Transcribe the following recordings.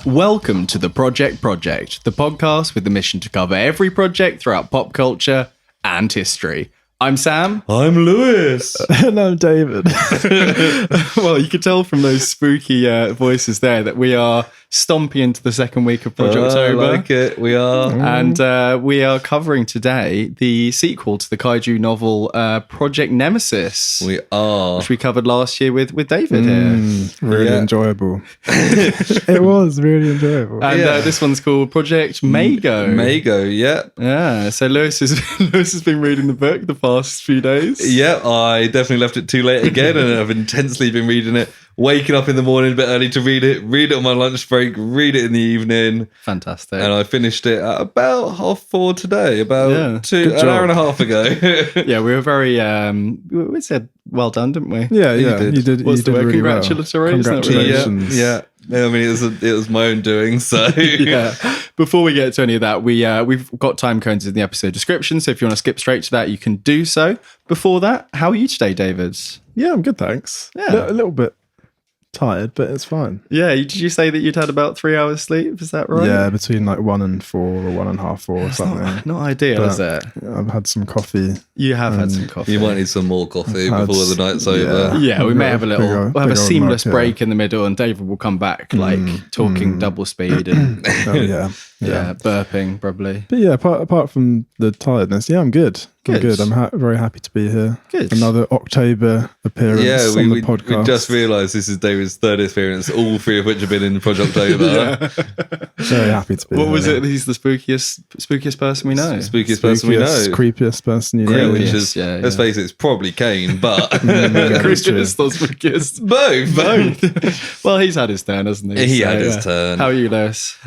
Welcome to the Project, the podcast with the mission to cover every project throughout pop culture and history. I'm Sam. I'm Lewis. And I'm David. Well, you could tell from those spooky voices there that we are stomping into the second week of Projoctober. I like it. We are. And we are covering today the sequel to the kaiju novel Project Nemesis. We are. Which we covered last year with David here. Really enjoyable. It was really enjoyable. And this one's called Project Maigo. Maigo, yep. Yeah, so Lewis has been reading the book the past few days. Yep, I definitely left it too late again, and I've intensely been reading it. Waking up in the morning a bit early to read it on my lunch break, read it in the evening. Fantastic. And I finished it at about 4:30 today, about an hour and a half ago. Yeah, we were very, we said well done, didn't we? Yeah, you did. What's the word? Really Congratulatory. Well. Congratulations. Yeah. I mean, it was my own doing, so... Yeah. Before we get to any of that, we've got time codes in the episode description, so if you want to skip straight to that, you can do so. Before that, how are you today, David? Yeah, I'm good, thanks. Yeah. A little bit tired, but it's fine. Yeah, did you say that you'd had about 3 hours sleep? Is that right? Yeah, between like 1 and 4 or 1.5 or something. Not ideal, is it? I've had some coffee. You have had some coffee. You might need some more coffee before the night's over. Yeah, we may have we'll have a seamless mug, break in the middle, and David will come back talking double speed and burping probably. But yeah, apart from the tiredness, I'm good. I'm good. I'm very happy to be here. Good. Another October appearance on the podcast. We just realised this is David's third experience, all three of which have been in Projoctober. Very happy to be here. What was it? He's the spookiest person we know. Spookiest person we know. Creepiest person you know. Yeah, which is, let's face it, it's probably Kane, but... Creepiest or spookiest? Both. Well, he's had his turn, hasn't he? He had his turn. How are you, Lewis?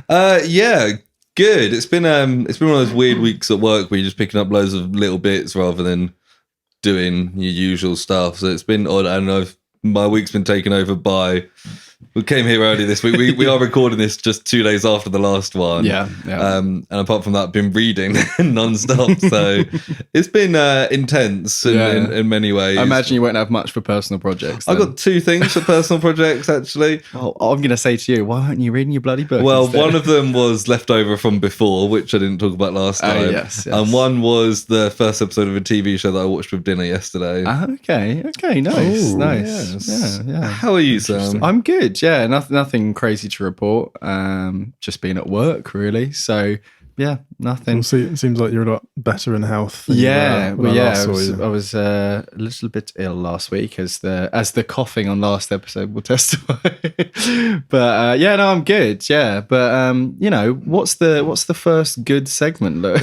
Good. It's been one of those weird weeks at work where you're just picking up loads of little bits rather than doing your usual stuff. So it's been odd. I don't know. My week's been taken over by. We came here early this week. We are recording this just 2 days after the last one. Yeah. And apart from that, I've been reading non-stop. So it's been intense in many ways. I imagine you won't have much for personal projects. I've got 2 things for personal projects, actually. Oh, I'm going to say to you, why aren't you reading your bloody book? Well, instead? one of them was leftover from before, which I didn't talk about last time. Yes. And one was the first episode of a TV show that I watched with dinner yesterday. Okay, nice. Ooh, Nice. Yeah. How are you, Sam? I'm good. Yeah, nothing crazy to report. Just being at work, really. So, yeah, nothing. Well, see, it seems like you're a lot better in health. Than I you was a little bit ill last week, as the coughing on last episode will testify. But I'm good. Yeah, but what's the first good segment? Look,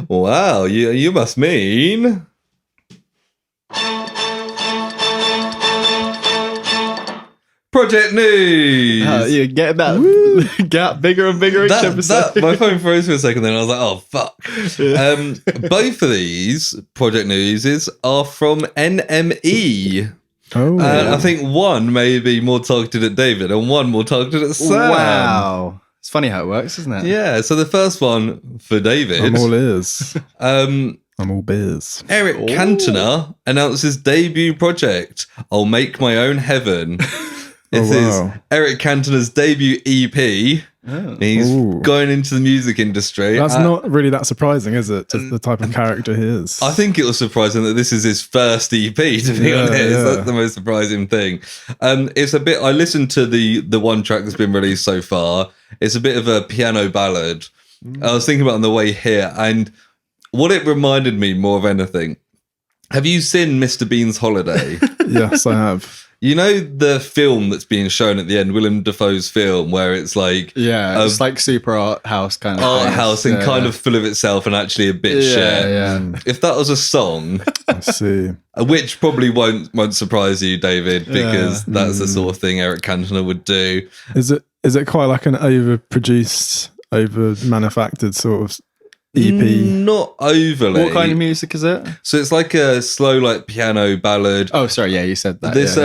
Wow, you must mean. Project News! you get that gap bigger and bigger each episode. My phone froze for a second then. I was like, oh, fuck. Both of these Project Newses are from NME. Oh, I think one may be more targeted at David and one more targeted at Sam. Wow. It's funny how it works, isn't it? Yeah, so the first one for David. I'm all ears. I'm all beers. Eric Cantona announced his debut project, I'll Make My Own Heaven. This is Eric Cantona's debut EP. Oh. He's going into the music industry. That's not really that surprising, is it? To the type of character he is. I think it was surprising that this is his first EP, to be honest. Yeah. That's the most surprising thing. It's a bit... I listened to the one track that's been released so far. It's a bit of a piano ballad. I was thinking about it on the way here, and what it reminded me more of anything... Have you seen Mr. Bean's Holiday? Yes, I have. You know the film that's being shown at the end, Willem Dafoe's film, where it's like... Yeah, it's like super art house kind of art house and kind of full of itself and actually a bit shit. Yeah. If that was a song... I see. Which probably won't surprise you, David, because that's the sort of thing Eric Cantona would do. Is it quite like an overproduced, over-manufactured sort of EP? Not overly. What kind of music is it? So it's like a slow, like piano ballad. Oh, sorry, yeah, you said that. This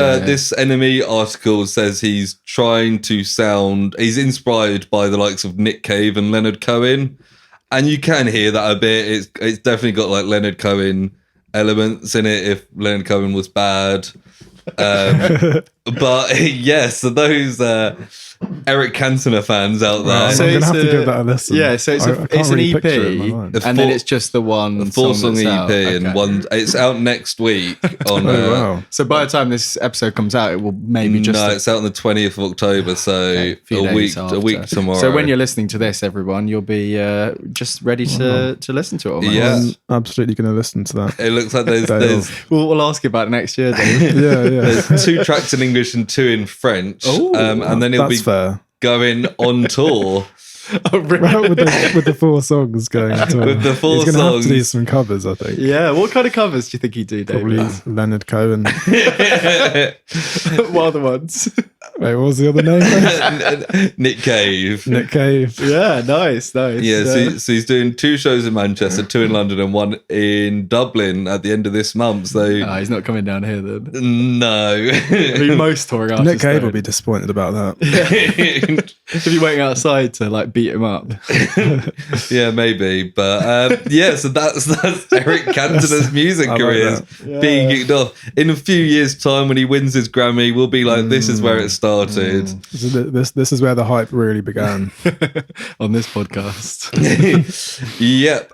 NME article says he's trying to sound. He's inspired by the likes of Nick Cave and Leonard Cohen, And you can hear that a bit. It's definitely got like Leonard Cohen elements in it. If Leonard Cohen was bad, but yes, so those Eric Cantona fans out there. I'm So going to it's have to a- give that a listen. Yeah, so it's, I can't it's really an EP, picture it in my mind. and then it's just the one Full song that's EP out. and Okay. one. It's out next week. On Oh, wow. So by the time this episode comes out, it will maybe just no, it's out on the 20th of October, so a few a days week after. tomorrow. So when you're listening to this, everyone, you'll be just ready to listen to it. Almost. Yeah. I'm absolutely going to listen to that. it looks like there's Day there's, We'll ask you about it next year, Dave. Yeah, there's 2 tracks in English and 2 in French, Oh, and then it'll that's be fair. going on tour. Oh, really? with the 4 songs going to With the 4 He's going to have to do songs. some covers, I think. Yeah. What kind of covers do you think he'd do, Probably David? Leonard Cohen. What are the ones? Wait, what was the other name? Nick Cave. Nick Cave. Yeah, nice. Yeah, so he's doing 2 shows in Manchester, 2 in London, and 1 in Dublin at the end of this month. So He's not coming down here then. no, I mean, most touring artists. Nick Cave will don't. be disappointed about that. If you're waiting outside to like beat him up. yeah, maybe, but yeah. So that's Eric Cantona's music I like career that. being kicked off. In a few years' time, when he wins his Grammy, we'll be like, "This is where it started." So this is where the hype really began. On this podcast. Yep.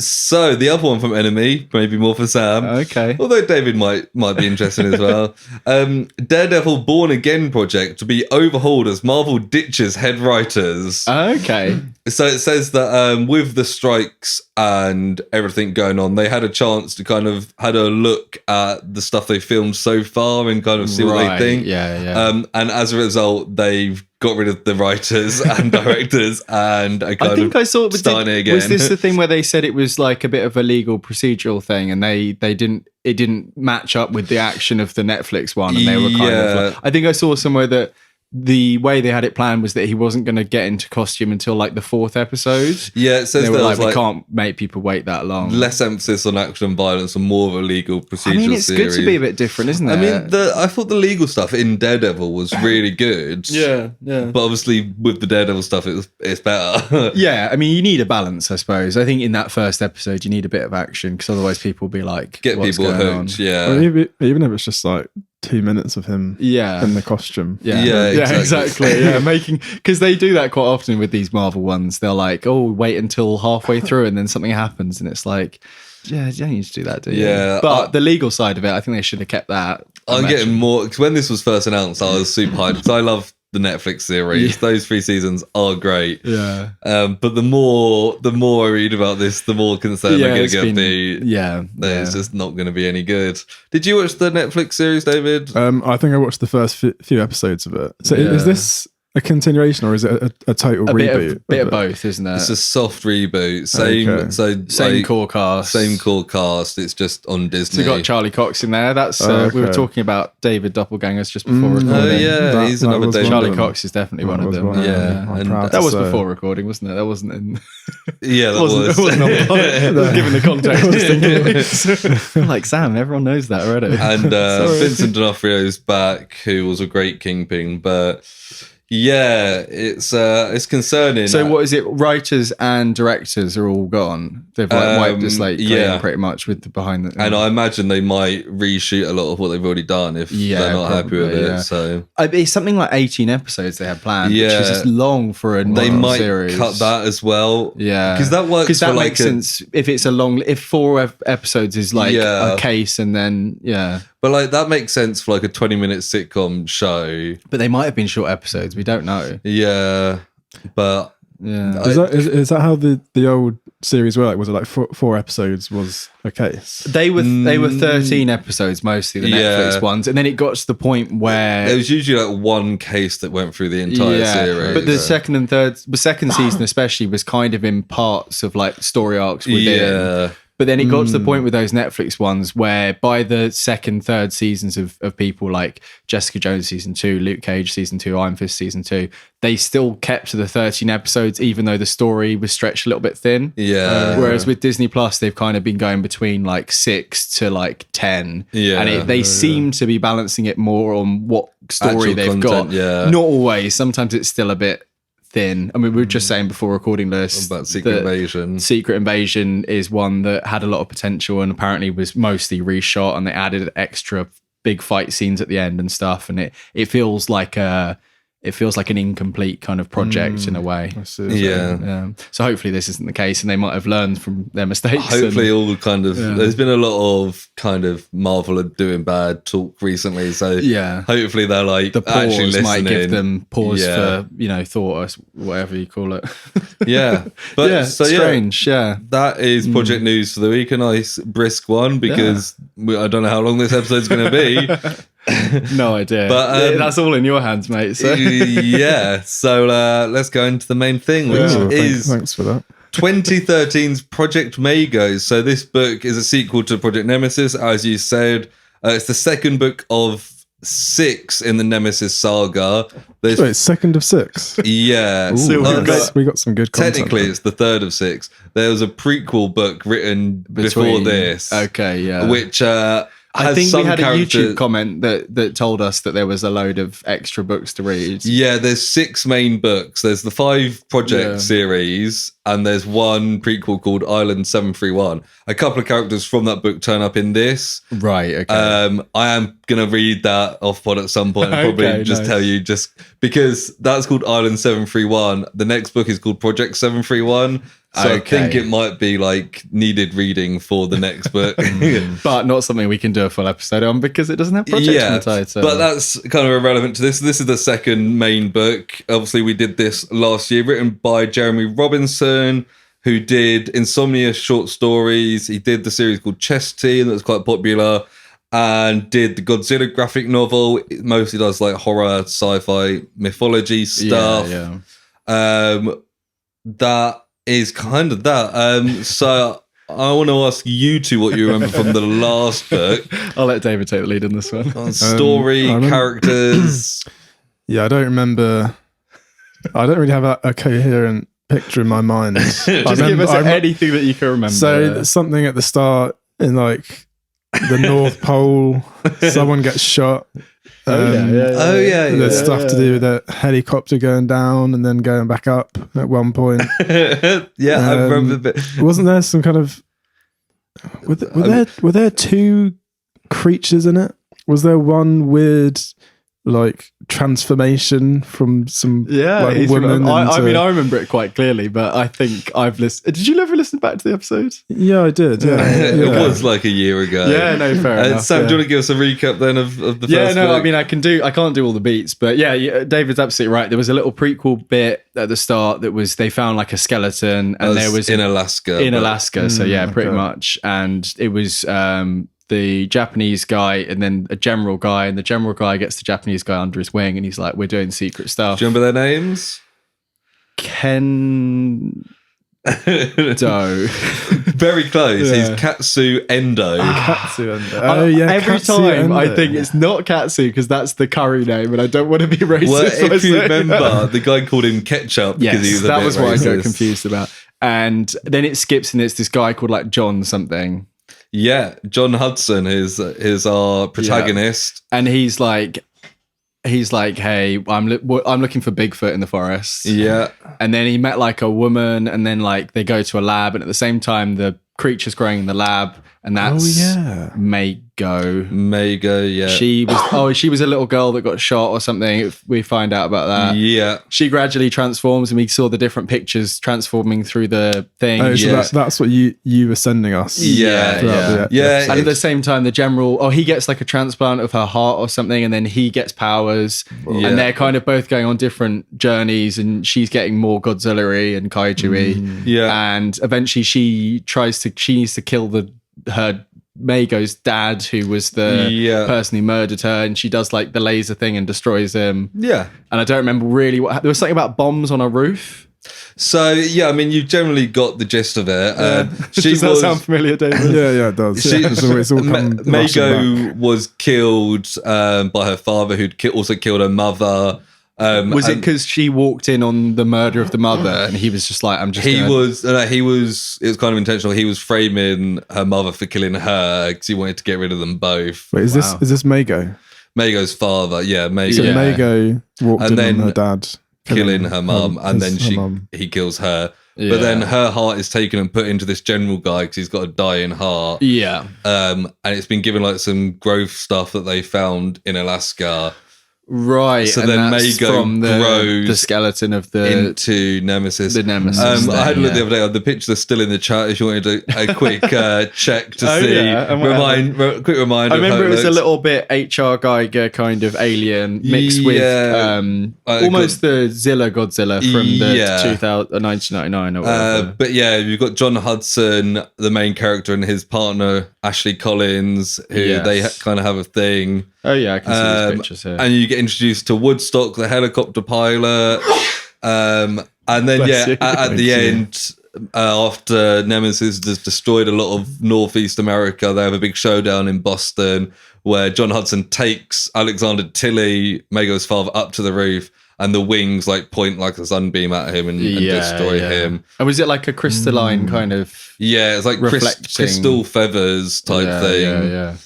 So the other one from Enemy, maybe more for Sam. Okay. Although David might be interested as well. Daredevil Born Again project to be overhauled as Marvel ditches head writers. Okay. So it says that with the strikes and everything going on, they had a chance to kind of had a look at the stuff they filmed so far and kind of see what they think. Yeah. And as a result, they've got rid of the writers and directors and are I kind think of I saw it. starting it again. Was this the thing where they said it was like a bit of a legal procedural thing, and they didn't match up with the action of the Netflix one, and they were kind of. Yeah. Like, I think I saw somewhere that the way they had it planned was that he wasn't going to get into costume until like the 4th episode. Yeah, it says They were there like, was we can't make people wait that long. less emphasis on action and violence and more of a legal procedural I mean, it's series. good to be a bit different, isn't it? I mean, I thought the legal stuff in Daredevil was really good. yeah. But obviously, with the Daredevil stuff, it's better. Yeah, I mean, you need a balance, I suppose. I think in that first episode, you need a bit of action because otherwise people will be like, Get what's people going hooked. on? Yeah. Well, even if it's just like 2 minutes of him Yeah. in the costume. Yeah, Yeah, exactly. Yeah, because they do that quite often with these Marvel ones. They're like, oh, wait until halfway through and then something happens. And it's like, yeah, you don't need to do that, do you? Yeah, But the legal side of it, I think they should have kept that. I'm getting more, because when this was first announced, I was super hyped because I love the Netflix series. Yeah. Those 3 seasons are great. Yeah. But the more I read about this, the more concerned I'm going to be. Yeah. That it's just not going to be any good. Did you watch the Netflix series, David? I think I watched the first few episodes of it. So Yeah. is this a continuation or is it a total A reboot? bit of it? both, isn't it? It's a soft reboot. Same, Okay. so Same like, core cast. same core cast. It's just on So Disney. you got Charlie Cox in there. That's Oh, we were okay. talking about David Doppelgangers just before recording. Oh yeah, he's another was David. one Charlie of them. Cox is definitely one That of was them. one of Yeah, them. I'm and proud That to was say. before recording, wasn't it? That wasn't in. Yeah, that wasn't, was. It wasn't on pod. Given the context, just in case. I'm like, Sam, everyone knows that already. And Sorry. Vincent D'Onofrio's back, who was a great Kingpin, but yeah, it's concerning. So what is it? Writers and directors are all gone. They've like wiped the slate clean yeah. pretty much with the behind the. And I imagine they might reshoot a lot of what they've already done if Yeah, they're not happy with probably, it. yeah. So It's something like 18 episodes they had planned, which Yeah. is just long for a they Marvel might series. cut that as well. Yeah, because that works. Because that for makes like sense if it's a long. If 4 episodes is like Yeah. a case, and then but like that makes sense for like a 20-minute sitcom show. but they might have been short episodes. We don't know. Yeah, but Yeah, Is that how the old series were? Like, was it like 4 episodes was a case? they were 13 episodes mostly, the Netflix Yeah. ones, and then it got to the point where there was usually like one case that went through the entire series. But the second and third, the second season especially was kind of in parts of like story arcs within. yeah. But then it got to the point with those Netflix ones where by the second, third seasons of people like Jessica Jones season 2, Luke Cage season 2, Iron Fist season 2, they still kept to the 13 episodes, even though the story was stretched a little bit thin. Yeah. Whereas with Disney Plus, they've kind of been going between like 6 to like 10. Yeah. And they seem to be balancing it more on what story Actual they've content, got. yeah. Not always. Sometimes it's still a bit thin. I mean, we were just saying before recording this About Secret Invasion. Secret Invasion is one that had a lot of potential and apparently was mostly reshot, and they added extra big fight scenes at the end and stuff, and it feels like an incomplete kind of project in a way. I see. Yeah. So hopefully this isn't the case, and they might have learned from their mistakes. Hopefully all kind of there's been a lot of kind of Marvel are doing bad talk recently, so hopefully they're like the actually pause might listening. give them pause for thought or whatever you call it. But strange. That is Project News for the week. A nice brisk one because I don't know how long this episode's going to be. No idea, but that's all in your hands, mate. So. So let's go into the main thing, which is thanks for that. 2013's Project Maigo. So this book is a sequel to Project Nemesis, as you said. It's the second book of 6 in the Nemesis saga. Wait, second of 6. Yeah. We got some good content. Technically, it's the third of 6. There was a prequel book written before this. Okay, yeah. Which I think we had a character- YouTube comment that told us that there was a load of extra books to read. Yeah, there's 6 main books. There's the 5 project series, and there's one prequel called Island 731. A couple of characters from that book turn up in this. Right, okay. I am going to read that off pod at some point and probably tell you, just because that's called Island 731. The next book is called Project 731. So I think it might be like needed reading for the next book. But not something we can do a full episode on because it doesn't have project in the title. But that's kind of irrelevant to this. This is the second main book. Obviously, we did this last year, written by Jeremy Robinson, who did Insomnia short stories. He did the series called Chess Team that was quite popular, and did the Godzilla graphic novel. It mostly does like horror, sci-fi, mythology stuff. That is kind of that. So I want to ask you two what you remember from the last book. I'll let David take the lead in this one. Story, characters. Yeah, I don't remember. I don't really have a coherent picture in my mind. Just give us anything that you can remember. So something at the start in like the North Pole, someone gets shot. There's stuff to do with a helicopter going down and then going back up at one point. I remember a bit. Wasn't there some kind of were there 2 creatures in it? Was there one weird like transformation from some woman? I mean, I remember it quite clearly, but I think I've listened. Did you ever listen back to the episode? Yeah, I did. Yeah, it was like a year ago. Yeah, no, fair enough. Sam, do you want to give us a recap then of the first book? I mean, I can't do all the beats, but David's absolutely right. There was a little prequel bit at the start that was they found like a skeleton, and there was in Alaska. Pretty much, and it was the Japanese guy and then a general guy, and the general guy gets the Japanese guy under his wing, and he's like, "We're doing secret stuff." Do you remember their names? Ken Doe. Very close. He's Katsu Endo. Katsu Endo. Every time I think it's not Katsu because that's the curry name, and I don't want to be racist. Well, if you remember, the guy called him Ketchup because he was that was what racist. I got confused about. And then it skips, and it's this guy called like John something. Yeah, John Hudson is our protagonist, and he's like, hey, I'm looking for Bigfoot in the forest. Yeah, and then he met like a woman, and then like they go to a lab, and at the same time the creature's growing in the lab, and that's Maigo. Yeah, she was a little girl that got shot or something. We find out about that. Yeah, she gradually transforms, and we saw the different pictures transforming through the thing. Oh, so that's what you were sending us. Yeah. And at the same time, the general, he gets like a transplant of her heart or something, and then he gets powers, and they're kind of both going on different journeys, and she's getting more Godzilla-y and kaiju-y. And eventually she needs to kill her Maigo's dad, who was the person who murdered her, and she does like the laser thing and destroys him. Yeah. And I don't remember really what there was something about bombs on a roof. So I mean, you generally got the gist of it. Does that sound familiar, David? Yeah, it does. Maigo was killed by her father, who'd also killed her mother. Was it because she walked in on the murder of the mother, and he was just like, "I'm just." It was kind of intentional. He was framing her mother for killing her because he wanted to get rid of them both. Wait, is this Maigo? Maigo's father? Yeah, Maigo. So Maigo walked in on her dad. killing her mum, and then he kills her. Yeah. But then her heart is taken and put into this general guy because he's got a dying heart. Yeah. And it's been given like some growth stuff that they found in Alaska. Right. So then Maigo grows the skeleton of into Nemesis. The Nemesis. I had a look the other day. The pictures are still in the chat if you wanted a quick check to see. Yeah. Quick reminder. I remember it was a little bit H.R. Geiger kind of alien mixed with almost the Zilla Godzilla from the 1999 or whatever. But yeah, you've got John Hudson, the main character, and his partner Ashley Collins, who they kind of have a thing. Oh yeah, I can see these pictures here. And you get introduced to Woodstock, the helicopter pilot, and then at the end, after Nemesis has destroyed a lot of Northeast America, they have a big showdown in Boston where John Hudson takes Alexander Tilly, Maigo's father, up to the roof, and the wings like point like a sunbeam at him and destroy him. And was it like a crystalline kind of? Yeah, it's like crystal feathers type thing. Yeah.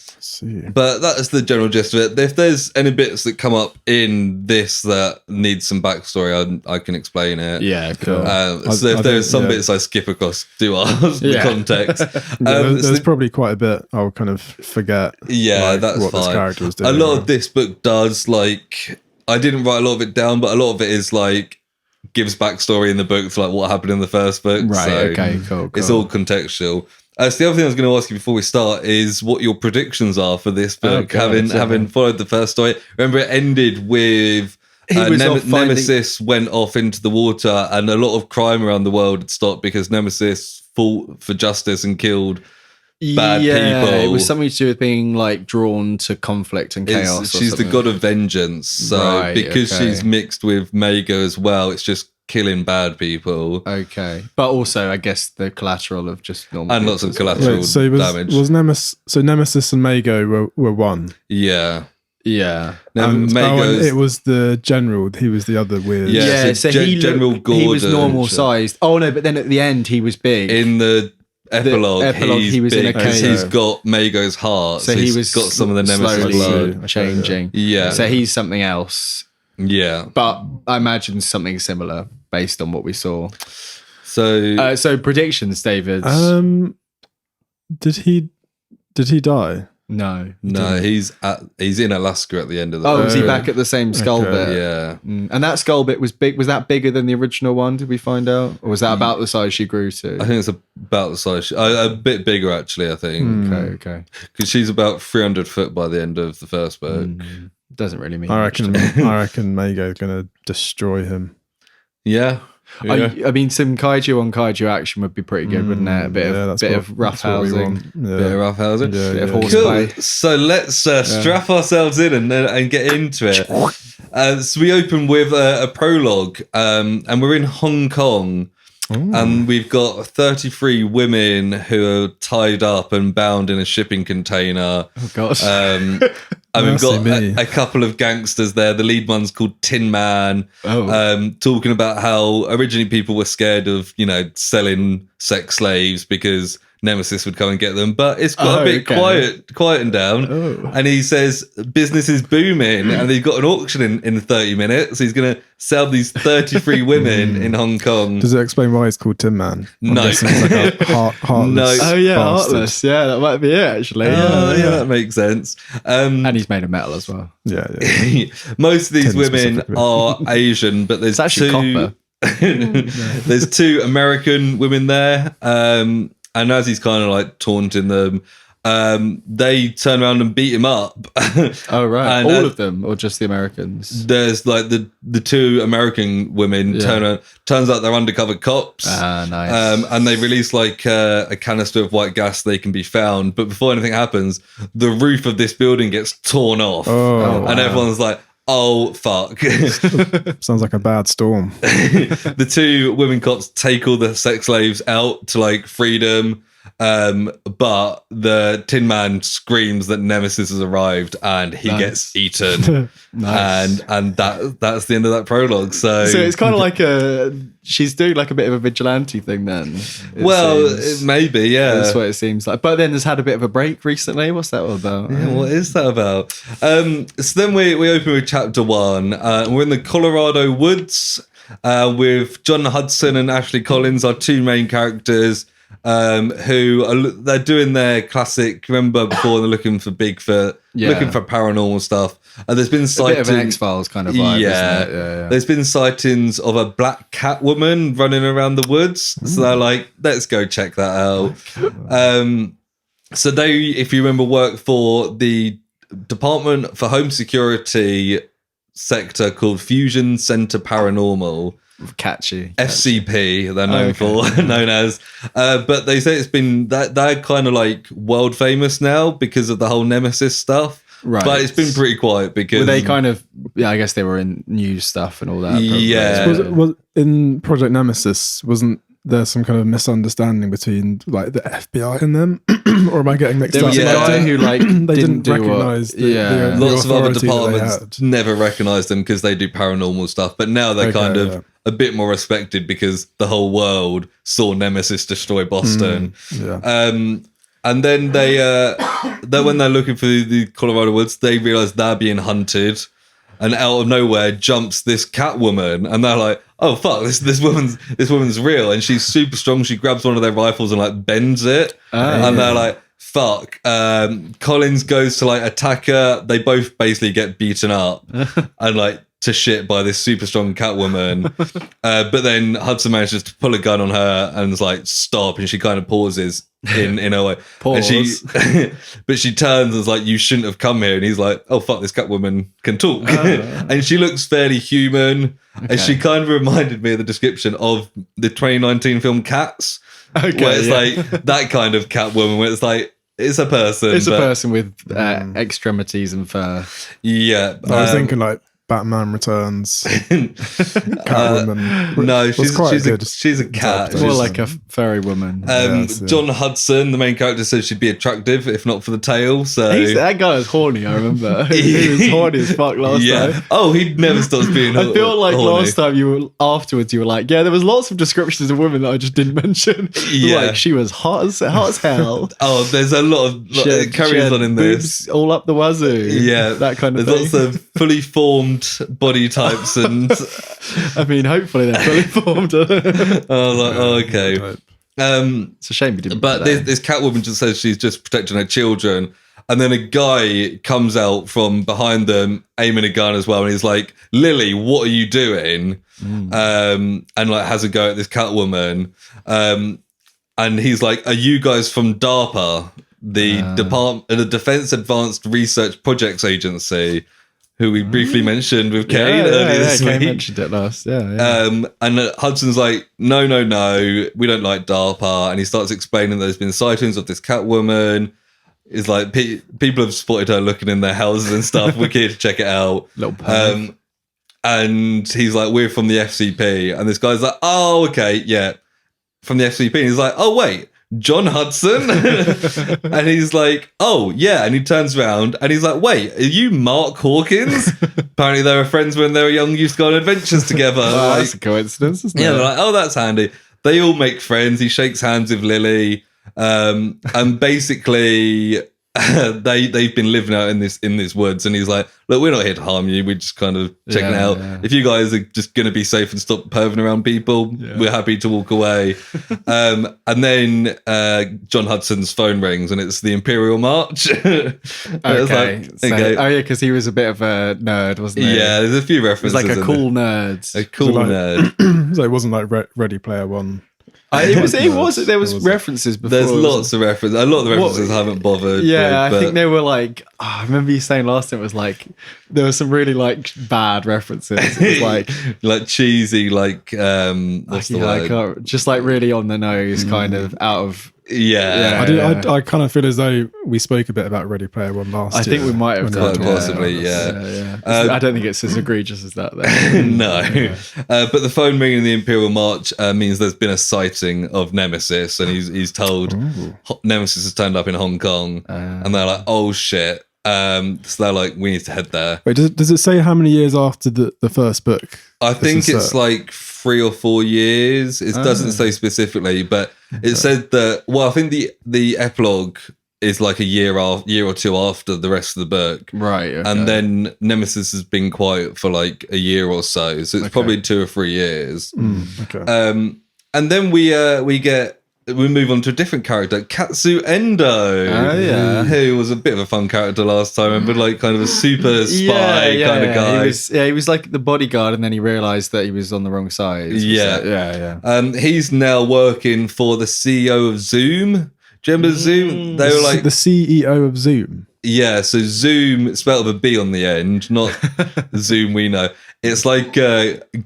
But that's the general gist of it. If there's any bits that come up in this that need some backstory, I can explain it. Yeah, cool. So if there's some bits I skip across, do ask the context. There's probably quite a bit I'll kind of forget. Yeah, that's what fine. This character was doing. A lot of this book does, like, I didn't write a lot of it down, but a lot of it is like gives backstory in the book for like what happened in the first book. Right. So okay. Cool. It's all contextual. So the other thing I was going to ask you before we start is what your predictions are for this book, having followed the first story. Remember, it ended with Nemesis went off into the water, and a lot of crime around the world had stopped because Nemesis fought for justice and killed bad people. It was something to do with being like drawn to conflict and chaos. She's the god of vengeance, so because she's mixed with Maigo as well, it's just killing bad people. Okay, but also I guess the collateral of just normal and lots of collateral damage. Was Nemesis and Maigo were one? Yeah. And it was the general. He was the other weird. Yeah. So General Gordon. He was normal sized. Oh no, but then at the end he was big. In the epilogue he was big in a cage. He's got Maigo's heart, so he was got some of the Nemesis blood changing. Yeah. So he's something else. Yeah. But I imagine something similar based on what we saw. So predictions, David. Did he die? No, he's in Alaska at the end of the book. Was he back at the same skull bit? Yeah. And that skull bit was big. Was that bigger than the original one? Did we find out? Or was that about the size she grew to? I think it's about the size. A bit bigger, actually, I think. Okay. Because she's about 300 foot by the end of the first book. Doesn't really mean I reckon Maigo's going to destroy him. Yeah. I mean, some kaiju on kaiju action would be pretty good, wouldn't it? A bit of rough housing. Bit of rough housing. Bit of horseplay. Cool. So let's strap ourselves in and get into it. So we open with a prologue, and we're in Hong Kong. Ooh. And we've got 33 women who are tied up and bound in a shipping container. Oh, gosh. And we've got a couple of gangsters there. The lead one's called Tin Man. Talking about how originally people were scared of, selling sex slaves because Nemesis would come and get them, but it's got a bit quieting down. And he says business is booming, and they've got an auction in 30 minutes. He's going to sell these 33 women in Hong Kong. Does it explain why it's called Tin Man? No. Like a heartless. Oh yeah, bastard. heartless. Yeah, that might be it actually. Yeah, that makes sense. And he's made of metal as well. Yeah. Most of these women are Asian, but there's copper. There's two American women there. And as he's kind of like taunting them, they turn around and beat him up. Oh, right. And all of them, or just the Americans? There's like the two American women turns out they're undercover cops. Ah, nice. And they release like a canister of white gas they can be found. But before anything happens, the roof of this building gets torn off. And everyone's like, oh, fuck. Sounds like a bad storm. The two women cops take all the sex slaves out to like freedom. But the Tin Man screams that Nemesis has arrived and he gets eaten. Nice. And that's the end of that prologue. So it's kind of like she's doing like a bit of a vigilante thing then. Maybe, yeah. That's what it seems like. But then has had a bit of a break recently. What's that all about? Yeah, what is that about? So then we open with chapter 1. We're in the Colorado woods with John Hudson and Ashley Collins, our two main characters, they're doing their classic. Remember before they're looking for Bigfoot, looking for paranormal stuff. And there's been sightings, a bit of an X-Files kind of vibe. Yeah. Isn't it? Yeah. There's been sightings of a black cat woman running around the woods. So they're like, let's go check that out. So they, if you remember, work for the Department for Home Security sector called Fusion Center Paranormal. Catchy. FCP, they're known as. But they say it's been they're kind of like world famous now because of the whole Nemesis stuff. Right. But it's been pretty quiet because... Were they kind of... Yeah, I guess they were in news stuff and all that. Probably. Yeah. Was in Project Nemesis, wasn't there some kind of misunderstanding between like the FBI and them? Or am I getting mixed there up? was a guy who like they didn't do recognise the lots of other authority departments never recognised them because they do paranormal stuff. But now they're kind of a bit more respected because the whole world saw Nemesis destroy Boston. And then they when they're looking for the Colorado woods, they realise they're being hunted, and out of nowhere jumps this cat woman, and they're like, "Oh fuck, this woman's real," and she's super strong. She grabs one of their rifles and like bends it, they're like, "Fuck." Collins goes to like attack her. They both basically get beaten up and like to shit by this super strong cat woman. But then Hudson manages to pull a gun on her and is like, "Stop," and she kind of pauses. In a way, Pause. And but she turns and is like, "You shouldn't have come here." And he's like, "Oh fuck, this Catwoman can talk." And she looks fairly human. And she kind of reminded me of the description of the 2019 film Cats, where it's like that kind of Catwoman, where it's like it's a person. It's a person with extremities and fur. Yeah, I was thinking like Batman Returns. Catwoman. No, she's a cat. More like a furry woman. John Hudson, the main character, says she'd be attractive if not for the tail. So that guy was horny. I remember he was horny as fuck last time. Oh, he never stops being. I feel like horny. last time you were like, yeah, there was lots of descriptions of women that I just didn't mention. Like she was hot as hell. Oh, there's a lot of carries on in this, all up the wazoo. Yeah, that kind of there's thing. Lots of fully formed body types, and I mean, hopefully they're fully formed. Okay. It's a shame we didn't. But this Catwoman just says she's just protecting her children, and then a guy comes out from behind them, aiming a gun as well, and he's like, "Lily, what are you doing?" And like has a go at this Catwoman, and he's like, "Are you guys from DARPA, the Defense Advanced Research Projects Agency?" Who we briefly mentioned with Kane earlier this week. Kane mentioned it last, And Hudson's like, no, we don't like DARPA. And he starts explaining that there's been sightings of this Catwoman. It's like, people have spotted her looking in their houses and stuff. We're here to check it out. And he's like, we're from the FCP. And this guy's like, oh, okay, yeah, from the FCP. And he's like, oh, wait. John Hudson? And he's like, oh yeah, and he turns around and he's like, wait, are you Mark Hawkins? Apparently they were friends when they were young, used to go on adventures together. That's a coincidence, isn't it? Yeah, they're like, oh, that's handy. They all make friends. He shakes hands with Lily, and basically they've been living out in this woods, and he's like, look, we're not here to harm you, we're just kind of checking it out. If you guys are just going to be safe and stop perving around people, we're happy to walk away. And then John Hudson's phone rings, and it's the Imperial March. Okay. Oh yeah, because he was a bit of a nerd, wasn't he? Yeah, there's a few references. He's like a cool nerd. A cool nerd. So it wasn't like Ready Player One. It was. There was references before. There's lots of references. A lot of the references haven't bothered. Yeah, I think they were like. I remember you saying last time it was like there were some really like bad references. It was like cheesy, like what's the word? Just like really on the nose, kind of out of Yeah. I kind of feel as though we spoke a bit about Ready Player One last year. I think we might have done. Possibly, yeah. I don't think it's as egregious as that, though. No. But the phone ringing in the Imperial March means there's been a sighting of Nemesis, and he's told Nemesis has turned up in Hong Kong, and they're like, oh shit. So they're like, we need to head there. Wait, does it say how many years after the first book? I think it's like 3 or 4 years. It doesn't say specifically, but it said that. Well, I think the epilogue is like a year or two after the rest of the book, right? Okay. And then Nemesis has been quiet for like a year or so, so it's probably 2 or 3 years. Okay. And then we move on to a different character, Katsu Endo. Oh, yeah. Who was a bit of a fun character last time, and like kind of a super spy kind of guy. He was like the bodyguard, and then he realised that he was on the wrong side. Yeah. He's now working for the CEO of Zoom. Do you remember Zoom? They were like the CEO of Zoom. Yeah, so Zoom, spelled with a B on the end, not Zoom we know. It's like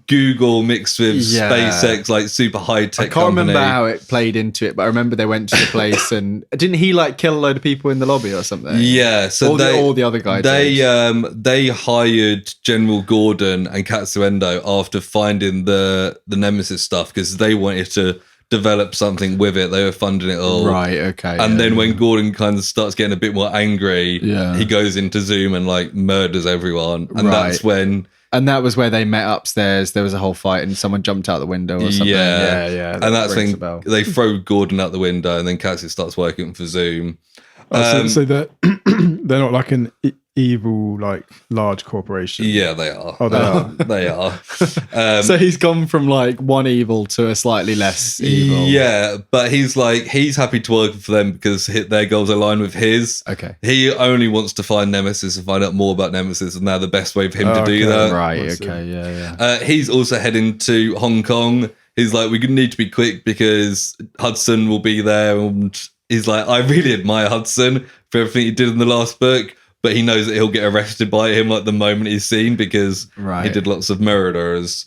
Google mixed with SpaceX, like super high tech. I can't remember how it played into it, but I remember they went to the place and didn't he like kill a load of people in the lobby or something? Yeah, so all the other guys. They hired General Gordon and Katsu Endo after finding the Nemesis stuff because they wanted to develop something with it. They were funding it all. Right, okay. And then when Gordon kind of starts getting a bit more angry, he goes into Zoom and like murders everyone. And that's when... And that was where they met upstairs. There was a whole fight and someone jumped out the window or something. Yeah. And that's when they throw Gordon out the window and then Katsu starts working for Zoom. So they're not like an evil, like large corporation. Yeah, they are. Oh, they are. They are. So he's gone from like one evil to a slightly less evil. Yeah, but he's happy to work for them because their goals align with his. Okay. He only wants to find Nemesis and find out more about Nemesis, and now the best way for him to do that. Right. Okay. Yeah. He's also heading to Hong Kong. He's like, we need to be quick because Hudson will be there, and he's like, I really admire Hudson for everything he did in the last book. But he knows that he'll get arrested by him like the moment he's seen because he did lots of murders.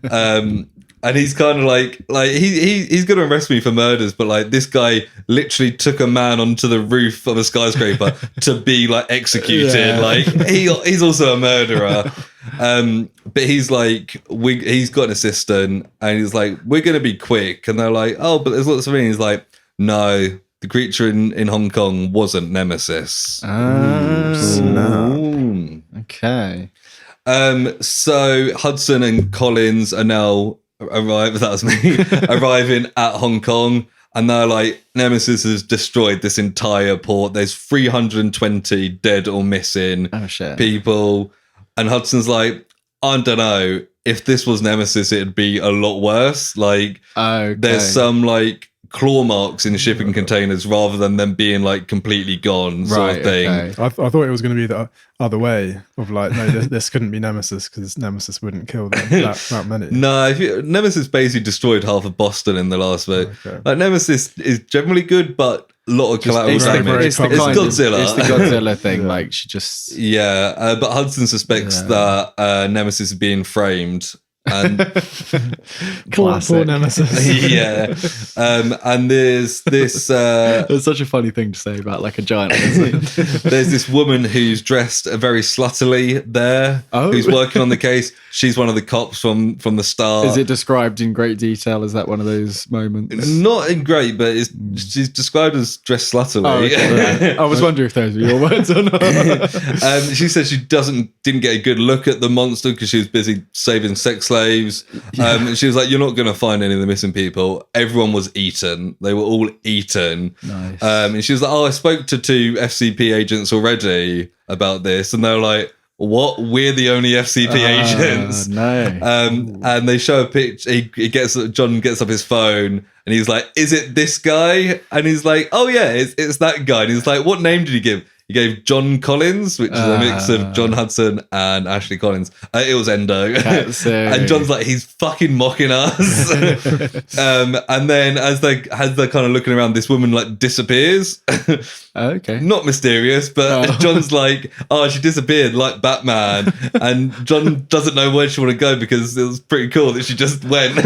And he's kind of like he's going to arrest me for murders, but like this guy literally took a man onto the roof of a skyscraper to be like executed. Yeah. Like he's also a murderer. But he's like, he's got an assistant and he's like, we're going to be quick. And they're like, oh, but there's lots of things. He's like, no. The creature in Hong Kong wasn't Nemesis. Okay. So Hudson and Collins are now arriving at Hong Kong, and they're like, Nemesis has destroyed this entire port. There's 320 dead or missing people. And Hudson's like, I don't know. If this was Nemesis, it'd be a lot worse. Like, there's some like claw marks in shipping containers rather than them being like completely gone sort of thing. Okay. I thought it was going to be the other way of like, no, this couldn't be Nemesis because Nemesis wouldn't kill them that many. No, Nemesis basically destroyed half of Boston in the last book. Okay. Like Nemesis is generally good, but a lot of collateral damage. It's Godzilla. It's the Godzilla thing. Like she just but Hudson suspects that Nemesis is being framed. And poor Nemesis. And there's this it's such a funny thing to say about like a giant. There's this woman who's dressed very sluttily there, who's working on the case. She's one of the cops from the start. Is it described in great detail? Is that one of those moments? Not in great, but she's described as dressed sluttily. I was wondering if those were your words or not. She said she didn't get a good look at the monster because she was busy saving sex slaves. And she was like, you're not going to find any of the missing people. Everyone was eaten. They were all eaten. Nice. And she was like, I spoke to 2 FCP agents already about this. And they're like, what? We're the only FCP agents. No. And they show a picture. John gets up his phone and he's like, is it this guy? And he's like, oh yeah, it's that guy. And he's like, what name did he give? He gave John Collins, which is a mix of John Hudson and Ashley Collins. It was Endo. And John's like, he's fucking mocking us. And then as they're kind of looking around, this woman like disappears. Okay. Not mysterious, but John's like, oh, she disappeared like Batman. And John doesn't know where she want to go because it was pretty cool that she just went.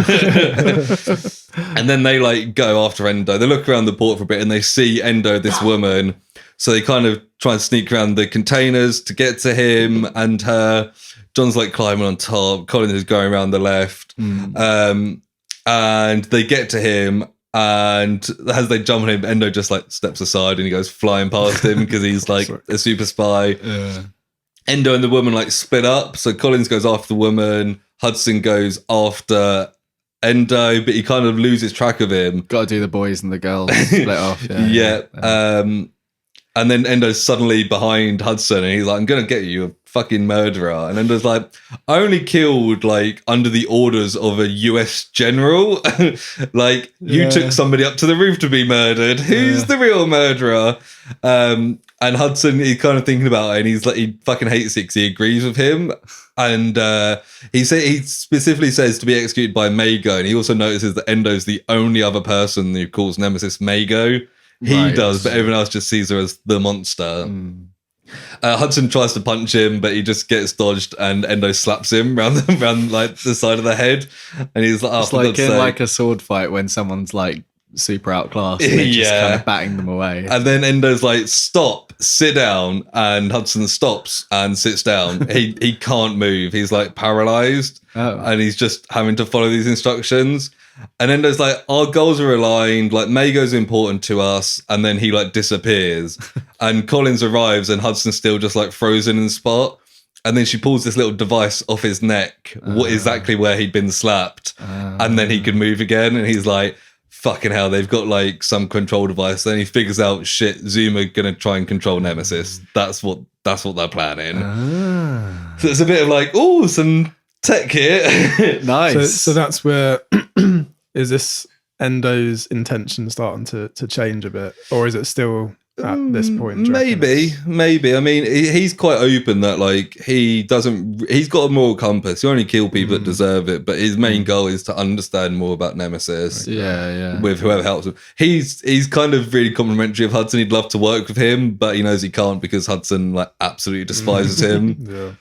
And then they like go after Endo. They look around the port for a bit and they see Endo, this woman. So they kind of try and sneak around the containers to get to him and her. John's like climbing on top. Collins is going around the left. And they get to him. And as they jump on him, Endo just like steps aside and he goes flying past him because he's like a super spy. Endo and the woman like split up. So Collins goes after the woman. Hudson goes after Endo, but he kind of loses track of him. Got to do the boys and the girls split off. And then Endo's suddenly behind Hudson and he's like, I'm going to get you, a fucking murderer. And Endo's like, I only killed like under the orders of a US general. Like you took somebody up to the roof to be murdered. Who's the real murderer? And Hudson, he's kind of thinking about it and he's like, he fucking hates it because he agrees with him. And he specifically says to be executed by Maigo. And he also notices that Endo's the only other person who calls Nemesis Maigo. He does, but everyone else just sees her as the monster. Hudson tries to punch him, but he just gets dodged, and Endo slaps him round like the side of the head, and he's like, "Oh, it's like in like a sword fight when someone's like super outclassed, and they're just kind of batting them away." And then Endo's like, "Stop, sit down," and Hudson stops and sits down. he can't move. He's like paralyzed, and he's just having to follow these instructions. And Endo's like, our goals are aligned, like Maigo's important to us, and then he like disappears. And Collins arrives and Hudson's still just like frozen in the spot. And then she pulls this little device off his neck, exactly where he'd been slapped. And then he can move again. And he's like, fucking hell, they've got like some control device. Then he figures out, shit, Zuma gonna try and control Nemesis. That's what they're planning. So it's a bit of like, oh, some tech here. Nice. So that's where is this Endo's intention starting to change a bit, or is it still at this point? Maybe. I mean, he's quite open that like he's got a moral compass. You only kill people that deserve it, but his main goal is to understand more about Nemesis. With whoever helps him. He's kind of really complimentary of Hudson. He'd love to work with him, but he knows he can't because Hudson like absolutely despises him.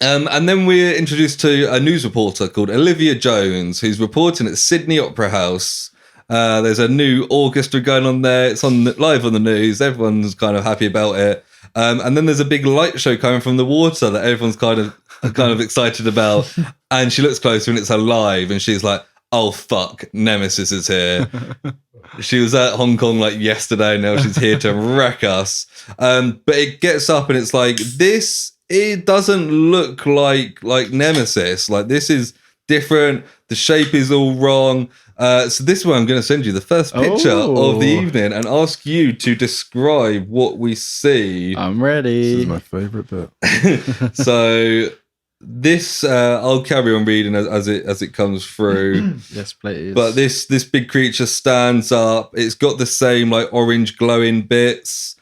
And then we're introduced to a news reporter called Olivia Jones, who's reporting at Sydney Opera House. There's a new orchestra going on there. It's live on the news. Everyone's kind of happy about it. And then there's a big light show coming from the water that everyone's kind of excited about. And she looks closer and it's her live. And she's like, oh, fuck, Nemesis is here. She was at Hong Kong like yesterday. And now she's here to wreck us. But it gets up and it's like, it doesn't look like Nemesis. Like, this is different. The shape is all wrong. So this one, I'm going to send you the first picture of the evening and ask you to describe what we see. I'm ready. This is my favourite bit. So this, I'll carry on reading as it comes through. Yes, please. But this big creature stands up. It's got the same like orange glowing bits.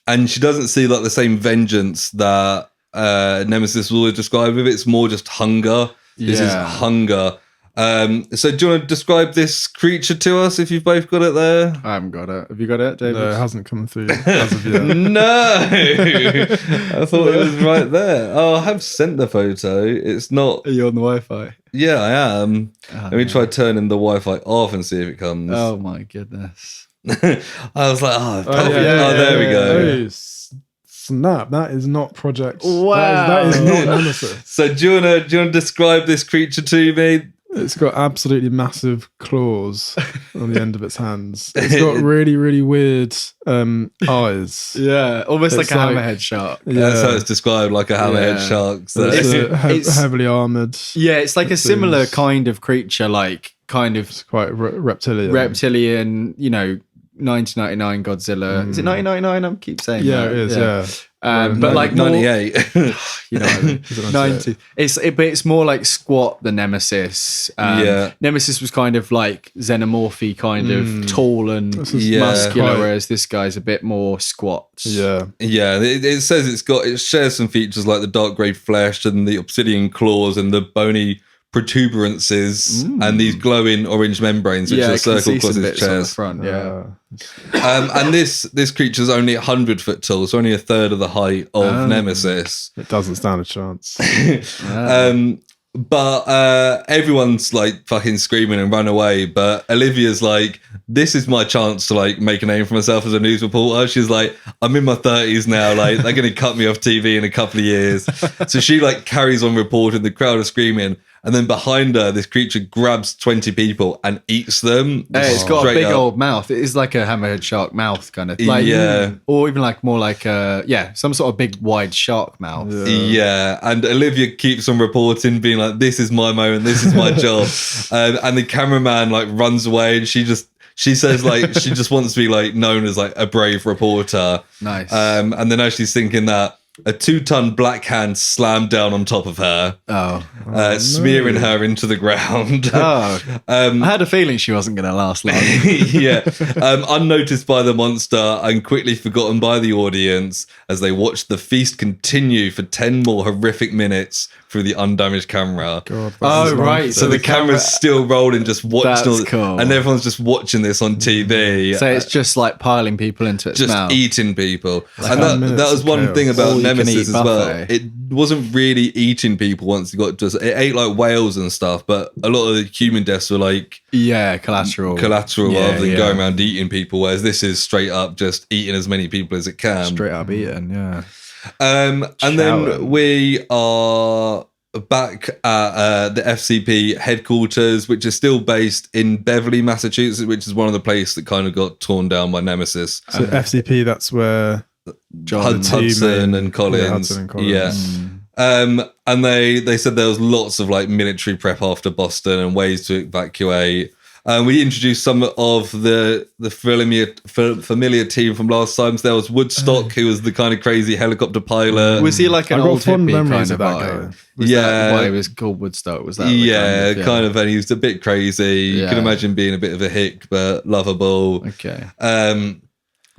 And she doesn't see like the same vengeance that Nemesis will always describe with. It's more just hunger. This is hunger. So do you want to describe this creature to us if you've both got it there? I haven't got it. Have you got it, David? No, it hasn't come through as of yet. No! I thought it was right there. Oh, I have sent the photo. It's not... Are you on the Wi-Fi? Yeah, I am. Let me try turning the Wi-Fi off and see if it comes. Oh my goodness. I was like, there we go. Snap! That is not Project. Wow, that is not Nemesis. So do you wanna describe this creature to me? It's got absolutely massive claws on the end of its hands. It's got really, really weird eyes. Yeah, almost like a hammerhead shark. Yeah. That's how it's described, like a hammerhead shark. So. It's heavily armored. Yeah, it's like a similar kind of creature, like it's quite reptilian. Reptilian, 1999 Godzilla. Is it 1999? I keep saying that. It is, yeah. But like more, 98. you know, what I mean? 90. But it's more like squat than Nemesis. Nemesis was kind of like xenomorphy, kind of tall and muscular, whereas this guy's a bit more squat. It says it shares some features like the dark grey flesh and the obsidian claws and the bony protuberances and these glowing orange membranes which are circled across his chest. Front, and this creature's only 100 foot tall, so only a third of the height of Nemesis. It doesn't stand a chance. But everyone's like fucking screaming and run away. But Olivia's like, this is my chance to like make a name for myself as a news reporter. She's like, I'm in my 30s now. Like, they're going to cut me off TV in a couple of years. So she like carries on reporting. The crowd are screaming. And then behind her, this creature grabs 20 people and eats them. Hey, it's got a big old mouth. It is like a hammerhead shark mouth kind of like, or even like more like some sort of big wide shark mouth. And Olivia keeps on reporting, being like, this is my moment, this is my job. And the cameraman like runs away, and she says like she just wants to be like known as like a brave reporter. Nice. And then as she's thinking that, a 2-ton black hand slammed down on top of her, smearing her into the ground. I had a feeling she wasn't going to last long. Unnoticed by the monster and quickly forgotten by the audience as they watched the feast continue for 10 more horrific minutes through the undamaged camera. Right. So the camera's still rolling, just watching, That's cool. And everyone's just watching this on TV. So it's just like piling people into its mouth. Just eating people. Like, and that was one thing about Nemesis as well. It wasn't really eating people once it got to us. It ate like whales and stuff, but a lot of the human deaths were like collateral rather than going around eating people, whereas this is straight up just eating as many people as it can. Straight up eating, and then we are back at the FCP headquarters, which is still based in Beverly, Massachusetts, which is one of the places that kind of got torn down by Nemesis. So FCP, that's where Hudson and Collins. And they said there was lots of like military prep after Boston and ways to evacuate. We introduced some of the familiar team from last time. So there was Woodstock, who was the kind of crazy helicopter pilot. Was he like an old hippie kind of that guy? guy? Was that why he was called Woodstock? Was that kind of, and he was a bit crazy. You can imagine being a bit of a hick, but lovable. Okay.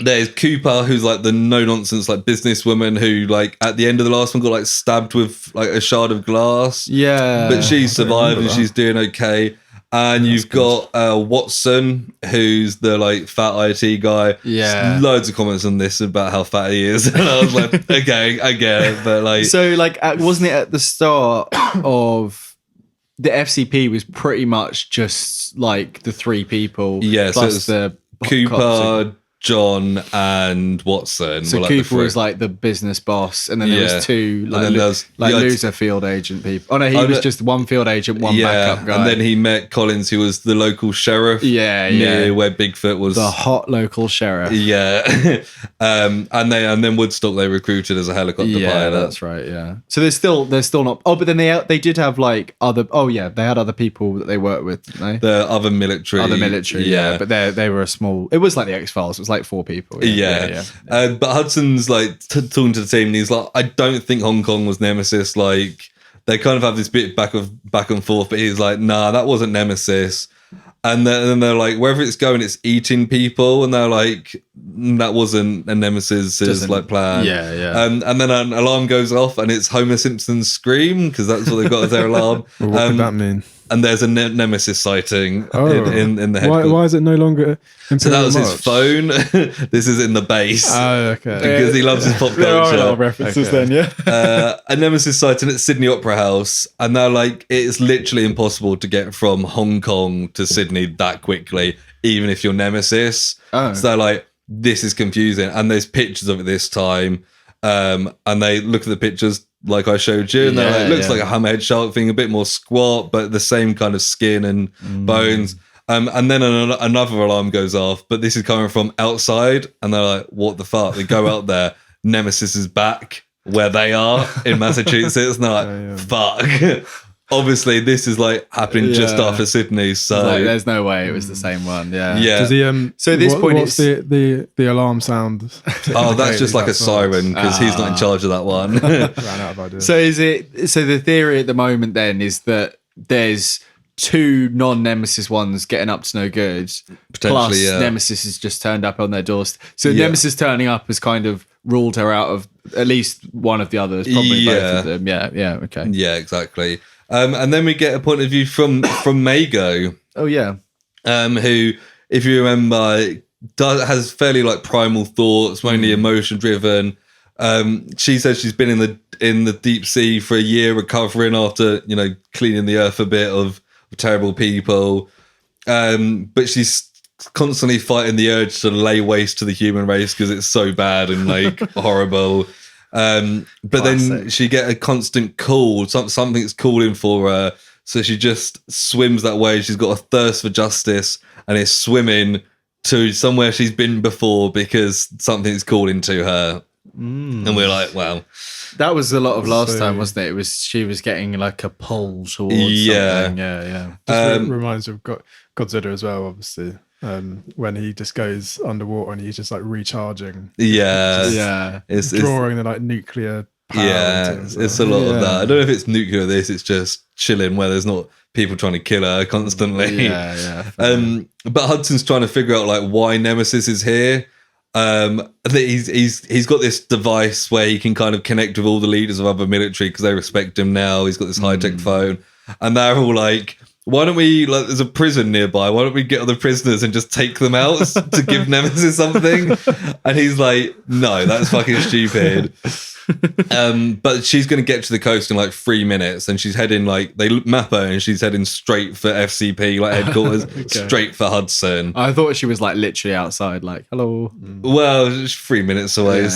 There's Cooper, who's like the no-nonsense like businesswoman who like at the end of the last one got like stabbed with like a shard of glass. But she survived and she's doing okay. And you've got Watson, who's the like fat IT guy. Loads of comments on this about how fat he is, and I was like, okay, I get it, but like, so like, wasn't it at the start of the FCP was pretty much just like the three people, plus the Cooper, John and Watson. So Cooper was like the business boss, and then there was two like, loser field agent people. Oh no, he was just one field agent, one backup guy. And then he met Collins, who was the local sheriff. Near where Bigfoot was. The hot local sheriff. And then Woodstock they recruited as a helicopter pilot. That's right. So there's still not. Oh, but then they did have like other. Oh yeah, they had other people that they worked with, didn't they? The other military. But they were a small. It was like the X-Files. It was like 4 people. But Hudson's like talking to the team, and he's like, I don't think Hong Kong was Nemesis. Like, they kind of have this bit back and forth, but he's like, nah, that wasn't Nemesis. And then they're like, wherever it's going, it's eating people, and they're like, that wasn't a Nemesis' like plan. And then an alarm goes off, and it's Homer Simpson's scream, because that's what they've got as their alarm. What could that mean? And there's a Nemesis sighting in the headquarters. Why is it no longer Imperial So that was March? his phone. This is in the base. Oh, okay. Because he loves his pop culture. There are a lot of references then, A Nemesis sighting at Sydney Opera House. And they're like, it's literally impossible to get from Hong Kong to Sydney that quickly, even if you're Nemesis. So they're like, this is confusing. And there's pictures of it this time. And they look at the pictures like I showed you, and they're like, it looks like a hammerhead shark thing, a bit more squat, but the same kind of skin and bones. And then another alarm goes off, but this is coming from outside, and they're like, what the fuck? They go out there, Nemesis is back where they are in Massachusetts, and they're like, fuck. obviously this is like happening just after Sydney, so like, there's no way it was the same one. Yeah. Does he, so at this point, what's the alarm sound? Oh, that's just like a siren because he's not in charge of that one. Ran out of ideas. So the theory at the moment then is that there's 2 non-Nemesis ones getting up to no good. Potentially, plus Nemesis has just turned up on their doorstep. So Nemesis turning up has kind of ruled her out of at least one of the others, probably both of them. Yeah, okay. Yeah, exactly. And then we get a point of view from Maigo. Oh yeah. Who, if you remember, has fairly like primal thoughts, mainly emotion driven. She says she's been in the deep sea for a year, recovering after cleaning the earth a bit of terrible people. But she's constantly fighting the urge to lay waste to the human race because it's so bad and like horrible. But then she get a constant call. Something's calling for her. So she just swims that way. She's got a thirst for justice and is swimming to somewhere she's been before because something's calling to her. And we're like, wow. That was a lot of last time, wasn't it? She was getting like a pull towards something. Yeah. Just reminds me of Godzilla as well, obviously. When he just goes underwater and he's just like recharging. Yeah. It's drawing the like nuclear power. It's a lot of that. I don't know if it's nuclear it's just chilling where there's not people trying to kill her constantly. But Hudson's trying to figure out like why Nemesis is here. He's got this device where he can kind of connect with all the leaders of other military because they respect him now. He's got this high-tech phone, and they're all like, why don't we, like, there's a prison nearby, why don't we get other prisoners and just take them out to give Nemesis something? And he's like, no, that's fucking stupid. But she's going to get to the coast in like 3 minutes, and she's heading like, they map her and she's heading straight for FCP, like headquarters, straight for Hudson. I thought she was like literally outside, like, hello. Well, it's 3 minutes away,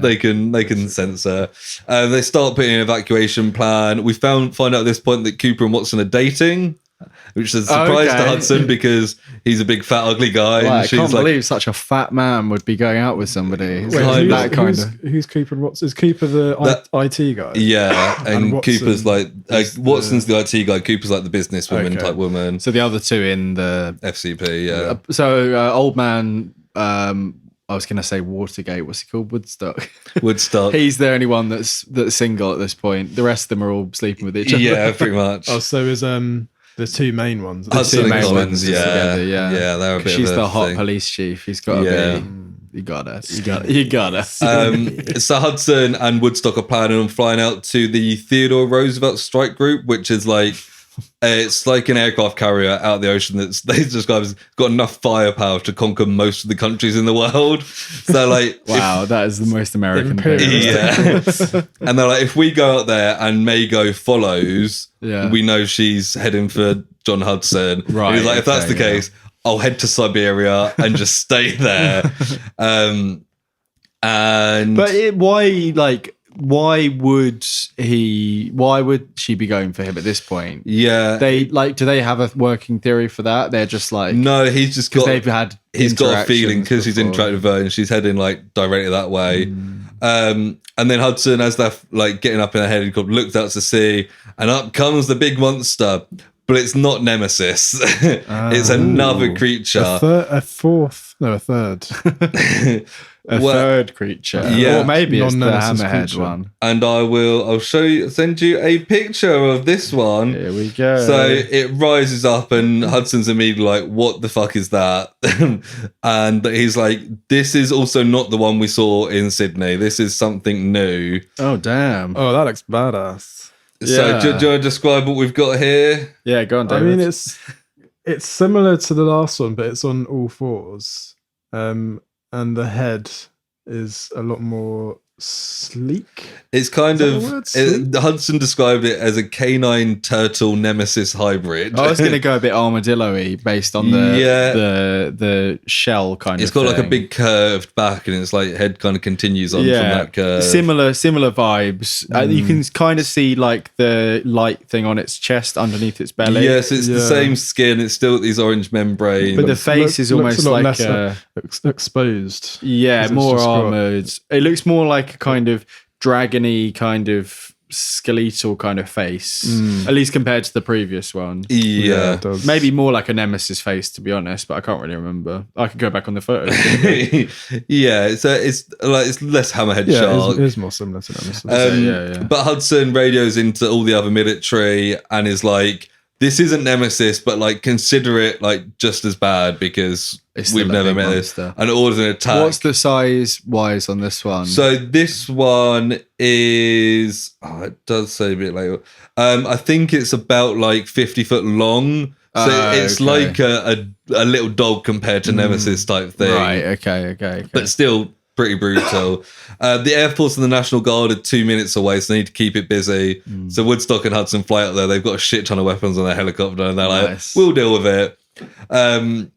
they can sense her. They start putting an evacuation plan. We find out at this point that Cooper and Watson are dating, which is a surprise to Hudson because he's a big fat ugly guy. Well, and I she's can't believe such a fat man would be going out with somebody. Who's Cooper and Watson? Is Cooper the IT guy? Yeah, and Watson Cooper's like Watson's the IT guy. Cooper's like the businesswoman type woman. So the other two in the FCP, yeah. So old man, I was going to say Watergate. What's he called? Woodstock. He's the only one that's single at this point. The rest of them are all sleeping with each other. Yeah, pretty much. Oh, so is the 2 main ones. Hudson and Collins, yeah, they're a bit. She's of the a hot thing. police chief. He's got to be. You gotta. So Hudson and Woodstock are planning on flying out to the Theodore Roosevelt Strike Group, which is like it's like an aircraft carrier out of the ocean that's they describe as got enough firepower to conquer most of the countries in the world. So like, wow, that is the most American thing. Yeah. And they're like, if we go out there and Maigo follows, we know she's heading for John Hudson. Right. And he's like, if that's the case, I'll head to Siberia and just stay there. Why would she be going for him at this point? Yeah. Do they have a working theory for that? They're just like, no, he's just got a feeling because he's interacted with her and she's heading like directly that way. And then Hudson, as they're like getting up in her helicopter, looks out to sea and up comes the big monster. But it's not Nemesis. It's another creature. A third. Third creature. Yeah. Or maybe it's the hammerhead one. And I'll send you a picture of this one. Here we go. So it rises up and Hudson's immediately like, what the fuck is that? And he's like, this is also not the one we saw in Sydney. This is something new. Oh, damn. Oh, that looks badass. So do you want to describe what we've got here? Yeah, go on, David. I mean, it's similar to the last one, but it's on all fours. And the head is a lot more sleek. It's kind of Hudson described it as a canine turtle nemesis hybrid. I was going to go a bit armadillo-y based on the shell kind of. It's got thing. like a big curved back, and it's like head kind of continues on from that curve. Similar vibes. You can kind of see like the light thing on its chest underneath its belly. Yes, it's the same skin. It's still these orange membranes, but the face is almost like exposed. Yeah, more armored. It looks more like a kind of dragony kind of skeletal kind of face, at least compared to the previous one. Yeah. it does. Maybe more like a Nemesis face, to be honest, but I can't really remember. I could go back on the photos. Yeah, it's like it's less hammerhead Yeah, shark. it is more similar to Nemesis. Yeah. But Hudson radios into all the other military and is like, "This isn't Nemesis, but like consider it like just as bad because It's we've still a never big met this." monster. And orders an attack. What's the size wise on this one? So this one is, it does say a bit later. I think it's about like 50 foot long. So it's okay. like a little dog compared to Nemesis type thing. Right, okay. But still pretty brutal. The Air Force and the National Guard are 2 minutes away, so they need to keep it busy. So Woodstock and Hudson fly up there. They've got a shit ton of weapons on their helicopter, and they're like, Nice. "We'll deal with it."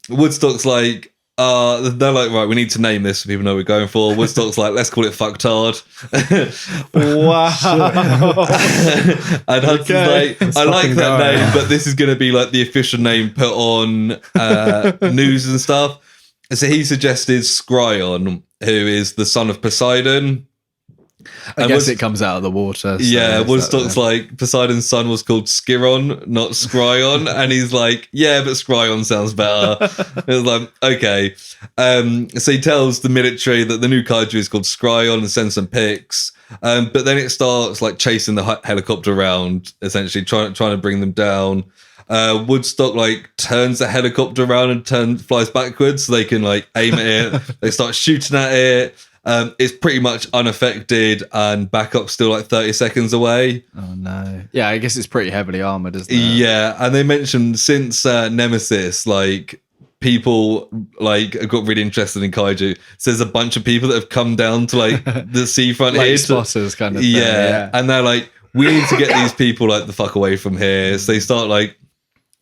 Woodstock's like, they're like, "Right, we need to name this so people know what we're going for." Woodstock's like, "Let's call it Fucktard." Wow. And Hudson's like, "I like that name, but this is going to be like the official name put on news and stuff." So he suggested Scryon, who is the son of Poseidon. I guess it comes out of the water. So Yeah, is Woodstock's that like, Poseidon's son was called Sciron, not Scryon. And he's like, yeah, but Scryon sounds better. It was like, okay. So he tells the military that the new kaiju is called Scryon and sends some pics. But then it starts like chasing the helicopter around, essentially trying to bring them down. Woodstock like turns the helicopter around and flies backwards so they can like aim at it. They start shooting at it. It's pretty much unaffected, and backup's still like 30 seconds away. Oh no! Yeah, I guess it's pretty heavily armored, isn't it? Yeah, and they mentioned since Nemesis, like people like have got really interested in kaiju. So there's a bunch of people that have come down to like the seafront like here, spotters kind of thing. yeah, and they're like, we need to get these people like the fuck away from here. So they start like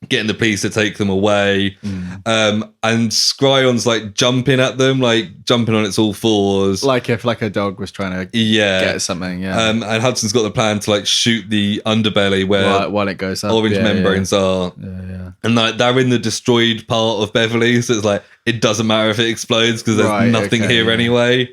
getting the police to take them away. And Scryon's like jumping at them, like jumping on its all fours. Like if like a dog was trying to get something, And Hudson's got the plan to like shoot the underbelly where while it goes up. orange membranes are. Yeah. And like they're in the destroyed part of Beverly, so it's like it doesn't matter if it explodes because there's nothing here anyway.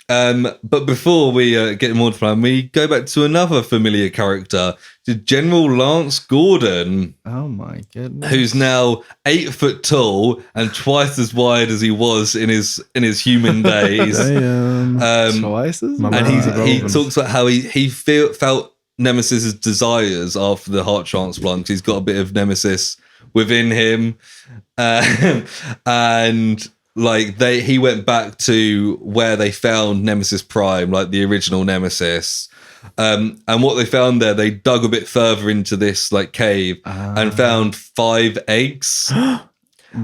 But before we get more to plan, we go back to another familiar character, General Lance Gordon. Oh my goodness! Who's now 8 foot tall and twice as wide as he was in his human days. Twice as and he talks about how he felt Nemesis's desires after the heart transplant. He's got a bit of Nemesis within him, and like he went back to where they found Nemesis Prime, like the original Nemesis. And what they found there, they dug a bit further into this like cave and found 5 eggs.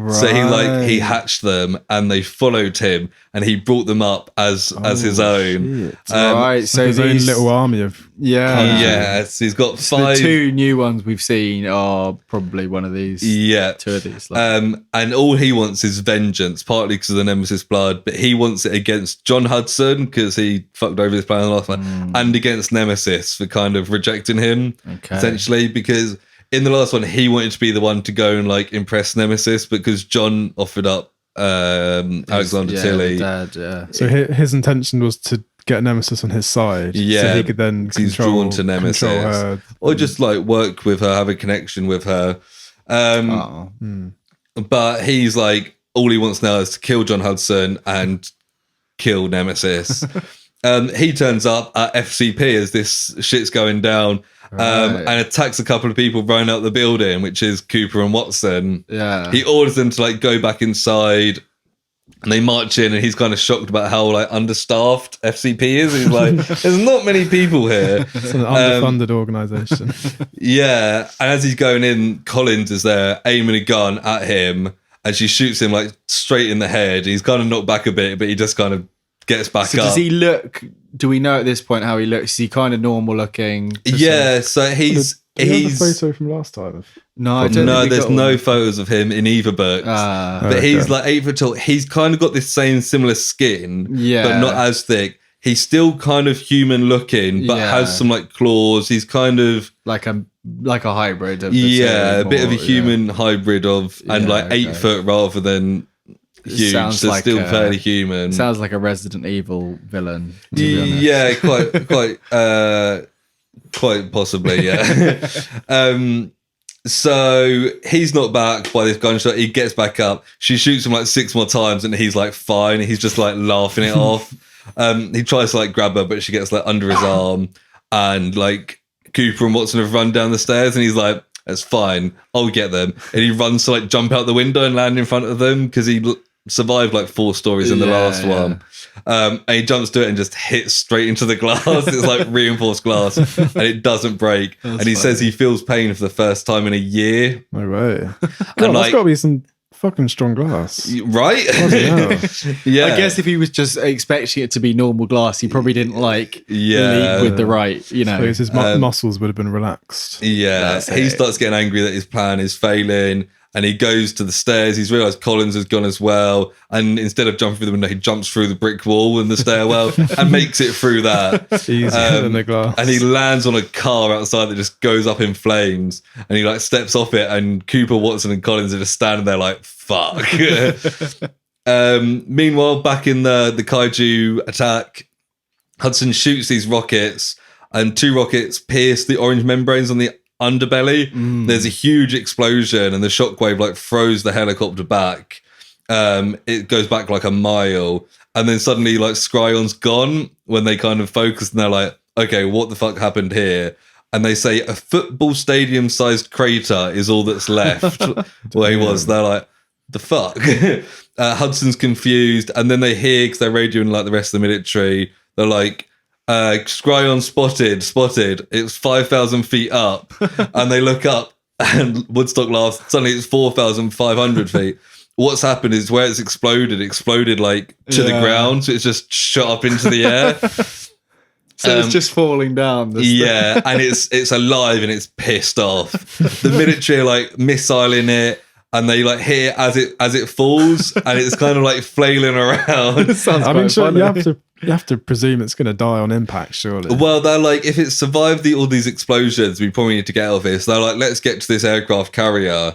So he hatched them and they followed him and he brought them up as his own. Right, so his own little army of yes, he's got 5. The 2 new ones we've seen are probably one of these. 2 of these. And all he wants is vengeance, partly because of the Nemesis blood, but he wants it against John Hudson because he fucked over his plan in the last one, and against Nemesis for kind of rejecting him, essentially, because in the last one, he wanted to be the one to go and like impress Nemesis because John offered up Alexander Tilly. So his intention was to get Nemesis on his side, so he could then he's drawn to Nemesis, or just like work with her, have a connection with her. But he's like, all he wants now is to kill John Hudson and kill Nemesis. He turns up at FCP as this shit's going down. And attacks a couple of people running out the building, which is Cooper and Watson. Yeah. He orders them to like go back inside and they march in and he's kind of shocked about how like understaffed FCP is. He's like, there's not many people here. It's an underfunded organisation. Yeah. And as he's going in, Collins is there aiming a gun at him and she shoots him like straight in the head. He's kind of knocked back a bit, but he just kind of gets back up. Does he look? Do we know at this point how he looks? Is he kind of normal looking? Yeah, so he's a photo from last time. No, I don't think there's no photos of him in either books. But he's like 8 foot tall. He's kind of got this same similar skin, but not as thick. He's still kind of human looking, but has some like claws. He's kind of like a hybrid of a bit of a human hybrid of, and like 8 foot rather than huge, sounds so like still fairly human. Sounds like a Resident Evil villain. Yeah, Quite possibly, yeah. So he's knocked back by this gunshot. He gets back up. She shoots him like 6 more times, and he's like fine. He's just like laughing it off. He tries to like grab her, but she gets like under his arm, and like Cooper and Watson have run down the stairs, and he's like, "That's fine. I'll get them." And he runs to like jump out the window and land in front of them because he survived like 4 stories in the last one. And he jumps to it and just hits straight into the glass. It's like reinforced glass, and it doesn't break. And he says he feels pain for the first time in a year. No way. God, And that's got to be some fucking strong glass. Right? Yeah. I guess if he was just expecting it to be normal glass, he probably didn't like lead with the right, you know. So his muscles would have been relaxed. Yeah. He starts getting angry that his plan is failing. And he goes to the stairs. He's realised Collins has gone as well. And instead of jumping through the window, he jumps through the brick wall in the stairwell and makes it through that. Easier than the glass. And he lands on a car outside that just goes up in flames. And he like steps off it. And Cooper, Watson, and Collins are just standing there like, fuck. Meanwhile, back in the kaiju attack, Hudson shoots these rockets. And 2 rockets pierce the orange membranes on the underbelly. There's a huge explosion, and the shockwave like throws the helicopter back. It goes back like a mile, and then suddenly like Scryon's gone when they kind of focus, and they're like, okay, what the fuck happened here? And they say a football stadium sized crater is all that's left where he was. They're like, the fuck? Hudson's confused, and then they hear, because they're radioing like the rest of the military, they're like, Scryon spotted. It's 5,000 feet up. And they look up, and Woodstock laughs. Suddenly it's 4,500 feet. What's happened is where it's exploded like to the ground. So it's just shot up into the air. So it's just falling down. Yeah, and it's alive and it's pissed off. The military are like missiling it, and they like hear as it falls, and it's kind of like flailing around. I mean, sure, you have to presume it's going to die on impact, surely. Well, they're like, if it survived all these explosions, we probably need to get out of this. They're like, let's get to this aircraft carrier.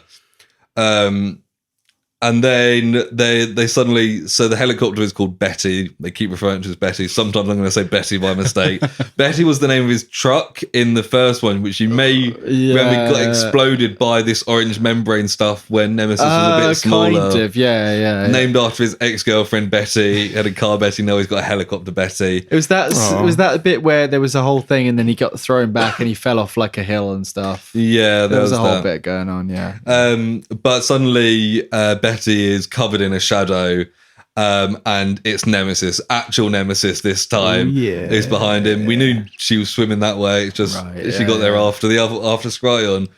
And then they suddenly, so the helicopter is called Betty. They keep referring to it as Betty. Sometimes I'm going to say Betty by mistake. Betty was the name of his truck in the first one, which you may remember got exploded by this orange membrane stuff when Nemesis was a bit smaller. Kind of, yeah. Named after his ex-girlfriend Betty. He had a car Betty, now he's got a helicopter Betty. Was that a bit where there was a whole thing and then he got thrown back and he fell off like a hill and stuff? Yeah, there was a whole bit going on, yeah. But suddenly Betty is covered in a shadow, and it's Nemesis, actual Nemesis this time, is behind him. We knew she was swimming that way. It's just she got there after Scryon.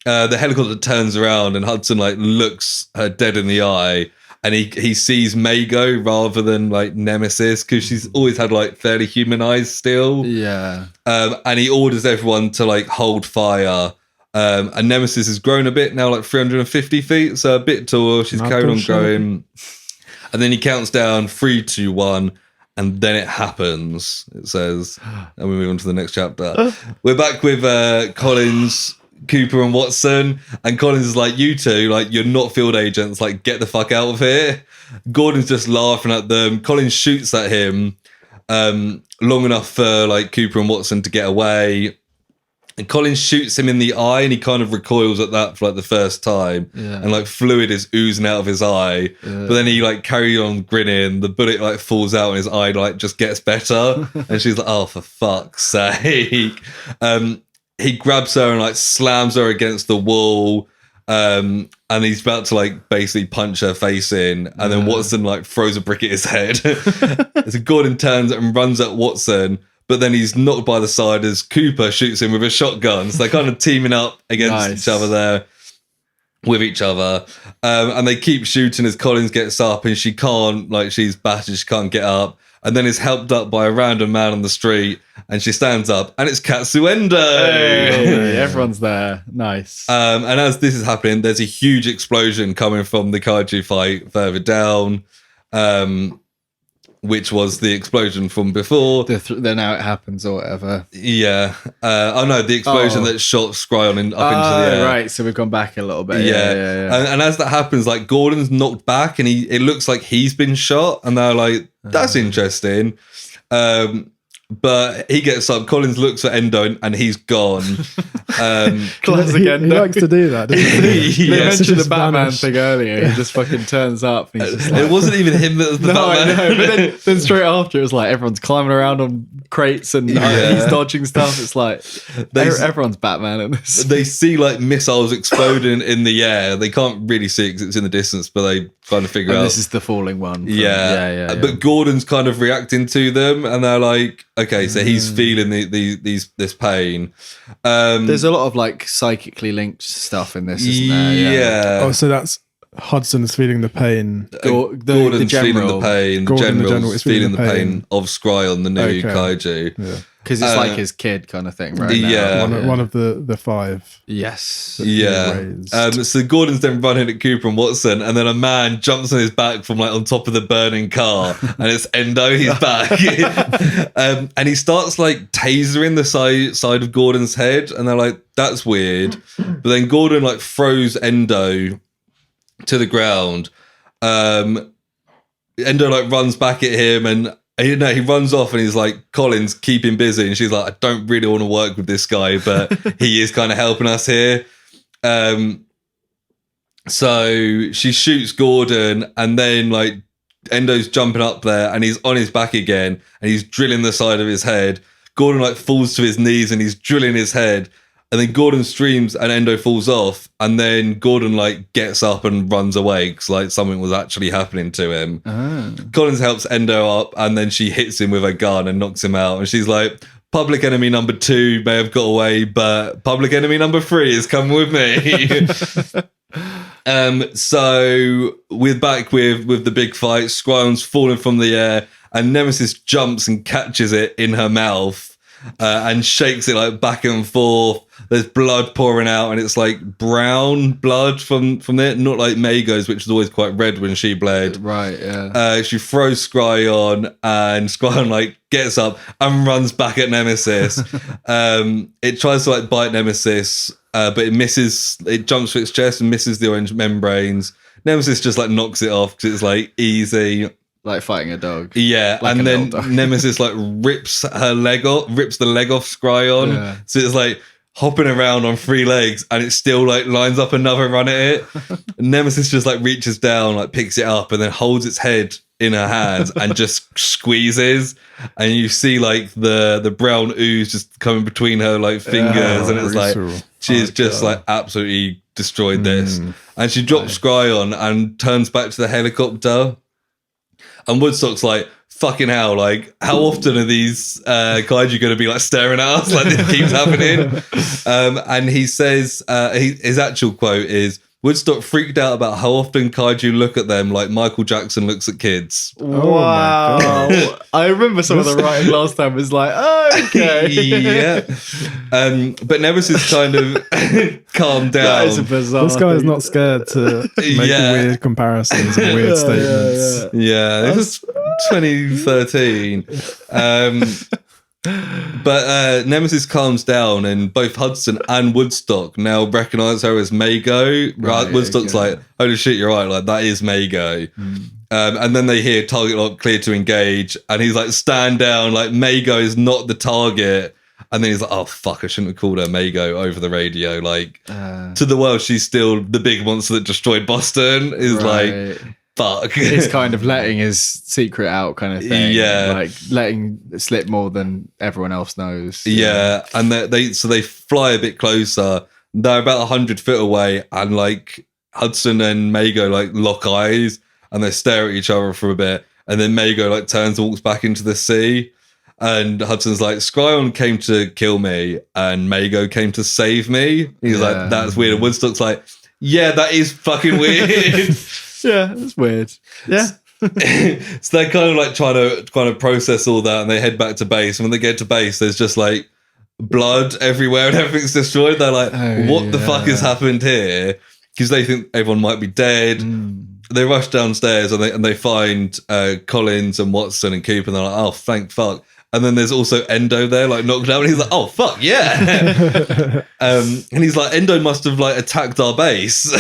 The helicopter turns around and Hudson like looks her dead in the eye, and he sees Maigo rather than like Nemesis, because she's always had like fairly human eyes still. Yeah. And he orders everyone to like hold fire. And Nemesis has grown a bit now, like 350 feet, so a bit taller. She's carried on growing. And then he counts down 3, 2, 1, and then it happens, it says. And we move on to the next chapter. We're back with Collins, Cooper, and Watson. And Collins is like, you two, like, you're not field agents, like, get the fuck out of here. Gordon's just laughing at them. Collins shoots at him long enough for like Cooper and Watson to get away. And Collins shoots him in the eye, and he kind of recoils at that for like the first time. And like fluid is oozing out of his eye. But then he like carries on grinning. The bullet like falls out and his eye like just gets better. And she's like, oh, for fuck's sake. He grabs her and like slams her against the wall. And he's about to like basically punch her face in. And then Watson like throws a brick at his head. So Gordon turns and runs at Watson. But then he's knocked by the side as Cooper shoots him with a shotgun. So they're kind of teaming up against each other there, with each other. And they keep shooting as Collins gets up, and she can't, like, she's battered, she can't get up. And then is helped up by a random man on the street, and she stands up, and it's Katsuendo. Hey, everyone's there. Nice. And as this is happening, there's a huge explosion coming from the kaiju fight further down. Which was the explosion from before. Then now it happens or whatever. Yeah. The explosion that shot Scryon up into the air. Right, so we've gone back a little bit. Yeah. And as that happens, like Gordon's knocked back, and it looks like he's been shot, and they're like, that's interesting. But he gets up. Collins looks at Endo and he's gone. Classic he Endo. likes to do that, doesn't he? They Yeah. mentioned the Just Batman vanish. thing earlier. He just fucking turns up. And he's just like, It wasn't even him that was the no, I Batman. know. But then straight after, it was like everyone's climbing around on crates and Yeah. he's dodging stuff. It's like They- everyone's Batman in this. They see like missiles exploding in the air. They can't really see it because it's in the distance, but they kind of figure And out. this is the falling one. from- Yeah. But Gordon's kind of reacting to them, and they're like, okay, so he's feeling this pain. There's a lot of like psychically linked stuff in this, isn't there? yeah. Oh, so that's Hudson's feeling the pain. Gordon's feeling the pain. Gordon, the General's general, is feeling the pain of Scryon, the new Okay. kaiju. Yeah. because it's like his kid kind of thing, right? Yeah. now. One of the five. Yes. Yeah. raised. So Gordon's then running at Cooper and Watson, and then a man jumps on his back from like on top of the burning car, and it's Endo. He's back, and he starts like tasering the side of Gordon's head, and they're like, "That's weird." But then Gordon like throws Endo to the ground. Endo like runs back at him, and he runs off, and he's like, "Collins, keep him busy." And she's like, "I don't really want to work with this guy, but he is kind of helping us here." So she shoots Gordon, and then like Endo's jumping up there, and he's on his back again, and he's drilling the side of his head. Gordon like falls to his knees, and he's drilling his head. And then Gordon screams and Endo falls off. And then Gordon like gets up and runs away because like something was actually happening to him. Collins helps Endo up, and then she hits him with a gun and knocks him out. And she's like, public enemy number 2 may have got away, but public enemy number 3 is coming with me. So we're back with the big fight. Scryon's falling from the air, and Nemesis jumps and catches it in her mouth and shakes it like back and forth. There's blood pouring out, and it's like brown blood from it, not like Maigo's, which was always quite red when she bled. Right, yeah. She throws Scryon, and Scryon like gets up and runs back at Nemesis. It tries to like bite Nemesis, but it misses. It jumps to its chest and misses the orange membranes. Nemesis just like knocks it off because it's like easy. Like fighting a dog. Yeah, Like and a then little dog. Nemesis like rips the leg off Scryon. Yeah. So it's like hopping around on 3 legs, and it still like lines up another run at it. Nemesis just like reaches down, like picks it up, and then holds its head in her hands and just squeezes, and you see like the brown ooze just coming between her like fingers, and it's like brutal. she's just like absolutely destroyed this. And she drops Scryon and turns back to the helicopter. And Woodstock's like, fucking hell, like, how often are these kaiju going to be like staring at us? Like, this keeps happening. And he says, his actual quote is, Woodstock freaked out about how often kaiju look at them like Michael Jackson looks at kids. Wow. God. I remember some of the writing last time was like, oh, okay. Yeah. But Nemesis kind of calmed down. That is a bizarre This guy is thing. not scared to make Yeah. weird comparisons and weird statements. Yeah, this was 2013. But Nemesis calms down, and both Hudson and Woodstock now recognize her as Maigo. Right, Woodstock's okay. like, holy shit, you're right, like that is Maigo. And then they hear target lock clear to engage, and he's like, stand down, like Maigo is not the target. And then he's like, oh fuck, I shouldn't have called her Maigo over the radio. Like, to the world, she's still the big monster that destroyed Boston. Is like, fuck. He's kind of letting his secret out kind of thing. Yeah. Like letting it slip more than everyone else knows. Yeah, and they fly a bit closer. They're about 100 feet away, and like Hudson and Maigo like lock eyes, and they stare at each other for a bit, and then Maigo like turns and walks back into the sea, and Hudson's like, Scryon came to kill me, and Maigo came to save me. He's like, that's weird. And Woodstock's like, yeah, that is fucking weird. Yeah, it's weird. Yeah. So they're kind of like trying to process all that, and they head back to base. And when they get to base, there's just like blood everywhere and everything's destroyed. They're like, what the fuck has happened here? Because they think everyone might be dead. They rush downstairs, and they find Collins and Watson and Cooper, and they're like, oh, thank fuck. And then there's also Endo there, like knocked out. And he's like, oh, fuck, yeah. And he's like, Endo must have like attacked our base.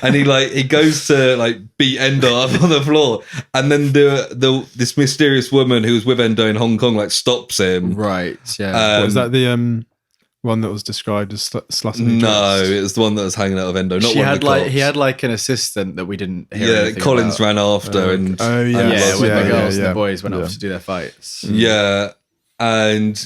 And he goes to like beat Endo up on the floor. And then this mysterious woman who was with Endo in Hong Kong like stops him. Right, yeah. Was that the one that was described as slutting? No, it was the one that was hanging out of Endo. Not she one had of the like cops. he had like an assistant that we didn't hear. Yeah, anything Collins about. ran after and When the girls and the boys went off to do their fights. Yeah, and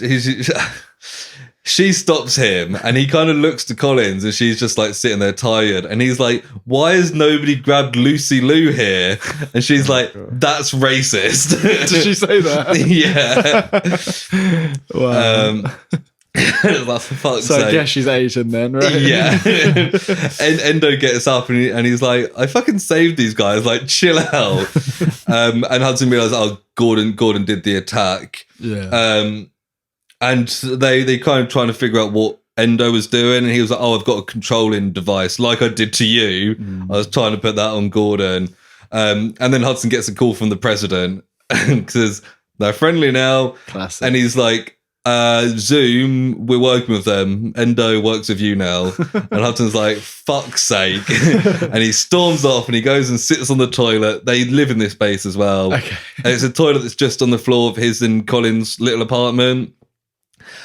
she stops him, and he kind of looks to Collins, and she's just like sitting there tired, and he's like, "Why has nobody grabbed Lucy Liu here?" And she's like, "That's racist." Did she say that? Yeah. Wow. Like, for fuck's So sake. I guess she's Asian then, right? Yeah. And Endo gets up and he's like, I fucking saved these guys, like chill out. And Hudson realizes, oh, Gordon did the attack. Yeah. And they kind of trying to figure out what Endo was doing, and he was like, oh, I've got a controlling device like I did to you. I was trying to put that on Gordon. And then Hudson gets a call from the president because they're friendly now. Classic. And he's like, Zoom, we're working with them. Endo works with you now. And Hudson's like, fuck's sake. And he storms off and he goes and sits on the toilet. They live in this base as well. Okay. And it's a toilet that's just on the floor of his and Colin's little apartment.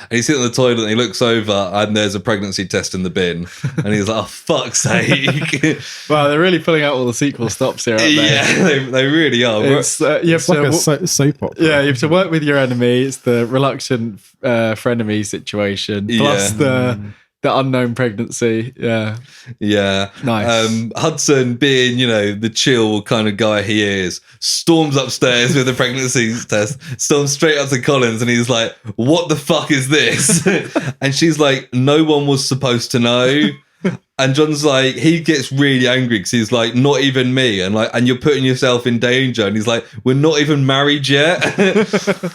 And he's sitting on the toilet and he looks over and there's a pregnancy test in the bin. And he's like, oh, fuck's sake. Wow, they're really pulling out all the sequel stops here, aren't they? Yeah, they really are. It's, you have It's like to, a soap opera. yeah, you have to work with your enemy. It's the reluctant frenemy situation, plus the unknown pregnancy. Yeah. Yeah. Nice. Hudson, being, the chill kind of guy he is, storms upstairs with the pregnancy test, storms straight up to Collins, and he's like, what the fuck is this? And she's like, no one was supposed to know. And John's like, he gets really angry because he's like, not even me. And you're putting yourself in danger. And he's like, we're not even married yet.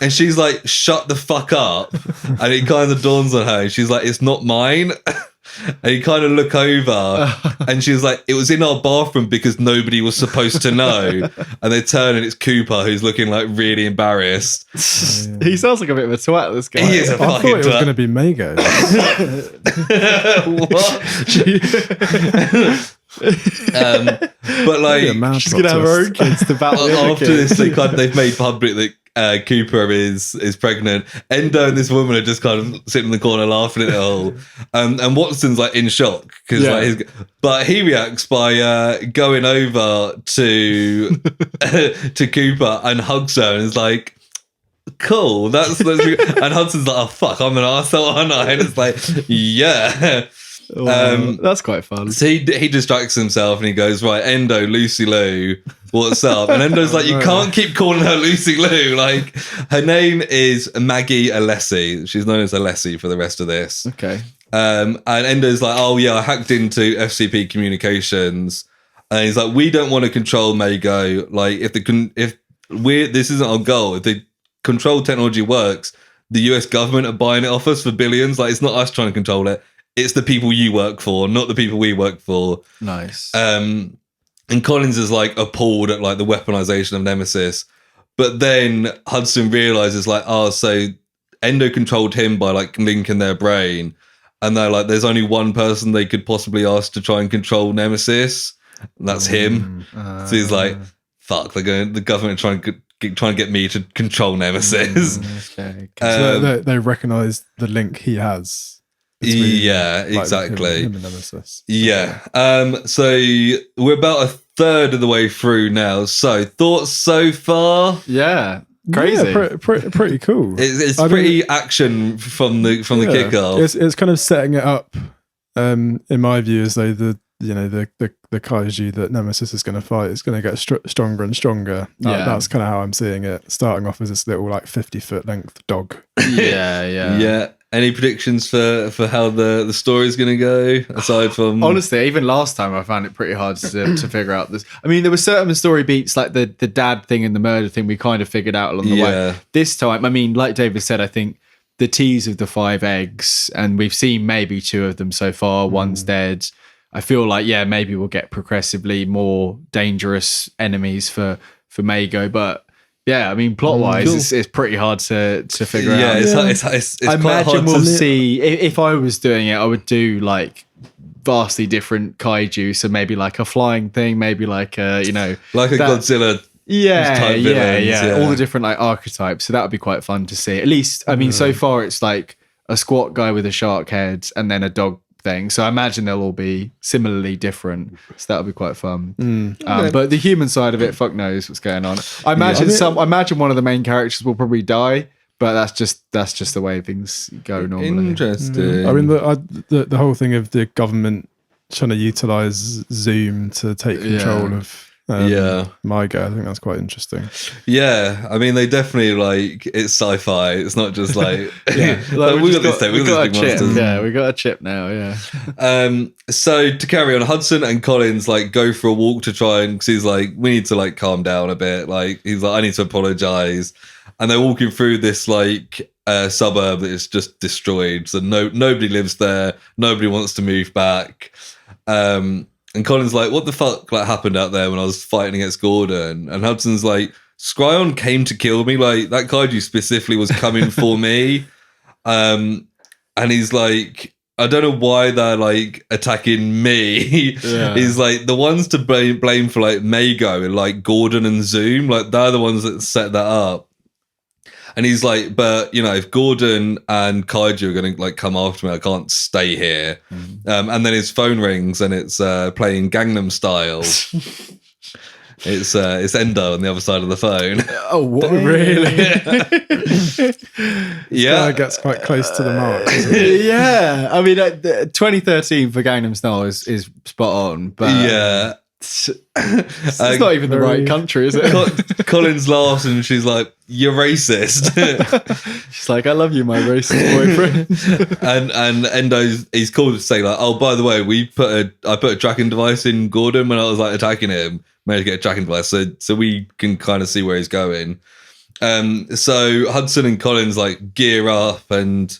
And she's like, shut the fuck up. And it kind of dawns on her. And she's like, it's not mine. And he kind of look over and she's like, it was in our bathroom because nobody was supposed to know. And they turn and it's Cooper who's looking like really embarrassed. He sounds like a bit of a twat, this guy. He is a I thought fucking it was going to twat. be Maigo. But like, She's going to have her own kids to battle the other after kids. this, they've made public that Cooper is pregnant. Endo and this woman are just kind of sitting in the corner laughing at it all. And Watson's like in shock because but he reacts by going over to to Cooper and hugs her and is like, cool, that's and Hudson's like, oh fuck, I'm an arsehole, aren't I? And it's like, yeah. Wow, that's quite fun. So he distracts himself and he goes, right, Endo, Lucy Liu, what's up? And Endo's like, you can't keep calling her Lucy Liu. Like, her name is Maggie Alessi. She's known as Alessi for the rest of this. Okay. And Endo's like, oh yeah, I hacked into FCP communications. And he's like, we don't want to control Maigo. Like, this isn't our goal. If the control technology works, the US government are buying it off us for billions. Like, it's not us trying to control it. It's the people you work for, not the people we work for. Nice. And Collins is like appalled at like the weaponization of Nemesis. But then Hudson realizes like, so Endo controlled him by like linking their brain. And they're like, there's only one person they could possibly ask to try and control Nemesis. And that's him. So he's like, fuck, the government trying to get me to control Nemesis. Okay. So they recognize the link he has. Yeah, exactly. Him and Nemesis. Yeah. So we're about a third of the way through now. So thoughts so far? Yeah. Crazy. Yeah, pretty cool. It's pretty action from the kickoff. It's kind of setting it up, in my view, as though the kaiju that Nemesis is going to fight is going to get stronger and stronger. That's kind of how I'm seeing it. Starting off as this little like 50-foot length dog. Yeah. Any predictions for how the story's going to go, aside from... Honestly, even last time I found it pretty hard to figure out this. I mean, there were certain story beats, like the dad thing and the murder thing, we kind of figured out along the way. This time, I mean, like David said, I think the tease of the 5 eggs, and we've seen maybe 2 of them so far, one's dead. I feel like, maybe we'll get progressively more dangerous enemies for Maigo, but Yeah, I mean, plot wise, it's pretty hard to figure out. It's I quite imagine hard we'll to see. If I was doing it, I would do like vastly different kaiju. So maybe like a flying thing, maybe like like a Godzilla. Type villains, all the different like archetypes. So that would be quite fun to see. At least, I mean, so far it's like a squat guy with a shark head and then a dog thing. So I imagine they'll all be similarly different. So that would be quite fun. But the human side of it, fuck knows what's going on. I imagine I imagine one of the main characters will probably die, but that's just the way things go normally. Interesting. I mean, the whole thing of the government trying to utilize Zoom to take control of Maigo, I think that's quite interesting. Yeah, I mean, they definitely it's sci-fi. It's not just like we got a chip. Yeah, we got a chip now. Yeah. So to carry on, Hudson and Collins go for a walk to try and, because he's like, we need to calm down a bit. He's like, I need to apologize, and they're walking through this suburb that is just destroyed. So nobody lives there. Nobody wants to move back. And Colin's like, what the fuck happened out there when I was fighting against Gordon? And Hudson's like, Scryon came to kill me. That kaiju specifically was coming for me. And he's like, I don't know why they're attacking me. Yeah. He's like, the ones to blame for Maigo and Gordon and Zoom, they're the ones that set that up. And he's like, but if Gordon and Kaiju are going to come after me, I can't stay here. And then his phone rings and it's playing Gangnam Style. It's Endo on the other side of the phone. Oh, what? Really? Yeah, it gets quite close to the mark. Yeah, I mean, 2013 for Gangnam Style is spot on. But yeah. It's not even the right country, is it? Collins laughs and she's like, you're racist. She's like, I love you, my racist boyfriend. and he's called to say oh, by the way, I put a tracking device in Gordon when I was attacking him. Managed to get a tracking device so we can kind of see where he's going. So Hudson and Collins gear up and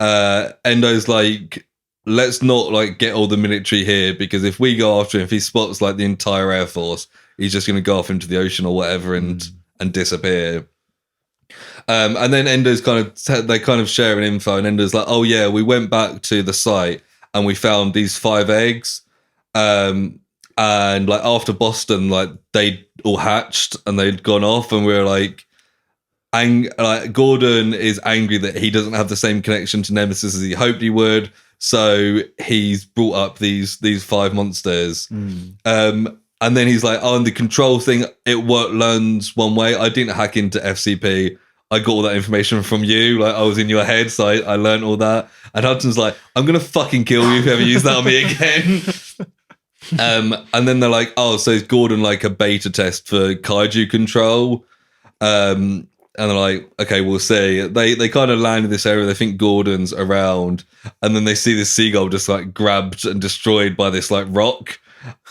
Endo's let's not get all the military here, because if we go after him, if he spots the entire Air Force, he's just going to go off into the ocean or whatever and disappear. And then Endo's they kind of sharing info, and Endo's like, oh yeah, we went back to the site and we found these 5 eggs. And after Boston, they all hatched and they'd gone off, and we were Gordon is angry that he doesn't have the same connection to Nemesis as he hoped he would. So he's brought up these 5 monsters. And then he's like, oh, and the control thing, it learns one way. I didn't hack into FCP. I got all that information from you. I was in your head, so I learned all that. And Hudson's like, I'm going to fucking kill you if you ever use that on me again. And then they're like, oh, so is Gordon a beta test for kaiju control? And they're like, okay, we'll see. They kind of land in this area. They think Gordon's around. And then they see this seagull just grabbed and destroyed by this rock.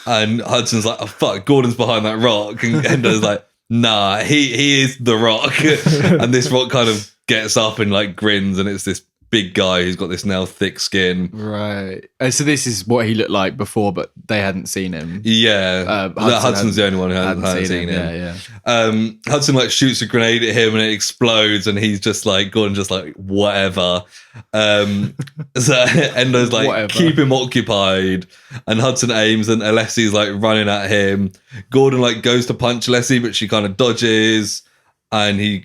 And Hudson's like, oh, fuck, Gordon's behind that rock. And Endo's like, nah, he is the rock. And this rock kind of gets up and grins. And it's this big guy who's got this now thick skin. Right. So this is what he looked like before, but they hadn't seen him. Yeah. Hudson's the only one who hadn't seen him. Yeah. Hudson shoots a grenade at him and it explodes, and he's just Gordon just whatever. So Endo's whatever. Keep him occupied, and Hudson aims and Alessi's running at him. Gordon goes to punch Alessi, but she kind of dodges, and he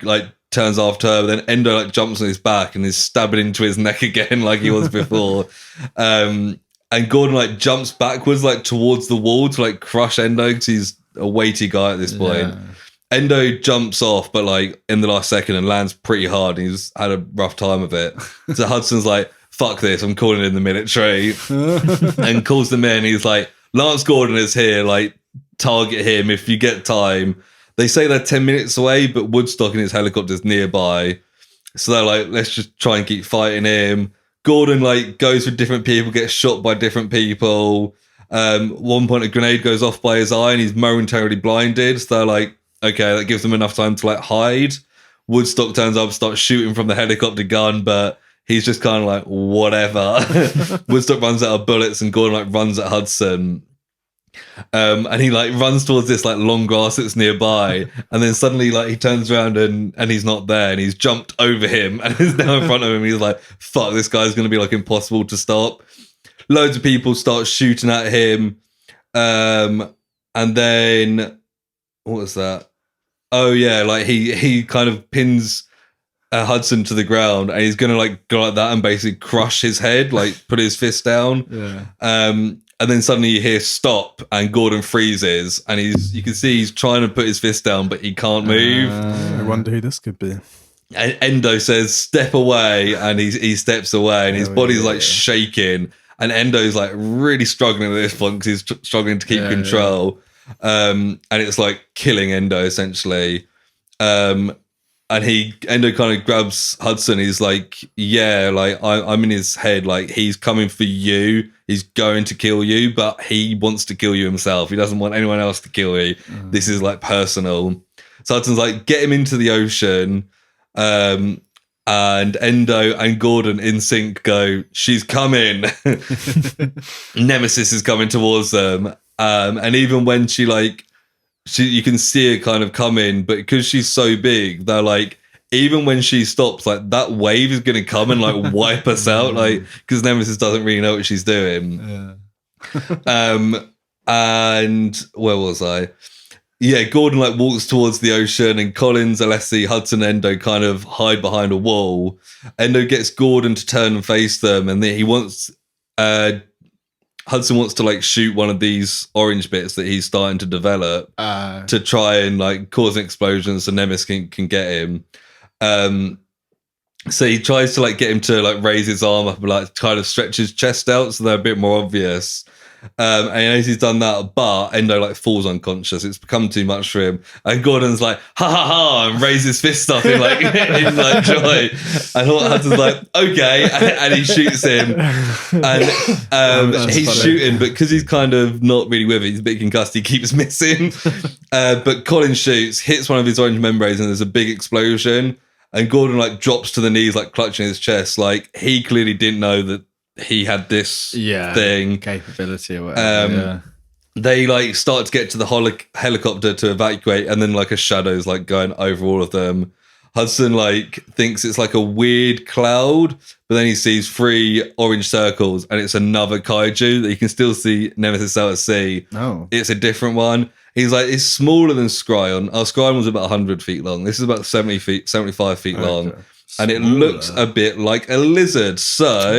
turns after her, but then Endo jumps on his back and is stabbing into his neck again like he was before. And Gordon jumps backwards towards the wall to crush Endo, because he's a weighty guy at this point. Yeah. Endo jumps off, but in the last second, and lands pretty hard. He's had a rough time of it. So Hudson's like, fuck this, I'm calling in the military. And calls them in. He's like, Lance Gordon is here, target him if you get time. They say they're 10 minutes away, but Woodstock and his helicopter's nearby. So they're let's just try and keep fighting him. Gordon goes with different people, gets shot by different people. One point a grenade goes off by his eye and he's momentarily blinded. So they're okay, that gives them enough time to hide. Woodstock turns up, starts shooting from the helicopter gun, but he's just kind of whatever. Woodstock runs out of bullets and Gordon runs at Hudson. And he like runs towards this like long grass that's nearby, and then suddenly like he turns around and he's not there, and he's jumped over him and is now in front of him. He's like, fuck, this guy's gonna be like impossible to stop. Loads of people start shooting at him. And then what was that? Oh yeah, like he kind of pins Hudson to the ground, and he's gonna like go like that and basically crush his head, like put his fist down. Yeah. And then suddenly you hear stop, and Gordon freezes, and you can see he's trying to put his fist down, but he can't move. I wonder who this could be. And Endo says, "Step away," and he steps away, and his body's like shaking, and Endo's like really struggling at this point because he's struggling to keep control. And it's like killing Endo essentially. And Endo kind of grabs Hudson. He's like, yeah, like I'm in his head. Like he's coming for you. He's going to kill you, but he wants to kill you himself. He doesn't want anyone else to kill you. This is like personal. So Hudson's like, get him into the ocean. And Endo and Gordon in sync go, she's coming. Nemesis is coming towards them. And even when you can see her kind of come in, but because she's so big, they're like, even when she stops, like that wave is going to come and like wipe us out, like because Nemesis doesn't really know what she's doing. And where was I? Yeah, Gordon like walks towards the ocean, and Collins, Alessi, Hudson, Endo kind of hide behind a wall. Endo gets Gordon to turn and face them, and then Hudson wants to like shoot one of these orange bits that he's starting to develop to try and like cause an explosion so Nemesis can get him. So he tries to like get him to like raise his arm up and like kind of stretch his chest out so they're a bit more obvious. And as he's done that, but Endo like falls unconscious. It's become too much for him. And Gordon's like, ha ha ha, and raises his fist up in like in like joy. And Hudson's like, okay, and he shoots him. And he's shooting, but because he's kind of not really with it, he's a bit concussed, he keeps missing. But Colin shoots, hits one of his orange membranes, and there's a big explosion. And Gordon like drops to the knees, like clutching his chest. Like he clearly didn't know that he had this thing, capability or whatever. They like start to get to the helicopter to evacuate, and then like a shadow's like going over all of them. Hudson like thinks it's like a weird cloud, but then he sees 3 orange circles, and it's another kaiju that you can still see Nemesis out at sea. Oh, it's a different one. He's like, it's smaller than Scryon. Our Scryon was about 100 feet long. This is about 75 feet long. And it looks a bit like a lizard. So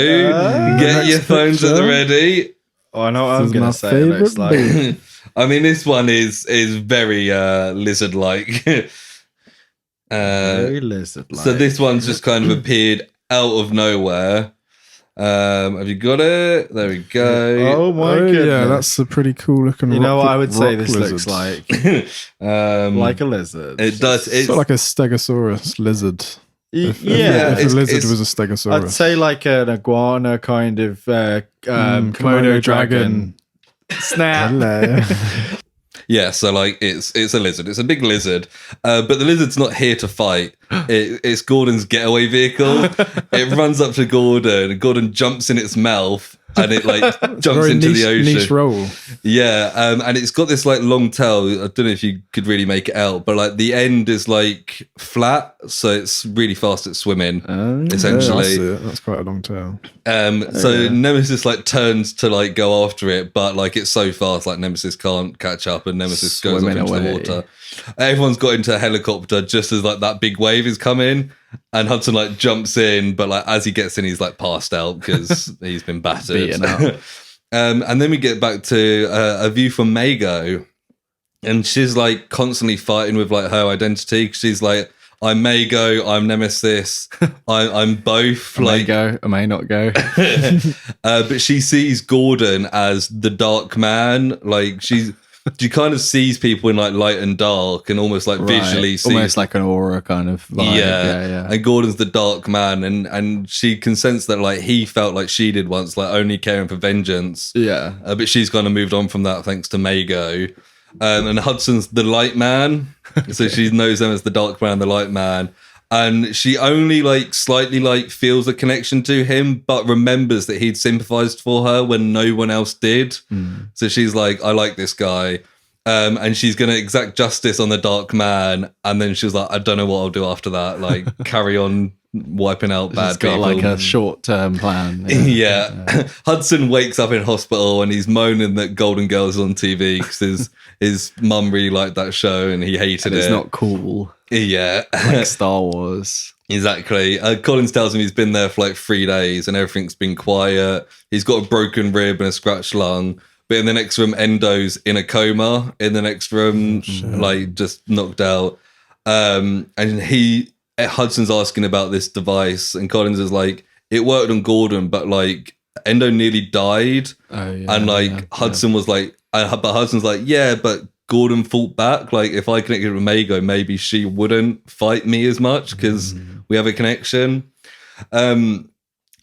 get your phones at the ready. Oh, I know what I'm going to say. It looks like. I mean, this one is very lizard-like. Very lizard-like. So this one's just kind of appeared out of nowhere. Have you got it? There we go. Oh my goodness. Yeah, that's a pretty cool looking. You know what I would say this lizard. looks like a lizard. It does. It's like a Stegosaurus lizard. If a lizard was a Stegosaurus, I'd say like an iguana kind of Komodo dragon. Snap. Hello. Yeah, so like it's a lizard. It's a big lizard, but the lizard's not here to fight. It's Gordon's getaway vehicle. It runs up to Gordon. Gordon jumps in its mouth, and it like jumps into the ocean. Niche role. Yeah, and it's got this like long tail. I don't know if you could really make it out, but like the end is like flat, so it's really fast at swimming. Essentially, yeah, that's quite a long tail. Nemesis like turns to like go after it, but like it's so fast, like Nemesis can't catch up, and Nemesis goes off into the water. Everyone's got into a helicopter just as like that big wave is coming, and Hudson like jumps in, but like as he gets in, he's like passed out because he's been battered. Beaten up. And then we get back to a view from Maigo, and she's like constantly fighting with like her identity. She's like, I'm Maigo, I'm Nemesis, I'm both. I may go, I may not go. But she sees Gordon as the dark man. Like she kind of sees people in like light and dark, and almost like visually sees, almost like an aura kind of vibe. Yeah. And Gordon's the dark man, and she can sense that like he felt like she did once, like only caring for vengeance. Yeah. But she's kind of moved on from that thanks to Maigo. And Hudson's the light man. So she knows them as the dark man, the light man. And she only like slightly like feels a connection to him, but remembers that he'd sympathized for her when no one else did. So she's like, I like this guy. And she's going to exact justice on the Dark Man. And then she was like, I don't know what I'll do after that. Like, carry on wiping out bad people. Got like a short-term plan. Yeah. Hudson wakes up in hospital and he's moaning that Golden Girls is on TV because his mum really liked that show and he hated it. It's not cool. Yeah. Like Star Wars. Exactly. Collins tells him he's been there for like 3 days and everything's been quiet. He's got a broken rib and a scratched lung. But in the next room, Endo's in a coma. In the next room, like just knocked out. And Hudson's asking about this device, and Collins is like, "It worked on Gordon, but like Endo nearly died." And like Hudson was like, but Hudson's like, "Yeah, but Gordon fought back. Like if I connected with Maigo, maybe she wouldn't fight me as much because we have a connection."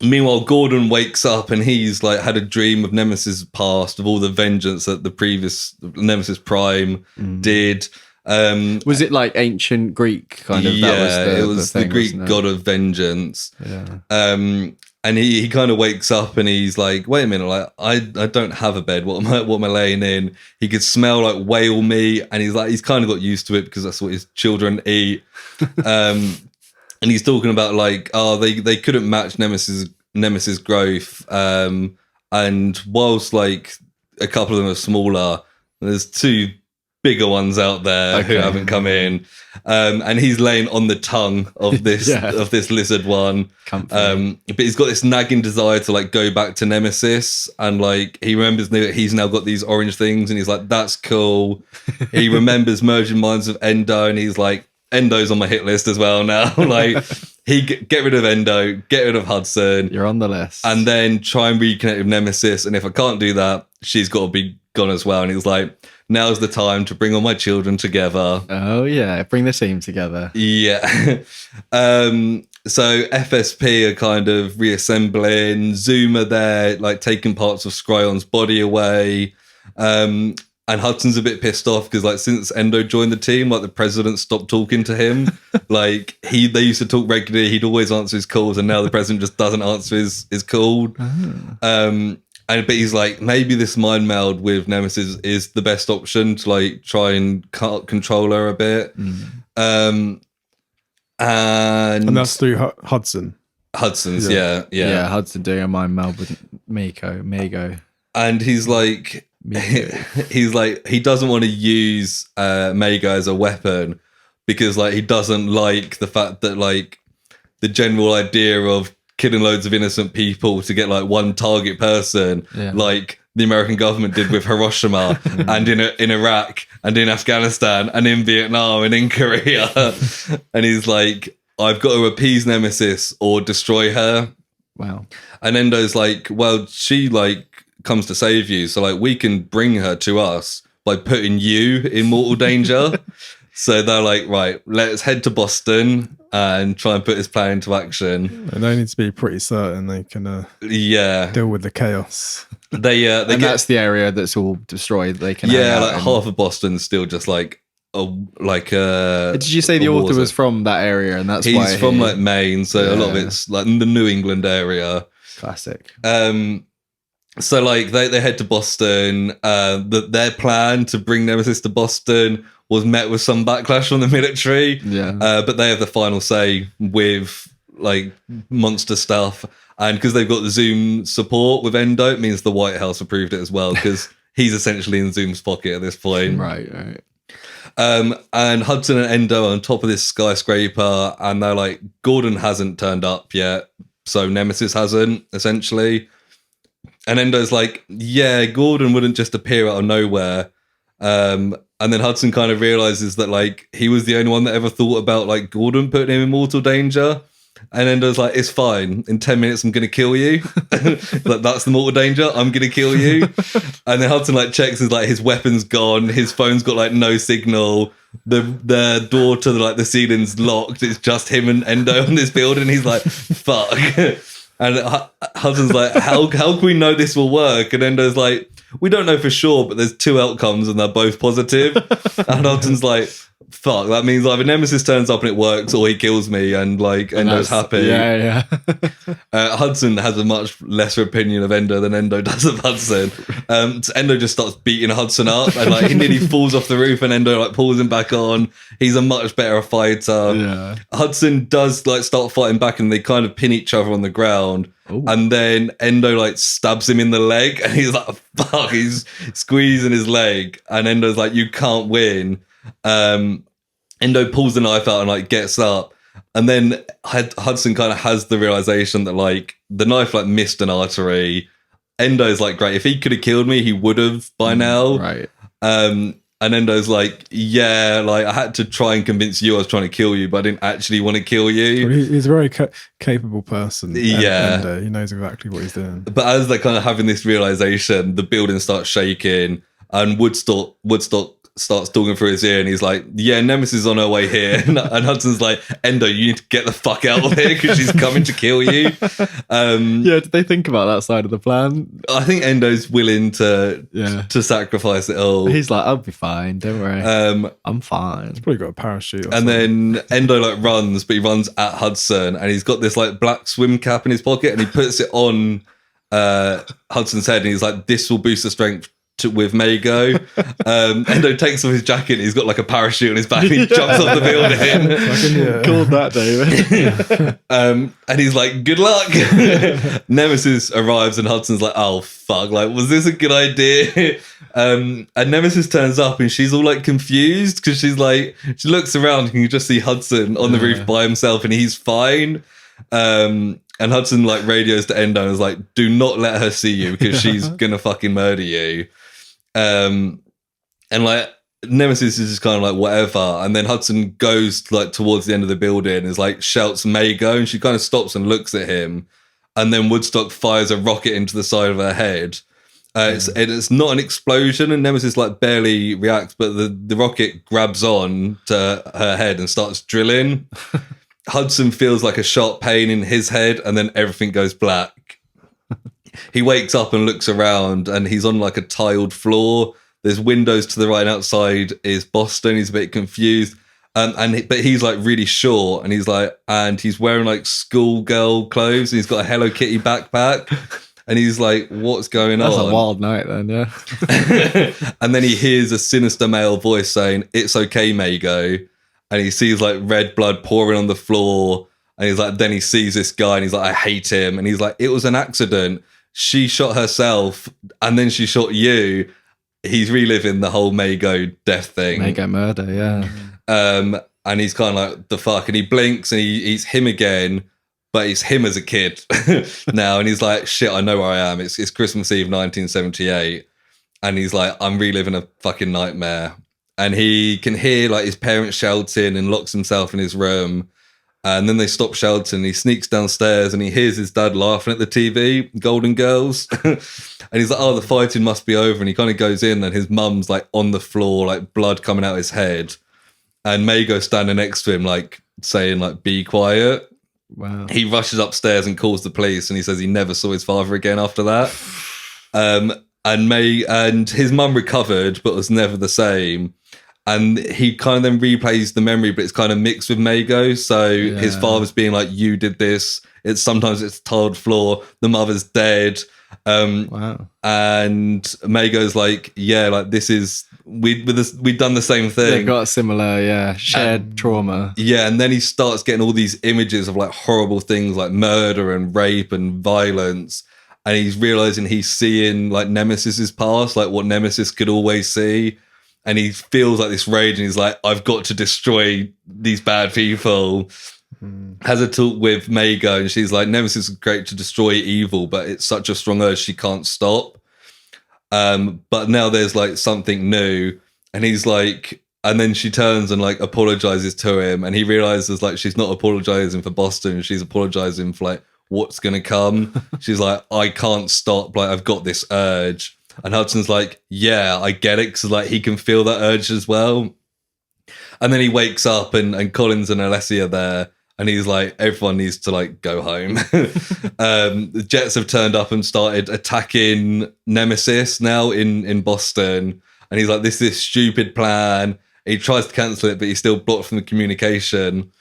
Meanwhile, Gordon wakes up and he's like had a dream of Nemesis past, of all the vengeance that the previous Nemesis Prime did. Was it like ancient Greek kind of? Yeah, it was the Greek god of vengeance. Yeah. And he kind of wakes up and he's like, wait a minute, like I don't have a bed. What am I laying in? He could smell like whale meat, and he's kind of got used to it because that's what his children eat. And he's talking about like, they couldn't match Nemesis growth. And whilst like a couple of them are smaller, there's 2 bigger ones out there who haven't come in. And he's laying on the tongue of this of this lizard one. But he's got this nagging desire to like go back to Nemesis, and like he remembers that he's now got these orange things, and he's like, that's cool. He remembers merging minds of Endo, and he's like, Endo's on my hit list as well now. Like, get rid of Endo, get rid of Hudson. You're on the list. And then try and reconnect with Nemesis. And if I can't do that, she's got to be gone as well. And he's like, now's the time to bring all my children together. Oh, yeah. Bring the team together. Yeah. So FSP are kind of reassembling. Zoom are there, like taking parts of Scryon's body away. And Hudson's a bit pissed off because, like, since Endo joined the team, like, the president stopped talking to him. Like, they used to talk regularly. He'd always answer his calls, and now the president just doesn't answer his call. But he's like, maybe this mind meld with Nemesis is the best option to, like, try and control her a bit. And that's through Hudson. Hudson's, yeah. Hudson doing a mind meld with Maigo. And he's like... he's like, he doesn't want to use Maigo as a weapon because like he doesn't like the fact that like the general idea of killing loads of innocent people to get like one target person, like the American government did with Hiroshima and in Iraq and in Afghanistan and in Vietnam and in Korea. And he's like, I've got to appease Nemesis or destroy her. Wow. And Endo's like, well, she like comes to save you, so like we can bring her to us by putting you in mortal danger. So they're like, right, let's head to Boston and try and put this plan into action. And they need to be pretty certain they can deal with the chaos. And that's the area that's all destroyed. They can like half of Boston's still just like Did you say the author was from that area, and that's why he's from like Maine, so a lot of it's like in the New England area. Classic. So like they head to Boston. Their plan to bring Nemesis to Boston was met with some backlash from the military. But they have the final say with like monster stuff, and because they've got the Zoom support with Endo, it means the White House approved it as well because he's essentially in Zoom's pocket at this point. Right. And Hudson and Endo are on top of this skyscraper, and they're like, Gordon hasn't turned up yet, so Nemesis hasn't, essentially. And Endo's like, yeah, Gordon wouldn't just appear out of nowhere. And then Hudson kind of realizes that like he was the only one that ever thought about like Gordon putting him in mortal danger. And Endo's like, it's fine. In 10 minutes, I'm going to kill you. Like, that's the mortal danger. I'm going to kill you. And then Hudson like checks his weapon's gone. His phone's got like no signal. The door to the ceiling's locked. It's just him and Endo on this building. He's like, fuck. And Hudson's like, how can we know this will work? And Endo's like, we don't know for sure, but there's 2 outcomes and they're both positive. And Hudson's like, fuck, that means either Nemesis turns up and it works, or he kills me and like Endo's happy. Yeah. Hudson has a much lesser opinion of Endo than Endo does of Hudson. So Endo just starts beating Hudson up, and like he nearly falls off the roof, and Endo like pulls him back on. He's a much better fighter. Yeah. Hudson does like start fighting back, and they kind of pin each other on the ground. Ooh. And then Endo like stabs him in the leg, and he's like, fuck, he's squeezing his leg, and Endo's like, you can't win. Endo pulls the knife out and like gets up, and then Hudson kind of has the realization that like the knife like missed an artery. Endo's like, great, if he could have killed me, he would have by now. Right. And Endo's like, yeah, like I had to try and convince you I was trying to kill you, but I didn't actually want to kill you. Well, he's a very capable person. Yeah. Endo. He knows exactly what he's doing. But as they're kind of having this realization, the building starts shaking, and Woodstock starts talking through his ear, and he's like, yeah, Nemesis is on her way here. And Hudson's like, Endo, you need to get the fuck out of here because she's coming to kill you. Did they think about that side of the plan? I think Endo's willing to sacrifice it all. He's like, I'll be fine, don't worry. I'm fine. He's probably got a parachute. And then Endo like runs, but he runs at Hudson, and he's got this like black swim cap in his pocket, and he puts it on Hudson's head, and he's like, this will boost the strength with Maigo. Endo takes off his jacket, and he's got like a parachute on his back, and he jumps off the building. Called that, David. And he's like, good luck. Nemesis arrives, and Hudson's like, oh fuck, like, was this a good idea? And Nemesis turns up, and she's all like confused, because she's like, she looks around, and you just see Hudson on the roof by himself, and he's fine. And Hudson like radios to Endo and is like, do not let her see you, because she's gonna fucking murder you. And like Nemesis is just kind of like whatever, and then Hudson goes like towards the end of the building and is like shouts Maigo, and she kind of stops and looks at him, and then Woodstock fires a rocket into the side of her head. It's not an explosion, and Nemesis like barely reacts, but the rocket grabs on to her head and starts drilling. Hudson feels like a sharp pain in his head, and then everything goes black. He wakes up and looks around, and he's on like a tiled floor. There's windows to the right, and outside is Boston. He's a bit confused. But he's like really short, and he's wearing like schoolgirl clothes, and he's got a Hello Kitty backpack. And he's like, what's going on? That's a wild night then, yeah. And then he hears a sinister male voice saying, it's okay, Maigo. And he sees like red blood pouring on the floor. And he's like, then he sees this guy, and he's like, I hate him. And he's like, it was an accident. She shot herself, and then she shot you. He's reliving the whole Maigo death thing. Maigo murder, yeah. And he's kind of like, the fuck? And he blinks, and he's him again, but it's him as a kid now. And he's like, shit, I know where I am. It's Christmas Eve, 1978. And he's like, I'm reliving a fucking nightmare. And he can hear like his parents shouting, and locks himself in his room. And then they stop shouting. He sneaks downstairs, and he hears his dad laughing at the TV, Golden Girls. And he's like, oh, the fighting must be over. And he kind of goes in, and his mum's like on the floor, like blood coming out his head. And Maigo standing next to him, like saying like, be quiet. Wow. He rushes upstairs and calls the police, and he says he never saw his father again after that. And his mum recovered, but was never the same. And he kind of then replays the memory, but it's kind of mixed with Maigo. So his father's being like, you did this. Sometimes it's tiled floor. The mother's dead. Wow. And Maigo's like, yeah, like this is, we'd done the same thing. They got a similar, shared trauma. Yeah. And then he starts getting all these images of like horrible things like murder and rape and violence. And he's realizing he's seeing like Nemesis's past, like what Nemesis could always see. And he feels like this rage, and he's like, I've got to destroy these bad people. Has a talk with Maigo, and she's like, Nemesis is great to destroy evil, but it's such a strong urge she can't stop. But now there's like something new, and he's like, and then she turns and like apologizes to him, and he realizes like she's not apologizing for Boston, she's apologizing for like what's gonna come. She's like, I can't stop, like I've got this urge. And Hudson's like, yeah, I get it, because like he can feel that urge as well. And then he wakes up, and Collins and Alessia are there, and he's like, everyone needs to like go home. The Jets have turned up and started attacking Nemesis now in Boston. And he's like, this stupid plan. He tries to cancel it, but he's still blocked from the communication.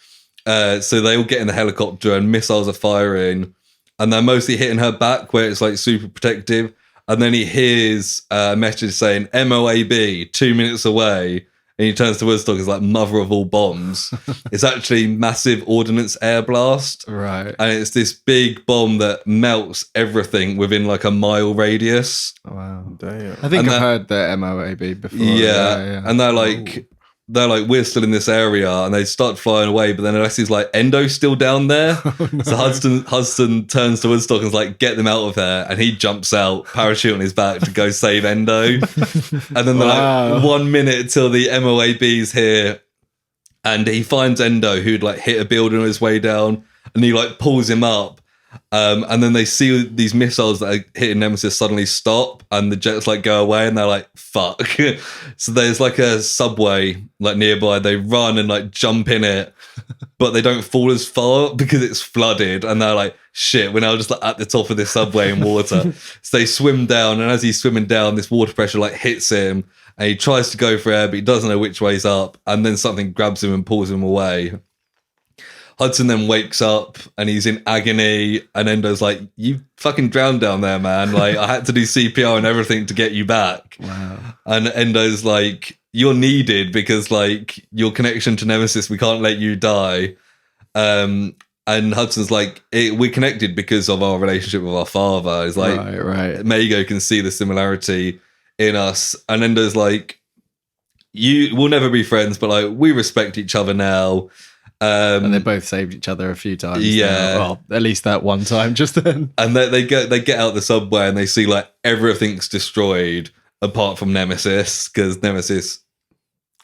So they all get in the helicopter and missiles are firing, and they're mostly hitting her back where it's like super protective. And then he hears a message saying MOAB 2 minutes away. And he turns to Woodstock as like mother of all bombs. It's actually massive ordnance air blast. Right. And it's this big bomb that melts everything within like a mile radius. Wow. Damn. I think I've heard the MOAB before. Yeah. And they're like, we're still in this area, and they start flying away. But then Alessi's like, Endo's still down there. Oh, no. So Hudson turns to Woodstock and is like, get them out of there. And he jumps out, parachute on his back to go save Endo. And then they're like 1 minute till the MOAB's here, and he finds Endo who'd like hit a building on his way down, and he like pulls him up. And then they see these missiles that are hitting Nemesis suddenly stop, and the jets like go away, and they're like, fuck. So there's like a subway like nearby. They run and like jump in it, but they don't fall as far because it's flooded, and they're like, shit, we're now just like at the top of this subway in water. So they swim down, and as he's swimming down, this water pressure like hits him, and he tries to go for air, but he doesn't know which way's up, and then something grabs him and pulls him away. Hudson then wakes up and he's in agony, and Endo's like, you fucking drowned down there, man. Like, I had to do CPR and everything to get you back. Wow. And Endo's like, you're needed because like your connection to Nemesis, we can't let you die. And Hudson's like, we're connected because of our relationship with our father. It's like, right. Maigo can see the similarity in us. And Endo's like, we'll never be friends, but like, we respect each other now. And they both saved each other a few times. Yeah. Well, at least that one time just then. And they get out the subway and they see like everything's destroyed apart from Nemesis, because Nemesis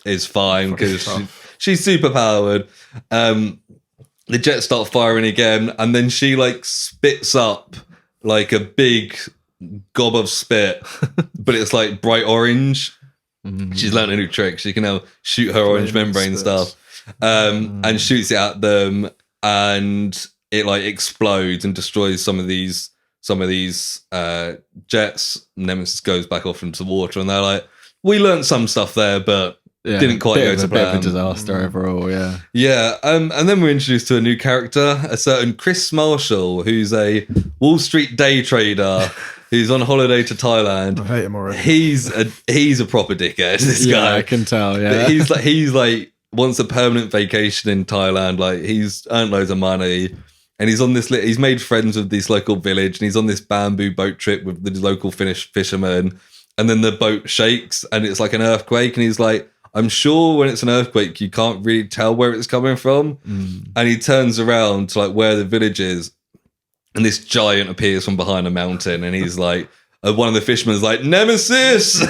is fine because she's super powered. The jets start firing again, and then she like spits up like a big gob of spit, but it's like bright orange. Mm-hmm. She's learned a new trick. She can now shoot her orange membrane stuff. And shoots it at them, and it like explodes and destroys some of these jets. Nemesis goes back off into the water, and they're like, we learned some stuff there, but didn't quite go to plan. Bit of a disaster overall, yeah. Yeah, and then we're introduced to a new character, a certain Chris Marshall, who's a Wall Street day trader who's on holiday to Thailand. I hate him already. He's a proper dickhead, this guy. I can tell, yeah. He's like wants a permanent vacation in Thailand. Like, he's earned loads of money, and he's on this. He's made friends with this local village, and he's on this bamboo boat trip with the local Finnish fishermen. And then the boat shakes, and it's like an earthquake. And he's like, "I'm sure when it's an earthquake, you can't really tell where it's coming from." And he turns around to like where the village is, and this giant appears from behind a mountain, and he's like, one of the fishermen's like, "Nemesis,"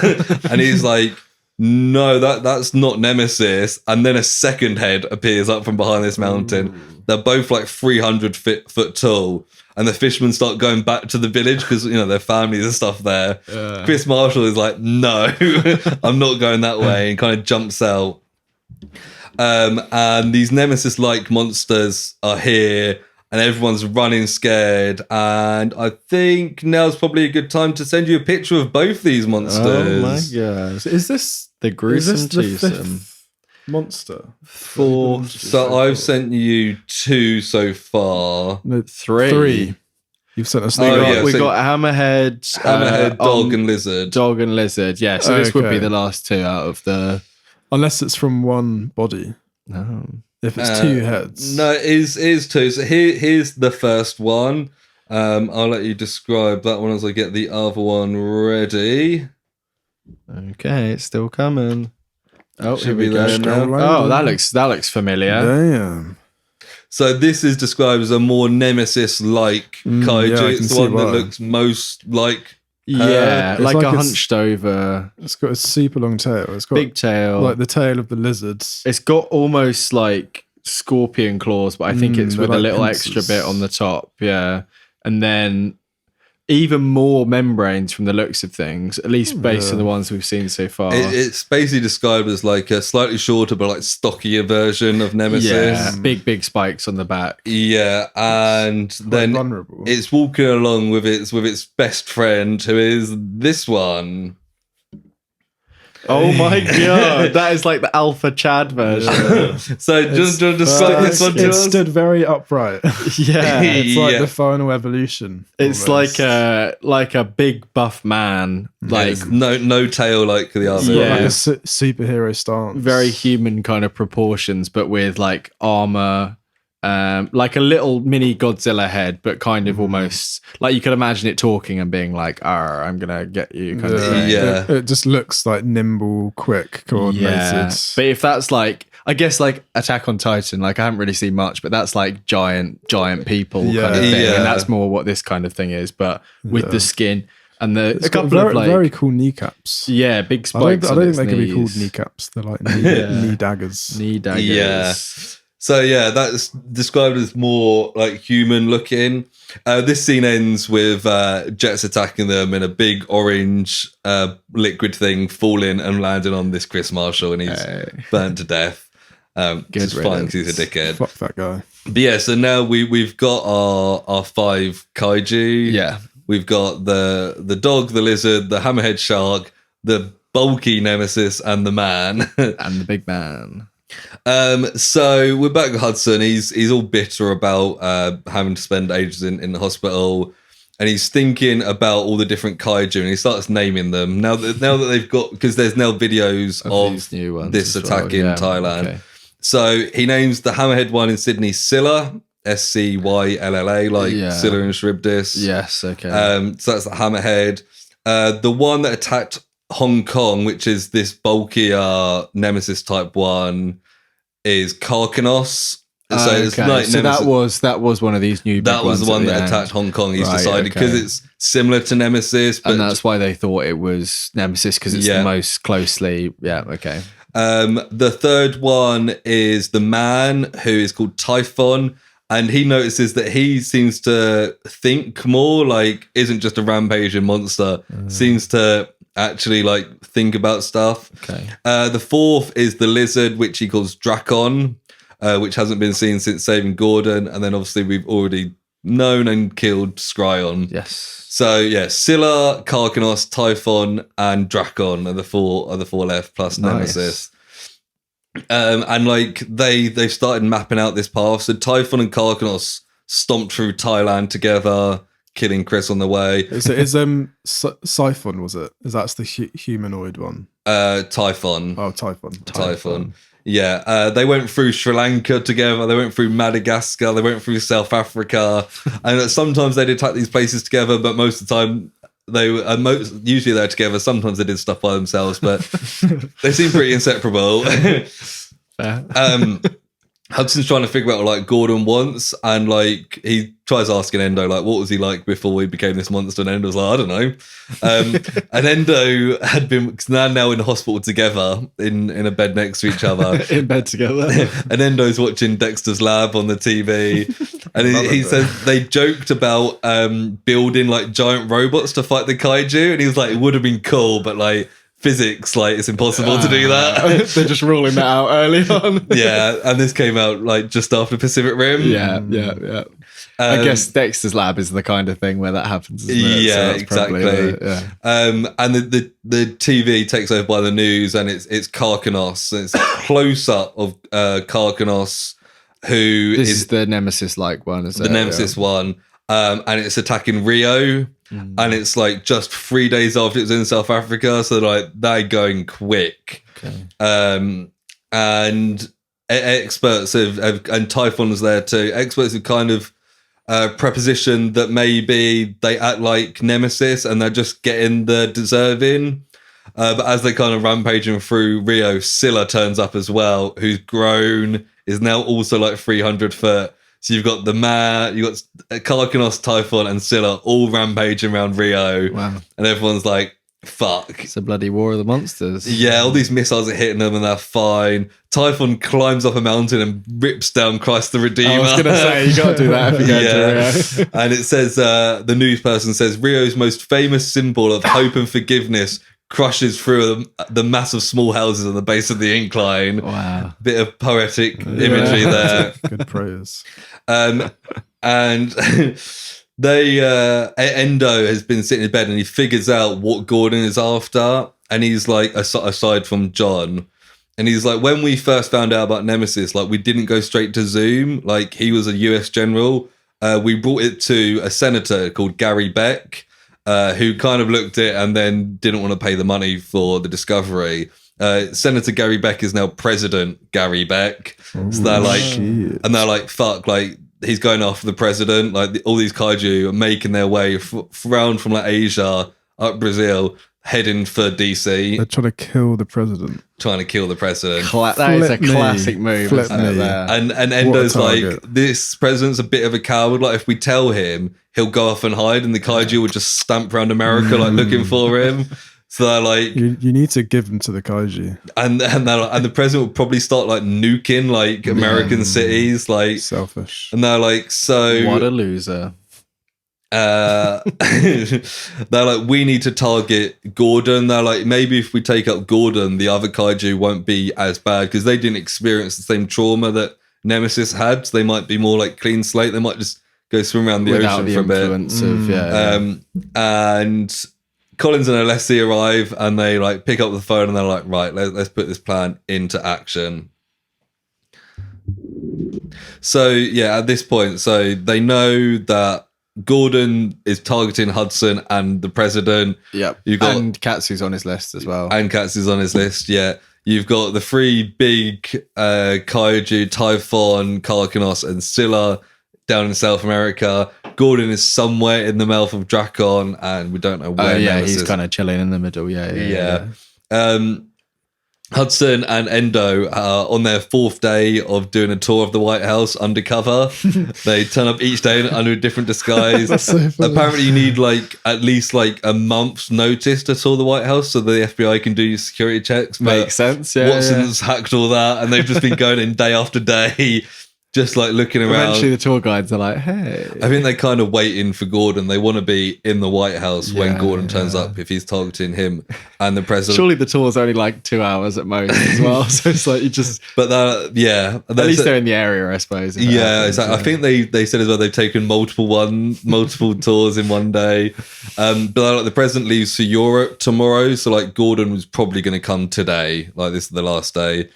and he's like, no, that's not Nemesis. And then a second head appears up from behind this mountain. Ooh. They're both like 300 foot tall. And the fishermen start going back to the village because, you know, their families and stuff there. Yeah. Chris Marshall is like, no, I'm not going that way, and kind of jumps out. And these Nemesis-like monsters are here, and everyone's running scared. And I think now's probably a good time to send you a picture of both these monsters. Oh my gosh. Is this the gruesome twosome monster? Fourth. So I've sent you 2 so far. No, 3. You've sent us. We got Hammerhead, Dog and Lizard. Dog and Lizard, yeah. So this would be the last 2 out of the... Unless it's from one body. No. If it's 2 heads. No, it is 2. So here's the first one. I'll let you describe that one as I get the other one ready. Okay, it's still coming. Oh, should be there now. Oh, that looks familiar. Damn. So this is described as a more Nemesis-like kaiju. Yeah, it's the one that looks most like... Yeah, like a hunched over. It's got a super long tail. It's got big tail, like the tail of the lizards. It's got almost like scorpion claws, but I think it's with a little extra bit on the top. Yeah, and then even more membranes from the looks of things, at least based on the ones we've seen so far. It's basically described as like a slightly shorter but like stockier version of Nemesis. Yeah, big spikes on the back. Yeah, and then vulnerable. It's walking along with its best friend, who is this one. Oh my god, that is like the Alpha Chad version. So just describe this one to It us. stood very upright. Yeah, It's like Yeah. the final evolution. it's almost. like a big buff man, like It's no tail like the other. Yeah. like a superhero stance. very human kind of proportions, but with like armor. Like a little mini Godzilla head, but kind of almost like you could imagine it talking and being like, "Arr, I'm gonna get you," kind of thing. Yeah. It just looks like nimble, quick, coordinated. Yeah. But if that's like, I guess like Attack on Titan, like I haven't really seen much, but that's like giant people kind of thing, Yeah. and that's more what this kind of thing is, but with the skin and It's a got couple very, of like very cool kneecaps. big I don't, spikes. I on don't think its they could be knees. called kneecaps. They're like knee daggers. Knee daggers. Yeah. So yeah, that's described as more like human looking. This scene ends with jets attacking them in a big orange liquid thing falling and landing on this Chris Marshall, and he's burnt to death. It's fine because he's a dickhead. Fuck that guy. But yeah, so now we've got our 5 kaiju. Yeah. We've got the dog, the lizard, the hammerhead shark, the bulky nemesis, and the man. And the big man. So we're back with Hudson. He's all bitter about having to spend ages in the hospital, and he's thinking about all the different kaiju, and he starts naming them. Now that they've got, because there's now videos of these new ones this as attack well, in yeah, Thailand. okay. So he names the hammerhead one in Sydney Scylla, Scylla, like Yeah. Scylla and Charybdis. Yes, okay. So that's the hammerhead. The one that attacked Hong Kong, which is this bulkier Nemesis type one, is Karkanos. So it's like so Nemesis. that was one of these new. That big was ones the one at that end. attacked Hong Kong. He's Right, decided because okay. it's similar to Nemesis, but and that's why they thought it was Nemesis because it's Yeah. the most closely. Yeah, okay. the third one is the man, who is called Typhon, and he notices that he seems to think more, like isn't just a rampaging monster, seems to actually like think about stuff. Okay. The fourth is the lizard, which he calls Drakon, which hasn't been seen since saving Gordon, and then obviously we've already known and killed Scryon. Yes. So yeah, Scylla, Karkanos, Typhon, and Drakon are the four left, plus Nemesis. And like they've started mapping out this path. So Typhon and Karkanos stomped through Thailand together, killing Chris on the way. Is Siphon, was it? Is that's the humanoid one? Typhon. Oh, Typhon. Yeah, they went through Sri Lanka together. They went through Madagascar. They went through South Africa, and sometimes they'd attack these places together. But most of the time, they were usually they're together. Sometimes they did stuff by themselves, but they seem pretty inseparable. Hudson's trying to figure out what like Gordon wants, and like he tries asking Endo like what was he like before he became this monster, and Endo's like I don't know. And Endo had been, because they're now in hospital together in a bed next to each other. In bed together. And Endo's watching Dexter's Lab on the TV, and he said they joked about building like giant robots to fight the kaiju, and he was like it would have been cool, but like physics, like it's impossible to do that. They're just ruling that out early on. Yeah, and this came out like just after Pacific Rim. Yeah. I guess Dexter's Lab is the kind of thing where that happens, isn't it? Yeah, So that's probably exactly. And the TV takes over by the news, and it's Karkanos, and it's a close up of Karkanos, who This is is the Nemesis-like one, is it? the Nemesis one, and it's attacking Rio, and it's like just 3 days after it was in South Africa, so like they're going quick. Okay. And experts and Typhon's there too. Experts have kind of prepositioned that maybe they act like Nemesis and they're just getting the deserving. But as they kind of rampaging through Rio, Scylla turns up as well, who's grown, is now also like 300 foot. So you've got the man, you've got Karkanos, Typhon, and Scylla all rampaging around Rio. Wow. And everyone's like, fuck. It's a bloody war of the monsters. Yeah, all these missiles are hitting them and they're fine. Typhon climbs up a mountain and rips down Christ the Redeemer. I was going to say, you got to do that if you go to Rio. And it says, the news person says, Rio's most famous symbol of hope and forgiveness crushes through the massive small houses on the base of the incline. Wow. Bit of poetic imagery there. Good prayers. And Endo has been sitting in bed and he figures out what Gordon is after, and he's like, aside from John, and he's like, when we first found out about Nemesis, like we didn't go straight to Zoom. Like he was a US general. We brought it to a senator called Gary Beck, who kind of looked at it and then didn't want to pay the money for the discovery. Senator Gary Beck is now President Gary Beck. So they're like, and they're like, fuck, like he's going after the president. Like all these kaiju are making their way around from like Asia up Brazil, heading for DC. They're trying to kill the president. Trying to kill the president. That is a classic move. And Endo's like, this president's a bit of a coward. Like if we tell him, he'll go off and hide, and the kaiju would just stamp around America like looking for him. So they're like, you need to give them to the kaiju, and the president will probably start like nuking like American cities, like selfish. And they're like, so what a loser. They're like, we need to target Gordon. They're like, maybe if we take out Gordon, the other kaiju won't be as bad because they didn't experience the same trauma that Nemesis had. So they might be more like clean slate. They might just go swim around the ocean for a bit. And Collins and Alessi arrive and they like pick up the phone and they're like, right, let's put this plan into action. So yeah, at this point, so they know that Gordon is targeting Hudson and the president. Yep. And Katsu's on his list as well. And Katsu's on his list, yeah. You've got the three big kaiju, Typhon, Karkanos, and Scylla down in South America. Gordon is somewhere in the mouth of Drakon, and we don't know where. He's kind of chilling in the middle. Yeah. Hudson and Endo are on their fourth day of doing a tour of the White House undercover. They turn up each day under a different disguise. Apparently you need like at least like a month's notice to tour the White House so the FBI can do security checks. Makes sense. Watson's hacked all that, and they've just been going in day after day, just like looking around. Eventually the tour guides are like, hey. I think they're kind of waiting for Gordon. They want to be in the White House when Gordon turns up, if he's targeting him and the president. Surely the tour's only like 2 hours at most as well. So it's like you just... But at least they're in the area, I suppose. Yeah, exactly. I think they said as well they've taken multiple tours in one day. But like, the president leaves for Europe tomorrow. So like Gordon was probably going to come today. Like this is the last day.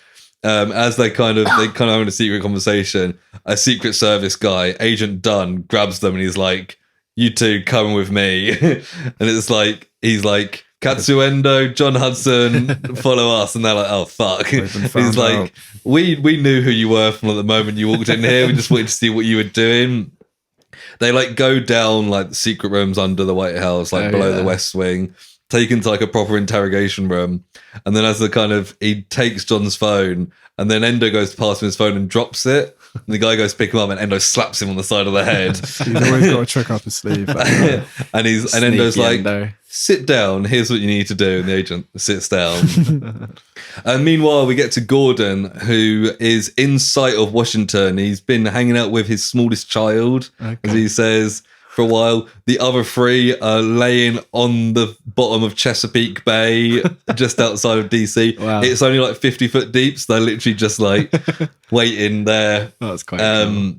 As they kind of having a secret conversation, a Secret Service guy, Agent Dunn, grabs them and he's like, "You two come with me." And it's like he's like, "Katsu Endo, John Hudson, follow us." And they're like, "Oh fuck." He's like, "We knew who you were from the moment you walked in here. We just wanted to see what you were doing." They like go down like the secret rooms under the White House, like below the West Wing, taken to like a proper interrogation room. And then he takes John's phone, and then Endo goes past him his phone and drops it. And the guy goes to pick him up, and Endo slaps him on the side of the head. He's always got a trick up his sleeve. And Endo's like, "Sit down, here's what you need to do." And the agent sits down. And meanwhile, we get to Gordon, who is in sight of Washington. He's been hanging out with his smallest child, as he says, for a while. The other three are laying on the bottom of Chesapeake Bay, just outside of DC. Wow. It's only like 50 foot deep, so they're literally just like waiting there. Oh, that's quite cool.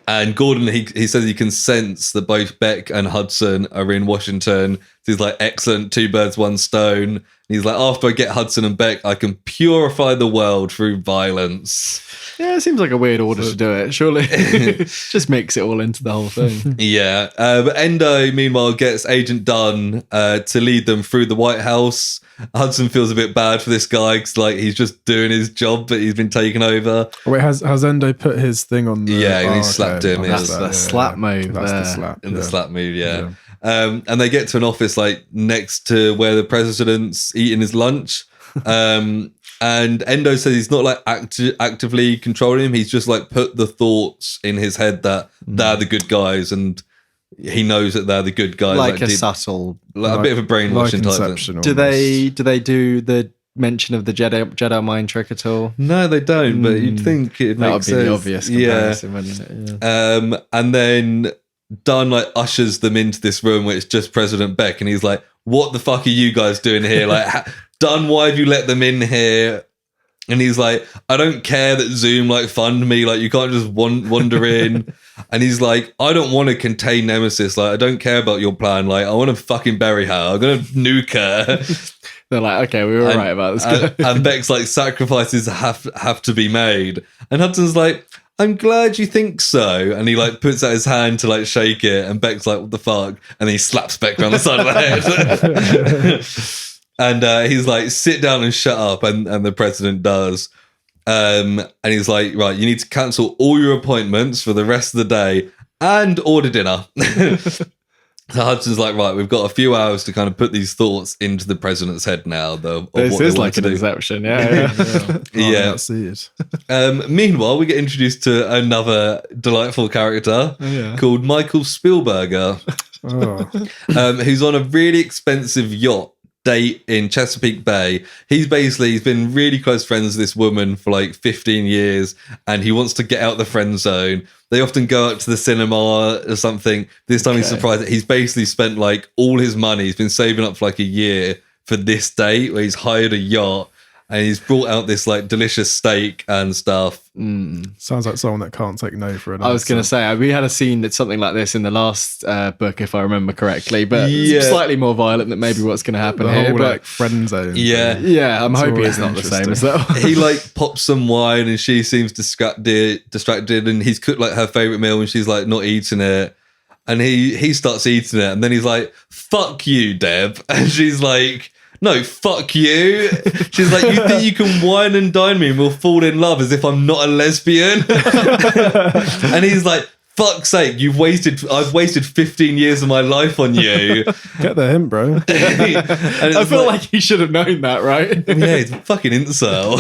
And Gordon, he says he can sense that both Beck and Hudson are in Washington. So he's like, excellent, 2 birds, 1 stone. And he's like, after I get Hudson and Beck, I can purify the world through violence. Yeah, it seems like a weird order to do it, surely. Just mix it all into the whole thing. Yeah. But Endo, meanwhile, gets Agent Dunn to lead them through the White House. Hudson feels a bit bad for this guy because like he's just doing his job, but he's been taken over. Wait, has Endo put his thing on the... Yeah, and he slapped him. That's the slap move. That's the slap. The slap move, yeah. And they get to an office like next to where the president's eating his lunch. And Endo says he's not like actively controlling him. He's just like put the thoughts in his head that they're the good guys, and he knows that they're the good guys. Like a subtle, like a bit of a brainwashing type thing. Do they do the mention of the Jedi mind trick at all? No, they don't. But you'd think it makes sense. That would be the obvious comparison, wouldn't it? Yeah. And then Dunn like ushers them into this room where it's just President Beck, and he's like, "What the fuck are you guys doing here? Like, Dunn, why have you let them in here?" And he's like, "I don't care that Zoom like fund me. Like, you can't just wander in." And he's like, "I don't want to contain Nemesis. Like, I don't care about your plan. Like, I want to fucking bury her. I'm gonna nuke her." They're like, okay, we were right about this guy. And Beck's like, sacrifices have to be made. And Hudson's like, I'm glad you think so. And he like puts out his hand to like shake it. And Beck's like, what the fuck? And he slaps Beck around the side of the head. And he's like, sit down and shut up. And the president does. And he's like, right, you need to cancel all your appointments for the rest of the day and order dinner. So Hudson's like, right, we've got a few hours to kind of put these thoughts into the president's head now. This is like an inception, yeah. Meanwhile, we get introduced to another delightful character called Michael Spielberger, who's on a really expensive yacht date in Chesapeake Bay. He's been really close friends with this woman for like 15 years, and he wants to get out the friend zone. They often go out to the cinema or something. This time he's surprised that he's basically spent like all his money. He's been saving up for like a year for this date where he's hired a yacht and he's brought out this like delicious steak and stuff. Sounds like someone that can't take no for an answer. I was going to say, we had a scene that's something like this in the last book, if I remember correctly, but slightly more violent than maybe what's going to happen here. Whole, but like friend zone. Yeah, I'm hoping it's not the same as that one. He like pops some wine and she seems distracted, and he's cooked like her favorite meal and she's like not eating it. And he starts eating it, and then he's like, fuck you, Deb. And she's like, no, fuck you. She's like, you think you can wine and dine me and we'll fall in love as if I'm not a lesbian? And he's like, fuck's sake, I've wasted 15 years of my life on you. Get the hint, bro. I feel like he should have known that, right? Yeah, he's a fucking incel.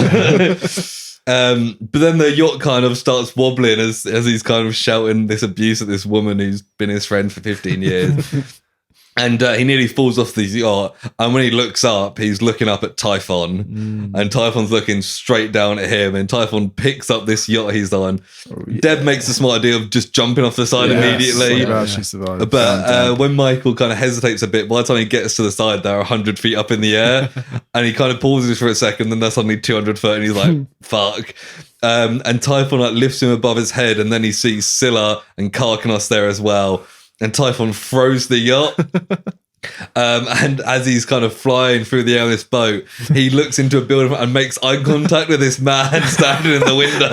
But then the yacht kind of starts wobbling as he's kind of shouting this abuse at this woman who's been his friend for 15 years. And he nearly falls off the yacht. And when he looks up, he's looking up at Typhon. And Typhon's looking straight down at him. And Typhon picks up this yacht he's on. Deb makes the smart idea of just jumping off the side immediately. She survived. But when Michael kind of hesitates a bit, by the time he gets to the side, they're 100 feet up in the air. And he kind of pauses for a second. Then they're suddenly 200 foot. And he's like, fuck. And Typhon like lifts him above his head. And then he sees Scylla and Karkanos there as well. And Typhon throws the yacht. And as he's kind of flying through the air on this boat, he looks into a building and makes eye contact with this man standing in the window.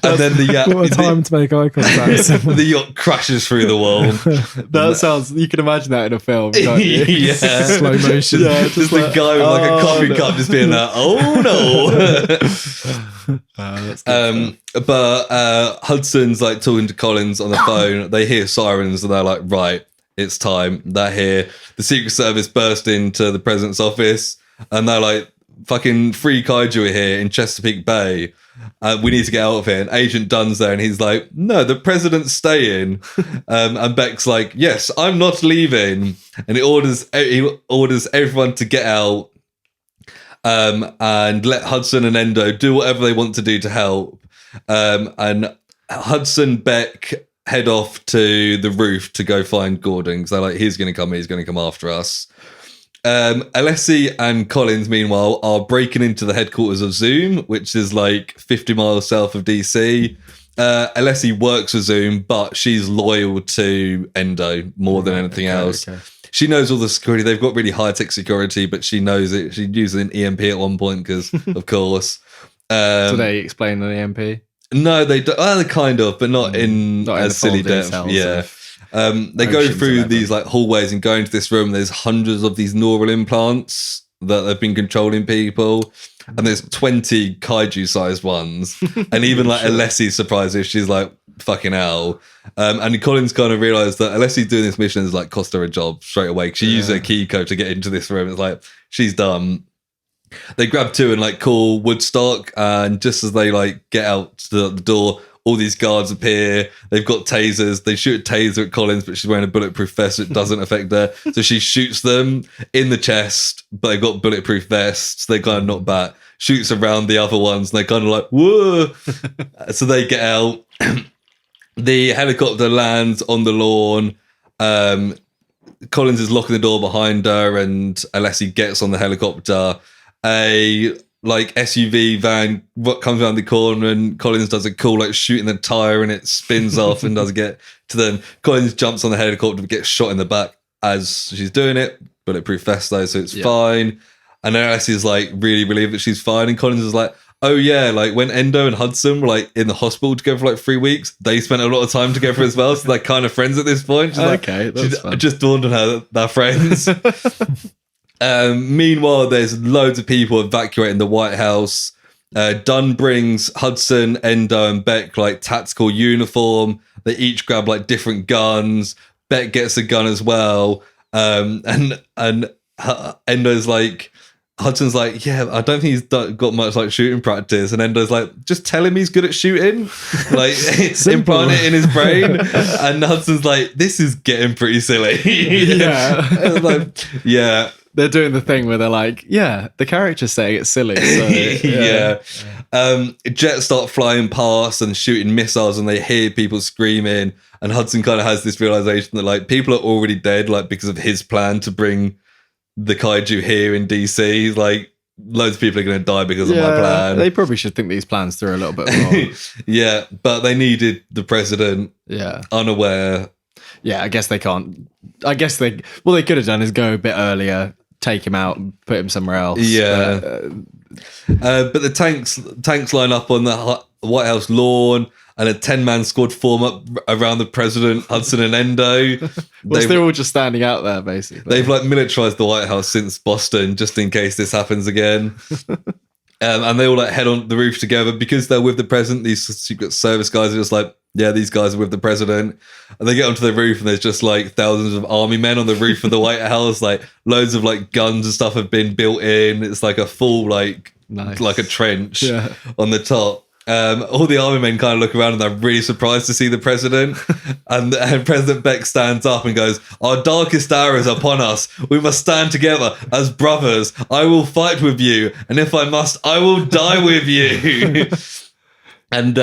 And then what a time to make eye contact. The yacht crashes through the wall. That sounds, you can imagine that in a film, can't you? Yeah. Slow motion. Yeah, just the guy with like a coffee cup just being like, oh no. But Hudson's like talking to Collins on the phone. They hear sirens and they're like, right, it's time. They're here. The Secret Service burst into the president's office and they're like, fucking free kaiju are here in Chesapeake Bay. We need to get out of here. And Agent Dunn's there and he's like, no, the president's staying. And Beck's like, yes, I'm not leaving. And he orders everyone to get out and let Hudson and Endo do whatever they want to do to help. And Hudson, Beck head off to the roof to go find Gordon because they're like, he's going to come after us. Alessi and Collins, meanwhile, are breaking into the headquarters of Zoom, which is like 50 miles south of DC. Alessi works for Zoom, but she's loyal to Endo more than anything else. Okay. She knows all the security. They've got really high-tech security, but she knows it. She uses an EMP at one point because, of course. So they explain an EMP? No, they don't. Well, kind of, but not in as silly depth. Yeah. They go through these like hallways and go into this room. There's hundreds of these neural implants that have been controlling people. And there's 20 kaiju-sized ones. And even like Alessi's surprised if she's like, fucking hell. And Collins kind of realised that Alessi's doing this mission is like cost her a job straight away. She used her key code to get into this room. It's like, she's done. They grab two and like call Woodstock. And just as they like get out to the door, all these guards appear. They've got tasers. They shoot a taser at Collins, but she's wearing a bulletproof vest, so it doesn't affect her. So she shoots them in the chest, but they've got bulletproof vests. They kind of knock back, shoots around the other ones, and they're kind of like, whoa. So they get out. The helicopter lands on the lawn. Collins is locking the door behind her, and Alessi gets on the helicopter. A like SUV van comes around the corner and Collins does a cool like shooting the tire and it spins off and doesn't get to them. Collins jumps on the helicopter but gets shot in the back as she's doing it, bulletproof vest though, so it's fine. And then Alice is like really relieved that she's fine, and Collins is like, oh yeah, like when Endo and Hudson were like in the hospital together for like 3 weeks, they spent a lot of time together as well, so they're kind of friends at this point. She's okay, that's fun. Just dawned on her that they're friends. Meanwhile, there's loads of people evacuating the White House. Dunn brings Hudson, Endo, and Beck like tactical uniform. They each grab like different guns. Beck gets a gun as well. And Endo's like, Hudson's like, yeah, I don't think he's got much like shooting practice. And Endo's like, just tell him he's good at shooting. Like, implant it in his brain. And Hudson's like, this is getting pretty silly. Yeah. Like, yeah. They're doing the thing where they're like, yeah, the character's saying it's silly. So, yeah. Jets start flying past and shooting missiles, and they hear people screaming. And Hudson kind of has this realization that like people are already dead, like because of his plan to bring the kaiju here in DC. Like loads of people are going to die because of my plan. They probably should think these plans through a little bit more. Yeah, but they needed the president. Yeah, unaware. Yeah, I guess they can't. I guess they could have done is go a bit earlier, take him out, and put him somewhere else. Yeah, but the tanks line up on the White House lawn. And a 10-man squad form up around the president, Hudson and Endo. They're all just standing out there, basically. They've like militarized the White House since Boston, just in case this happens again. And they all like head on the roof together because they're with the president. These Secret Service guys are just like, yeah, these guys are with the president. And they get onto the roof and there's just like thousands of army men on the roof of the White House. Like loads of like guns and stuff have been built in. It's like a full like a trench on the top. All the army men kind of look around and they're really surprised to see the president. and President Beck stands up and goes, our darkest hour is upon us. We must stand together as brothers. I will fight with you. And if I must, I will die with you. And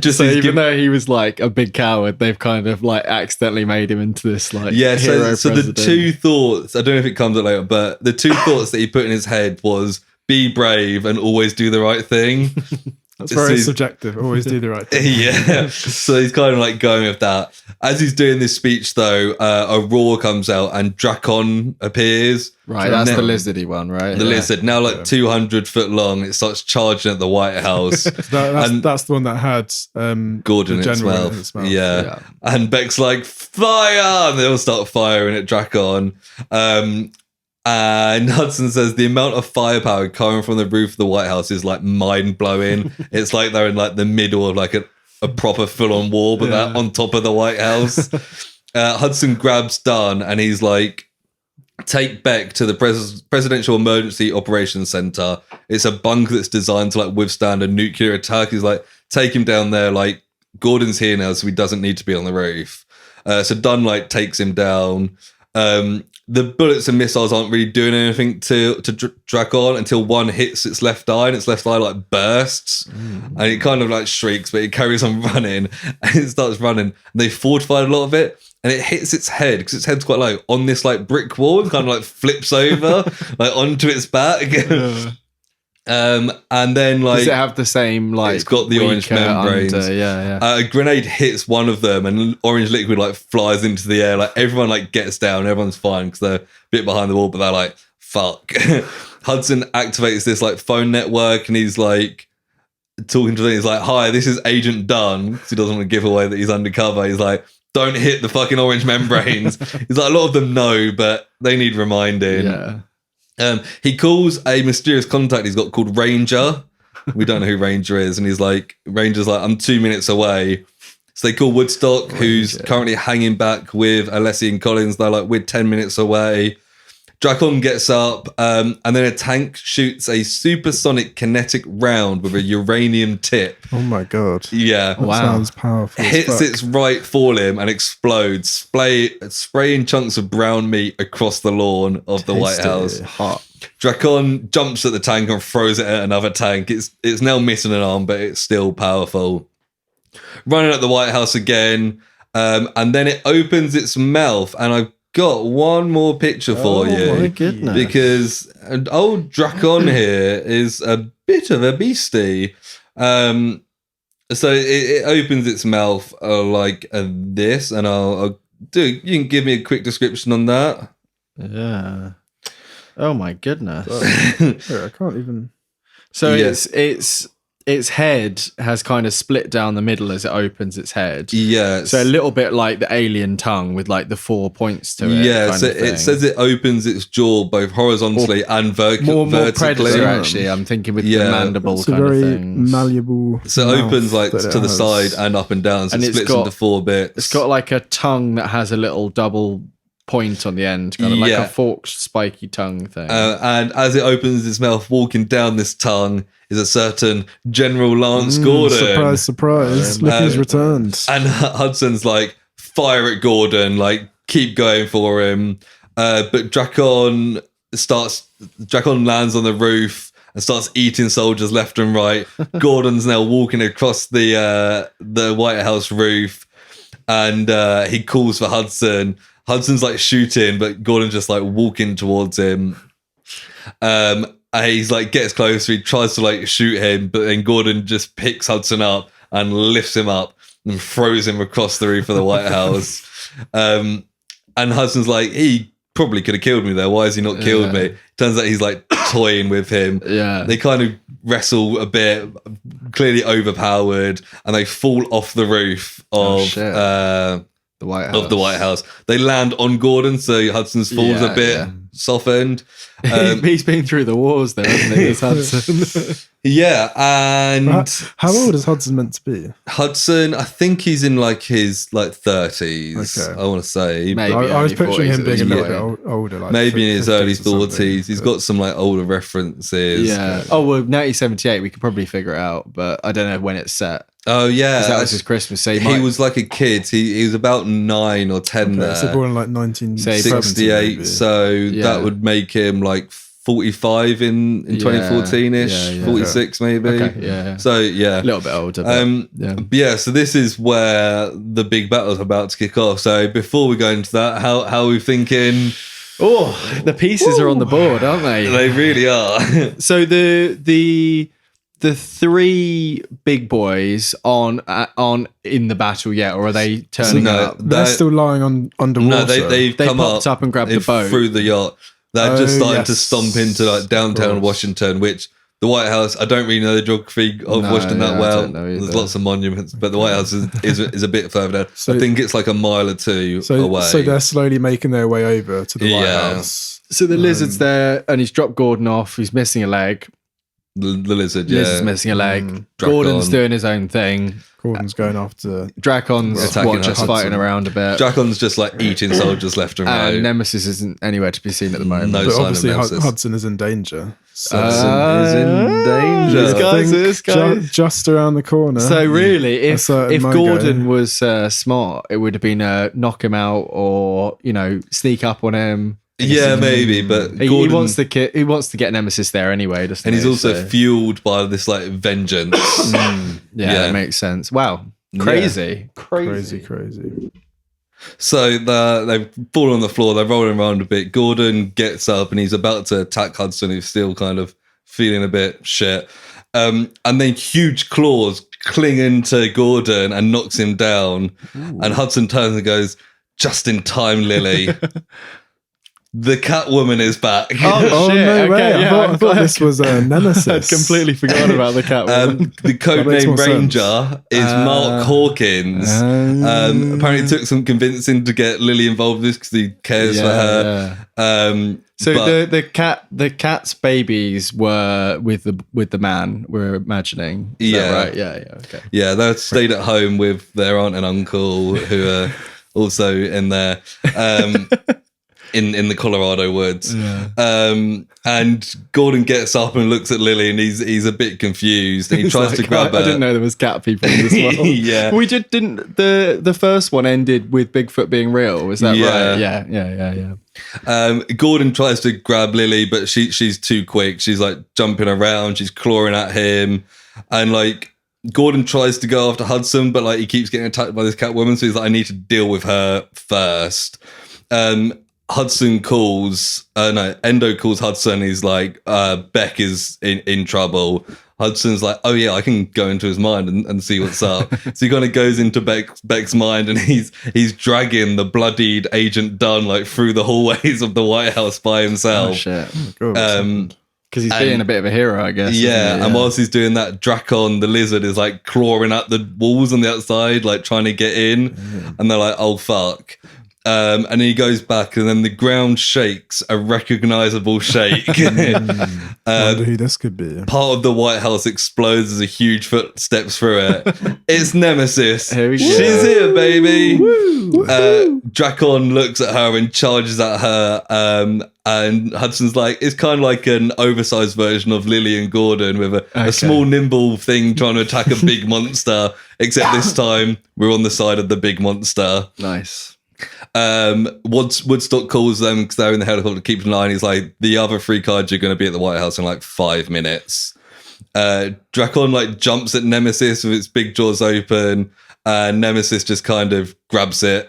just so even though he was like a big coward, they've kind of like accidentally made him into this like hero so president. The two thoughts, I don't know if it comes up later, but the two thoughts that he put in his head was be brave and always do the right thing. That's very subjective. Always do the right thing. Yeah. So he's kind of like going with that. As he's doing this speech, though, a roar comes out and Drakon appears. Right, that's the lizardy one, right? The lizard, now like 200 foot long. It starts charging at the White House. That's the one that had Gordon in its mouth. Yeah. And Beck's like, fire! And they all start firing at Drakon. And Hudson says the amount of firepower coming from the roof of the White House is like mind blowing. It's like they're in like the middle of like a proper full on war, but they're on top of the White House. Hudson grabs Dunn and he's like, take Beck to the Presidential Emergency Operations Center. It's a bunker that's designed to like withstand a nuclear attack. He's like, take him down there. Like Gordon's here now, so he doesn't need to be on the roof. So Dunn like takes him down. The bullets and missiles aren't really doing anything to Drakon until one hits its left eye, and its left eye like bursts, and it kind of like shrieks, but it carries on running, and it starts running. And they fortified a lot of it, and it hits its head because its head's quite low on this like brick wall, and kind of like flips over like onto its back. And then like, does it have the same like? It's got the orange membranes. A grenade hits one of them, and orange liquid like flies into the air. Like everyone like gets down, everyone's fine because they're a bit behind the wall, but they're like, "Fuck." Hudson activates this like phone network, and he's like talking to them. He's like, "Hi, this is Agent Dunn." He doesn't want to give away that he's undercover. He's like, "Don't hit the fucking orange membranes." He's like, a lot of them know, but they need reminding. Yeah. He calls a mysterious contact he's got called Ranger. We don't know who Ranger is. And he's like, Ranger's like, I'm 2 minutes away. So they call Woodstock, who's currently hanging back with Alessi and Collins. They're like, we're 10 minutes away. Drakon gets up, and then a tank shoots a supersonic kinetic round with a uranium tip. Oh my god! Yeah, that sounds powerful. Hits its right forelimb and explodes, spraying chunks of brown meat across the lawn of the White House. Hot. Drakon jumps at the tank and throws it at another tank. It's now missing an arm, but it's still powerful. Running at the White House again, and then it opens its mouth, and I've got one more picture for you. Oh my goodness. Because old Drakon here is a bit of a beastie. So it opens its mouth like this, and I'll do. You can give me a quick description on that. Yeah. Oh my goodness. I can't even. So its head has kind of split down the middle as it opens its head. Yeah. So a little bit like the alien tongue with like the 4 points to it. Yeah, so it says it opens its jaw both horizontally and more vertically. predator, actually. I'm thinking with the mandible It's kind a of very thing. malleable. So it opens like that to the has. side and up and down. So And it it's splits got- into 4 bits. It's got like a tongue that has a little double point on the end, kind of like a forked, spiky tongue thing. And as it opens its mouth, walking down this tongue is a certain General Lance Gordon. Surprise, surprise. Look who's returned. And Hudson's like, fire at Gordon, like, keep going for him. But Drakon lands on the roof and starts eating soldiers left and right. Gordon's now walking across the White House roof, and he calls for Hudson. Hudson's like shooting, but Gordon's just like walking towards him. And he's like gets closer, he tries to like shoot him, but then Gordon just picks Hudson up and lifts him up and throws him across the roof of the White House. And Hudson's like, he probably could have killed me there. Why has he not killed me? Turns out he's like toying with him. Yeah. They kind of wrestle a bit, clearly overpowered, and they fall off the roof of the White House. Of the White House. They land on Gordon, so Hudson's falls a bit softened. He's been through the wars there, hasn't he? This Hudson. Yeah, and how old is Hudson meant to be? Hudson, I think he's in like his like 30s. Okay. I want to say. Maybe I was picturing him being a little bit bit older, like maybe in his 50s early or something, 40s. He's got some like older references. Yeah. Oh well, 1978. We could probably figure it out, but I don't know when it's set. Oh yeah, That was his Christmas. So he was like a kid. He was about 9 or 10 there. So born in like 1968. So that would make him like 45 in 2014-ish, 46 maybe. Okay, yeah. So yeah, A little bit older. yeah. So this is where the big battle's about to kick off. So before we go into that, how are we thinking? Oh, the pieces are on the board, aren't they? They really are. So the 3 big boys on in the battle yet, or are they turning up? They're still lying underwater. No, they've They come popped up and grabbed the boat through the yacht. They're just starting to yes. stomp into like downtown Washington, which the White House, I don't really know the geography of Washington that I well. don't know either. There's lots of monuments, but the White House is a bit further down. So- I think it's like a mile or 2 away. So they're slowly making their way over to the White House. So the lizard's there, and he's dropped Gordon off. He's missing a leg. the lizard, Lizard's missing a leg. Gordon's doing his own thing. Gordon's going after. Dracon's Attacking just Hudson. fighting around a bit. Dracon's just like eating soldiers left and right. And Nemesis isn't anywhere to be seen at the moment. No But sign of obviously Nemesis. Hudson is in danger. So Hudson is in danger. This guy's- just around the corner. So really, if certain Maigo. Gordon was smart, it would have been knock him out or sneak up on him. Yeah, maybe, but He Gordon, wants to get Nemesis there anyway, doesn't and he? he's also So- fueled by this like vengeance. yeah, that makes sense. Wow, crazy. crazy. So they've fallen on the floor, they're rolling around a bit. Gordon gets up and he's about to attack Hudson, who's still kind of feeling a bit shit. And then huge claws cling into Gordon and knocks him down. Ooh. And Hudson turns and goes, "Just in time, Lily." The Catwoman is back. Oh shit! No way. Okay, I thought this was Nemesis. I'd completely forgotten about the Catwoman. The codename Ranger is Mark Hawkins. Apparently took some convincing to get Lily involved in this because he cares for her. Yeah. So the cat's babies were with the man, we're imagining. Is that right? Yeah. Okay. Yeah, they stayed at home with their aunt and uncle who are also in there. In the Colorado woods. And Gordon gets up and looks at Lily and he's a bit confused and he tries to grab her. I didn't know there was cat people in this world. Yeah. We didn't the first one ended with Bigfoot being real, is that right? Yeah. Gordon tries to grab Lily, but she's too quick. She's like jumping around, she's clawing at him, and like Gordon tries to go after Hudson, but like he keeps getting attacked by this Catwoman, so he's like, I need to deal with her first. Endo calls Hudson. He's like, Beck is in trouble. Hudson's like, oh yeah, I can go into his mind and see what's up. So he kind of goes into Beck's mind, and he's dragging the bloodied Agent Dunn like through the hallways of the White House by himself. Oh shit. Because he's being a bit of a hero, I guess. Yeah, and whilst he's doing that, Drakon the lizard is like clawing at the walls on the outside, like trying to get in, and they're like, oh fuck. And then he goes back, and then the ground shakes a recognizable shake. Wonder who this could be. Part of the White House explodes as a huge foot steps through it. It's Nemesis. Here we go. She's here, baby. Drakon looks at her and charges at her. And Hudson's like, it's kind of like an oversized version of Lily and Gordon with a small, nimble thing trying to attack a big monster. Except this time, we're on the side of the big monster. Nice. Woodstock calls them because they're in the helicopter, keeps an eye, and he's like, the other 3 kaiju are going to be at the White House in like 5 minutes. Drakon like jumps at Nemesis with its big jaws open, and Nemesis just kind of grabs it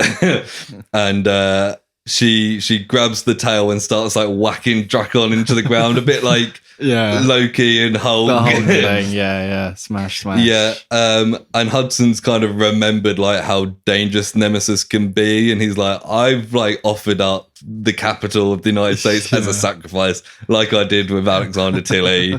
and she grabs the tail and starts like whacking Drakon into the ground, a bit like Loki and Hulk. The whole thing, yeah. Smash. Yeah, and Hudson's kind of remembered like how dangerous Nemesis can be, and he's like, I've like offered up the capital of the United States as a sacrifice, like I did with Alexander Tilly.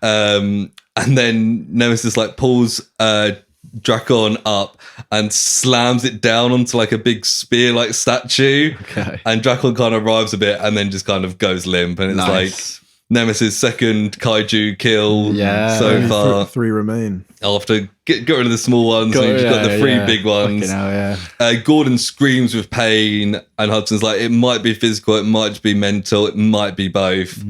And then Nemesis like pulls Drakon up and slams it down onto like a big spear like statue. And Drakon kind of arrives a bit and then just kind of goes limp, and it's like Nemesis' second kaiju kill so far. 3 remain. After get rid of the small ones, and you've got the 3 big ones. Gordon screams with pain, and Hudson's like, it might be physical, it might be mental, it might be both.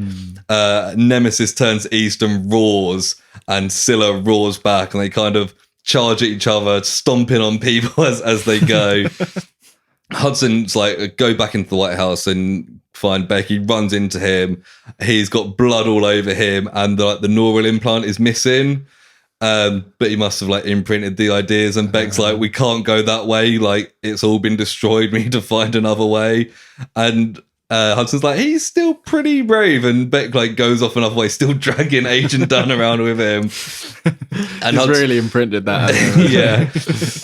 Nemesis turns east and roars, and Scylla roars back, and they kind of charge at each other, stomping on people as they go. Hudson's like, go back into the White House and find Beck. He runs into him. He's got blood all over him, and the neural implant is missing. But he must have like imprinted the ideas, and Beck's like, we can't go that way. Like, it's all been destroyed. We need to find another way. And Hudson's like, he's still pretty brave, and Beck like goes off another way, still dragging Agent Dunn around with him. And he's really imprinted that.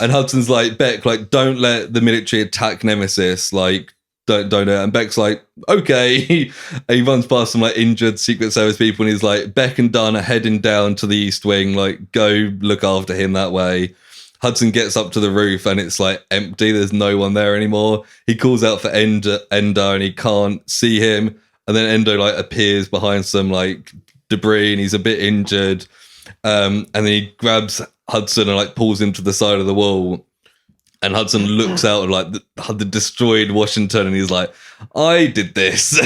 And Hudson's like, Beck, like, don't let the military attack Nemesis. Like, don't do it. And Beck's like, okay. And he runs past some like injured Secret Service people, and he's like, Beck and Dunn are heading down to the East Wing. Like, go look after him that way. Hudson gets up to the roof, and it's like empty. There's no one there anymore. He calls out for Endo, and he can't see him. And then Endo like appears behind some like debris, and he's a bit injured. And then he grabs Hudson and like pulls him to the side of the wall. And Hudson looks out at like the destroyed Washington, and he's like, I did this.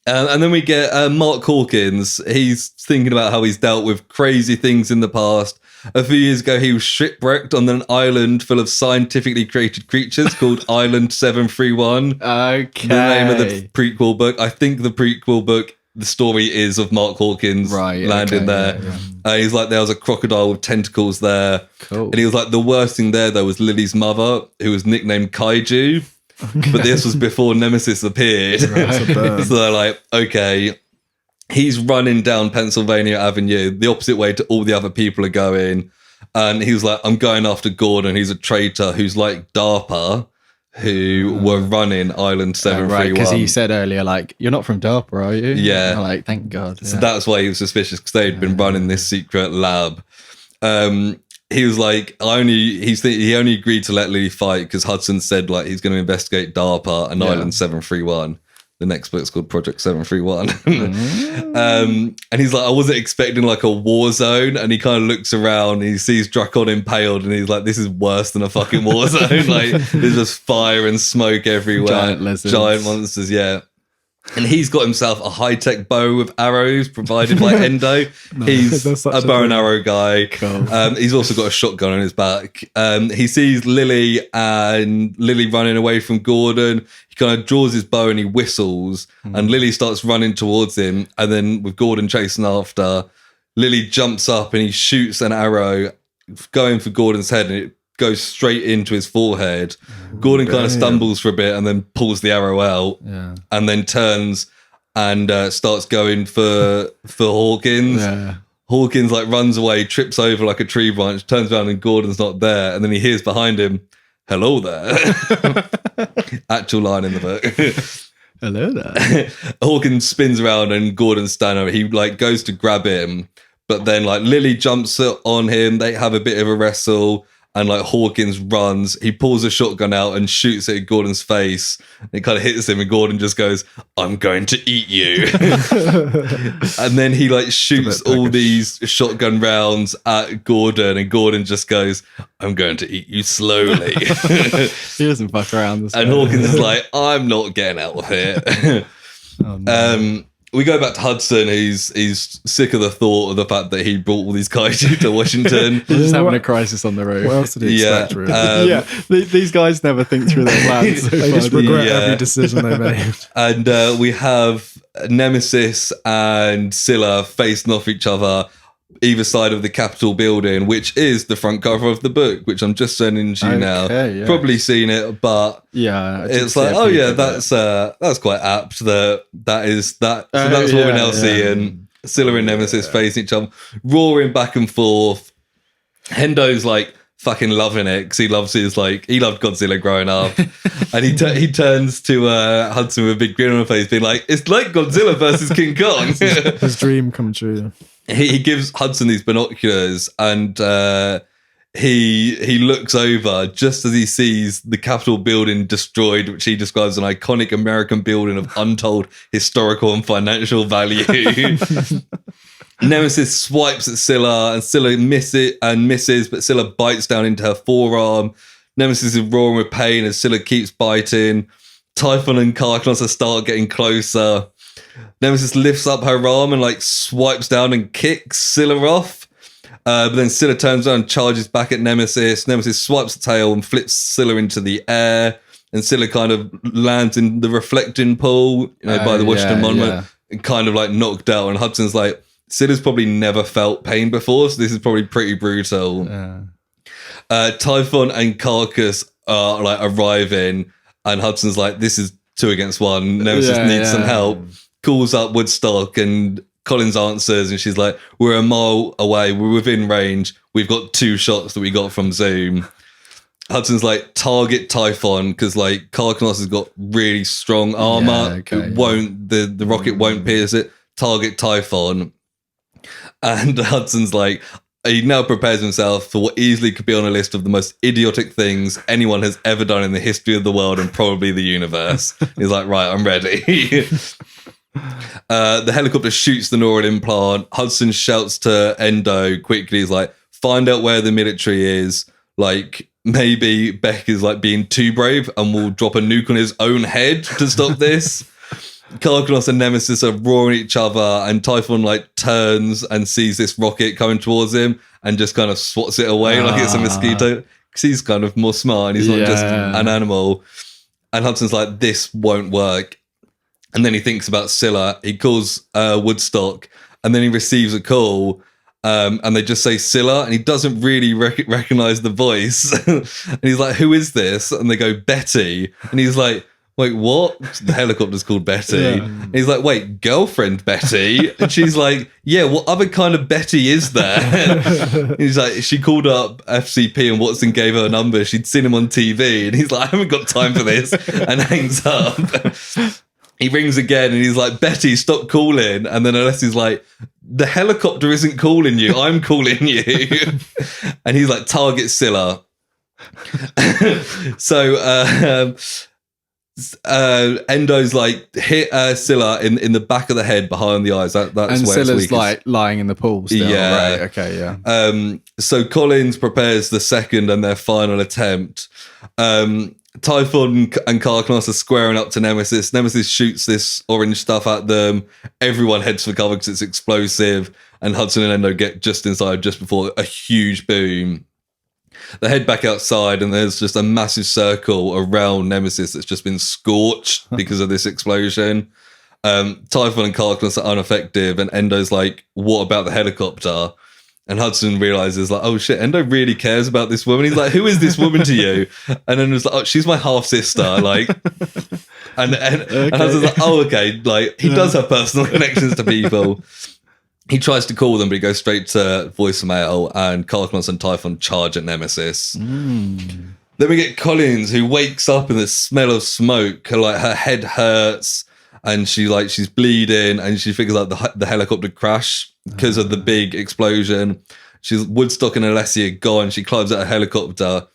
And then we get Mark Hawkins. He's thinking about how he's dealt with crazy things in the past. A few years ago, he was shipwrecked on an island full of scientifically created creatures called Island 731. Okay. The name of the prequel book. I think the prequel book, the story is of Mark Hawkins landing there. He's like, there was a crocodile with tentacles there. Cool. And he was like, the worst thing there, though, was Lily's mother, who was nicknamed Kaiju. But this was before Nemesis appeared. So they're like, okay. He's running down Pennsylvania Avenue, the opposite way to all the other people are going. And he was like, I'm going after Gordon. He's a traitor who's like DARPA, who were running Island 731. Right, because he said earlier, like, you're not from DARPA, are you? Yeah. And I'm like, thank God. So that's why he was suspicious, because they'd been running this secret lab. He was like, he only agreed to let Lily fight because Hudson said like he's going to investigate DARPA and Island 731. The next book's called Project 731. And he's like, I wasn't expecting like a war zone. And he kind of looks around and he sees Drakon impaled, and he's like, this is worse than a fucking war zone. Like, there's just fire and smoke everywhere. Giant lizards. Giant monsters, yeah. And he's got himself a high-tech bow with arrows provided by Endo. He's a bow and arrow guy. Cool. He's also got a shotgun on his back. He sees Lily running away from Gordon. He kind of draws his bow and he whistles. And Lily starts running towards him. And then with Gordon chasing after, Lily jumps up and he shoots an arrow going for Gordon's head, and it goes straight into his forehead. Gordon kind of stumbles for a bit and then pulls the arrow out, and then turns and starts going for Hawkins. Hawkins like runs away, trips over like a tree branch, turns around and Gordon's not there, and then he hears behind him, "Hello there." Actual line in the book. Hello there. Hawkins spins around and Gordon's standing over. He like goes to grab him, but then like Lily jumps on him. They have a bit of a wrestle, and like Hawkins runs. He pulls a shotgun out and shoots it at Gordon's face. It kind of hits him, and Gordon just goes, "I'm going to eat you." And then he like shoots all these shotgun rounds at Gordon, and Gordon just goes, "I'm going to eat you slowly." He doesn't fuck around. And Hawkins is like, "I'm not getting out of here." Oh, no. We go back to Hudson. He's sick of the thought of the fact that he brought all these kaiju to Washington. He's just having a crisis on the road. What else did he expect, really? These guys never think through their plans. They just regret every decision they made. And we have Nemesis and Scylla facing off each other either side of the Capitol building, which is the front cover of the book, which I'm just sending to you now. Yeah. Probably seen it, but it's like, oh yeah, that's quite apt. That is that. So that's what we're now seeing. Scylla and Nemesis facing each other, roaring back and forth. Hendo's like fucking loving it because he loved Godzilla growing up, and he turns to Hudson with a big grin on his face, being like, "It's like Godzilla versus King Kong." His dream come true. He gives Hudson these binoculars, and he looks over just as he sees the Capitol building destroyed, which he describes as an iconic American building of untold historical and financial value. Nemesis swipes at Scylla, and Scylla misses, but Scylla bites down into her forearm. Nemesis is roaring with pain as Scylla keeps biting. Typhon and Karknosa start getting closer. Nemesis lifts up her arm and like swipes down and kicks Scylla off. But then Scylla turns around and charges back at Nemesis. Nemesis swipes the tail and flips Scylla into the air. And Scylla kind of lands in the reflecting pool, by the Washington Monument, and kind of like knocked out. And Hudson's like, Scylla's probably never felt pain before, so this is probably pretty brutal. Typhon and Carcass are like arriving, and Hudson's like, this is 2 against 1. Nemesis needs some help. Calls up Woodstock, and Collins answers, and she's like, "We're a mile away. We're within range. We've got 2 shots that we got from Zoom." Hudson's like, "Target Typhon," because like Karknos has got really strong armor. The rocket won't pierce it. Target Typhon. And Hudson's like, he now prepares himself for what easily could be on a list of the most idiotic things anyone has ever done in the history of the world and probably the universe. He's like, right, I'm ready. The helicopter shoots the neural implant. Hudson shouts to Endo quickly. He's like, find out where the military is. Like, maybe Beck is like being too brave and will drop a nuke on his own head to stop this. Karknos and Nemesis are roaring at each other, and Typhon like turns and sees this rocket coming towards him and just kind of swats it away like it's a mosquito, because he's kind of more smart and he's not just an animal. And Hudson's like, this won't work. And then he thinks about Scylla. He calls Woodstock, and then he receives a call, and they just say Scylla, and he doesn't really recognize the voice. And he's like, who is this? And they go, Betty. And he's like, wait, what? The helicopter's called Betty. And he's like, wait, girlfriend Betty? And she's like, yeah, what other kind of Betty is there? And he's like, she called up FCP and Watson gave her a number. She'd seen him on TV. And he's like, I haven't got time for this. And hangs up. He rings again and he's like, Betty, stop calling. And then Alessi's like, the helicopter isn't calling you. I'm calling you. And he's like, target Scylla. So, Endo's like hit Scylla in the back of the head behind the eyes. That's and where Scylla's like lying in the pool still. Yeah. Right. Okay. Yeah. So Collins prepares the second and their final attempt. Typhon and Karknos are squaring up to Nemesis. Nemesis shoots this orange stuff at them. Everyone heads for cover because it's explosive. And Hudson and Endo get just inside just before a huge boom. They head back outside, and there's just a massive circle around Nemesis that's just been scorched because of this explosion. Typhon and Karknos are ineffective, and Endo's like, what about the helicopter? And Hudson realizes, like, oh shit, Endo really cares about this woman. He's like, who is this woman to you? And then it's like, oh, she's my half sister. Like, and Hudson's like, oh, okay. Like, he does have personal connections to people. he tries to call them, but he goes straight to voicemail, and Karknos and Typhon charge at Nemesis. Then we get Collins, who wakes up in the smell of smoke. Like, her head hurts, and she's bleeding, and she figures out the helicopter crash because of the big explosion. Woodstock and Alessia gone. She climbs out a helicopter,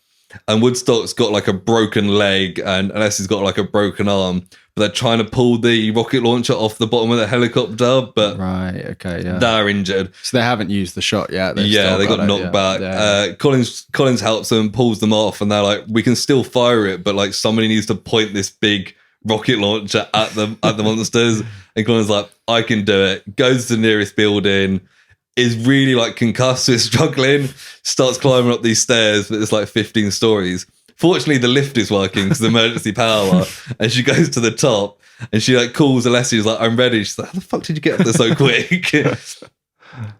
and Woodstock's got like a broken leg, and Alessia's got like a broken arm. But they're trying to pull the rocket launcher off the bottom of the helicopter, but they're injured. So they haven't used the shot yet. They got knocked back. Yeah. Collins helps them, pulls them off, and they're like, "We can still fire it, but like somebody needs to point this big rocket launcher at the monsters." And Collins is like, "I can do it." Goes to the nearest building. Is really like concussed, is struggling, starts climbing up these stairs, but it's like 15 stories. Fortunately, the lift is working because of emergency power, and she goes to the top, and she like calls Alessia, she's like, "I'm ready." She's like, "How the fuck did you get up there so quick?"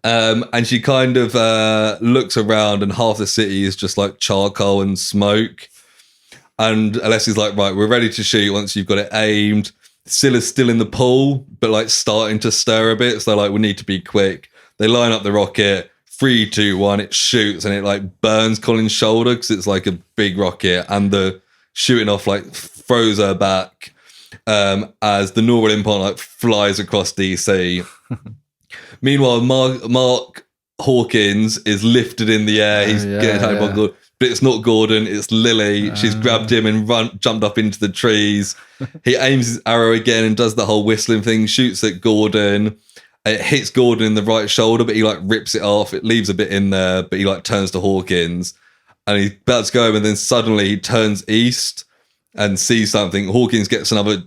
And she kind of looks around, and half the city is just like charcoal and smoke. And Alessia's like, "Right, we're ready to shoot once you've got it aimed." Scylla's still in the pool, but like starting to stir a bit, so like, we need to be quick. They line up the rocket, 3, 2, 1, it shoots, and it like burns Colin's shoulder because it's like a big rocket, and the shooting off like throws her back as the normal implant like flies across DC. Meanwhile, Mark Hawkins is lifted in the air. He's getting attacked by Gordon, but it's not Gordon, it's Lily. She's grabbed him and jumped up into the trees. He aims his arrow again and does the whole whistling thing, shoots at Gordon. It hits Gordon in the right shoulder, but he like rips it off. It leaves a bit in there, but he like turns to Hawkins, and he's about to go, and then suddenly he turns east and sees something. Hawkins gets another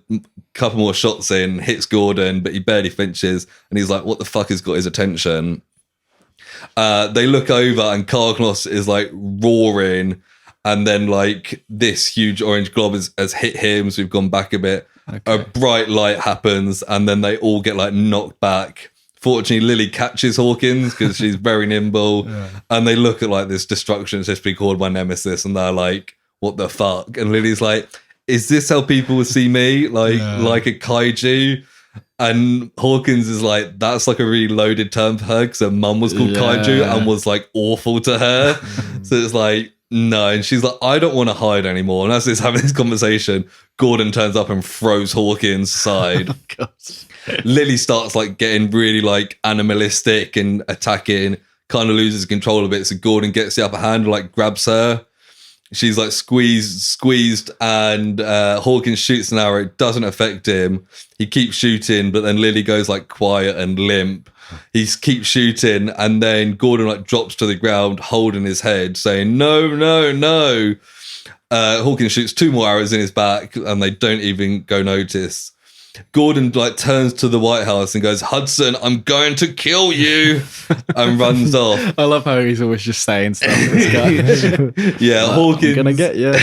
couple more shots in, hits Gordon, but he barely flinches, and he's like, "What the fuck has got his attention?" They look over, and Karknos is like roaring, and then like this huge orange glob has hit him, so we've gone back a bit. Okay. A bright light happens, and then they all get like knocked back. Fortunately, Lily catches Hawkins because she's very nimble, and they look at like this destruction that's just been called by Nemesis, and they're like, "What the fuck?" And Lily's like, "Is this how people will see me? Like a kaiju?" And Hawkins is like, "That's like a really loaded term for her because her mum was called kaiju and was like awful to her." So it's like, no, and she's like, "I don't want to hide anymore." And as they're having this conversation, Gordon turns up and throws Hawkins aside. Lily starts like getting really like animalistic and attacking, kind of loses control of it. So Gordon gets the upper hand and like grabs her. She's like squeezed, and Hawkins shoots an arrow. It doesn't affect him. He keeps shooting, but then Lily goes like quiet and limp. He keeps shooting, and then Gordon like drops to the ground, holding his head, saying, "No, no, no." Hawkins shoots 2 more arrows in his back, and they don't even go notice. Gordon like turns to the White House and goes, "Hudson, I'm going to kill you," and runs off. I love how he's always just saying stuff. This guy. Yeah, Hawkins I'm gonna get you.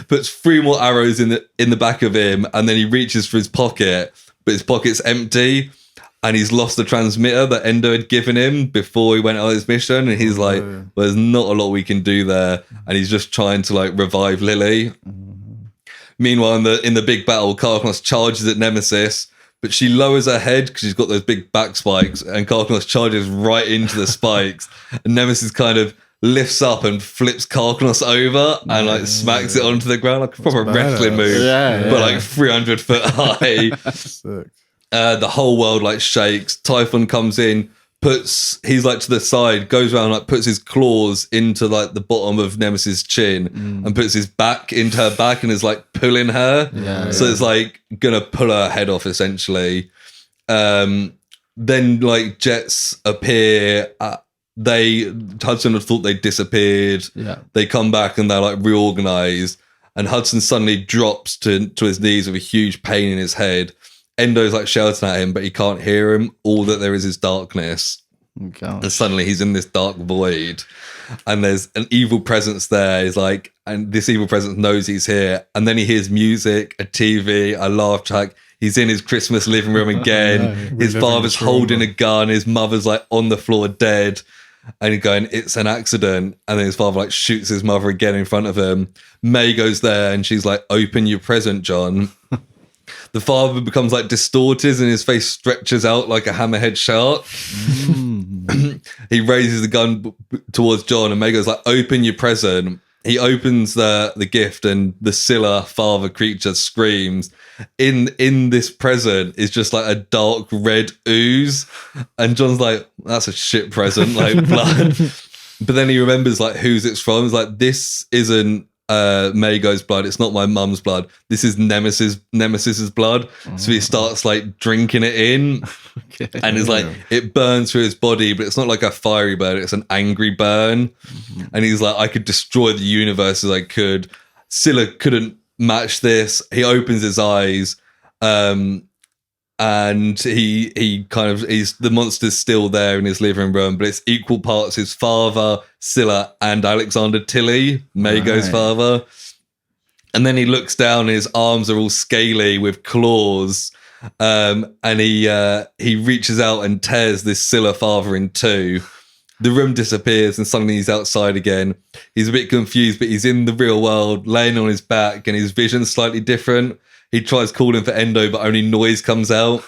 puts 3 more arrows in the back of him, and then he reaches for his pocket, but his pocket's empty. And he's lost the transmitter that Endo had given him before he went on his mission. And he's like, "Well, there's not a lot we can do there." And he's just trying to like revive Lily. Meanwhile, in the big battle, Karknos charges at Nemesis, but she lowers her head because she's got those big back spikes, and Karknos charges right into the spikes. And Nemesis kind of lifts up and flips Karknos over and like smacks it onto the ground like a proper wrestling move, but like 300 foot high. Sick. The whole world like shakes. Typhon comes in, he's like to the side, goes around, like puts his claws into like the bottom of Nemesis' chin and puts his back into her back and is like pulling her. So it's like gonna pull her head off essentially. Then like jets appear. Hudson had thought they disappeared. They come back and they're like reorganized. And Hudson suddenly drops to his knees with a huge pain in his head. Endo's like shouting at him, but he can't hear him. All that there is darkness. And suddenly he's in this dark void, and there's an evil presence there. He's like, and this evil presence knows he's here. And then he hears music, a TV, a laugh track. He's in his Christmas living room again. His father's holding a gun. His mother's like on the floor dead. And he's going, "It's an accident." And then his father like shoots his mother again in front of him. Maigo's there, and she's like, "Open your present, John." The father becomes like distorted and his face stretches out like a hammerhead shark. he raises the gun towards John, and Maigo's like, open your present. He opens the gift, and the Scylla father creature screams. In this present is just like a dark red ooze, and John's like, that's a shit present, like blood. But then he remembers like whose it's from. It's like, this isn't Maigo's blood. It's not my mum's blood. This is Nemesis's blood. So he starts like drinking it in, and it's like it burns through his body, but it's not like a fiery burn. It's an angry burn, and he's like, I could destroy the universe as I could. Scylla couldn't match this. He opens his eyes, and he's the monster's still there in his living room, but it's equal parts his father, Scylla, and Alexander Tilly, Maigo's father. And then he looks down, and his arms are all scaly with claws, and he reaches out and tears this Scylla father in two. The room disappears, and suddenly he's outside again. He's a bit confused, but he's in the real world, laying on his back, and his vision's slightly different. He tries calling for Endo, but only noise comes out.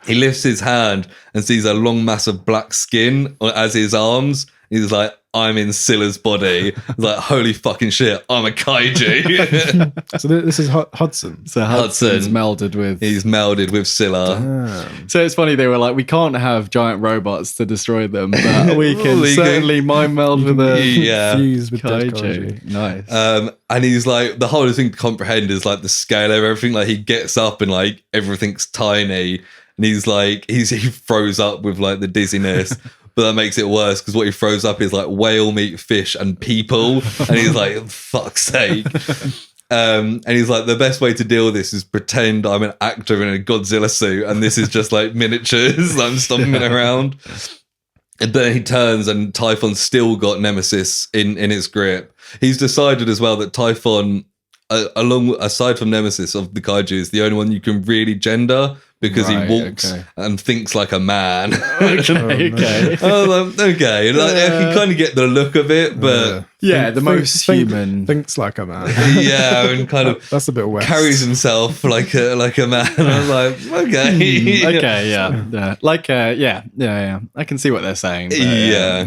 He lifts his hand and sees a long mass of black skin as his arms. He's like, I'm in Scylla's body. He's like, holy fucking shit, I'm a kaiju. So this is Hudson. So Hudson's melded with... He's melded with Scylla. Damn. So it's funny, they were like, we can't have giant robots to destroy them, but we can certainly mind meld with a Fused with dead kaiju. Nice. And he's like, the hardest thing to comprehend is like the scale of everything. Like he gets up and like everything's tiny, and he's like, he froze up with like the dizziness. But that makes it worse because what he throws up is like whale meat, fish, and people. And he's like, fuck's sake. And he's like, the best way to deal with this is pretend I'm an actor in a Godzilla suit, and this is just like miniatures that I'm stomping around. And then he turns, and Typhon's still got Nemesis in his grip. He's decided as well that Typhon, aside from Nemesis of the kaiju, is the only one you can really gender, because he walks and thinks like a man. Okay. I was like, okay. Like, I can kind of get the look of it, but the most human. Thinks like a man. Yeah, and kind of that's a bit west. Carries himself like a man. I was like, okay. Okay, yeah. Like, yeah. I can see what they're saying. But, yeah.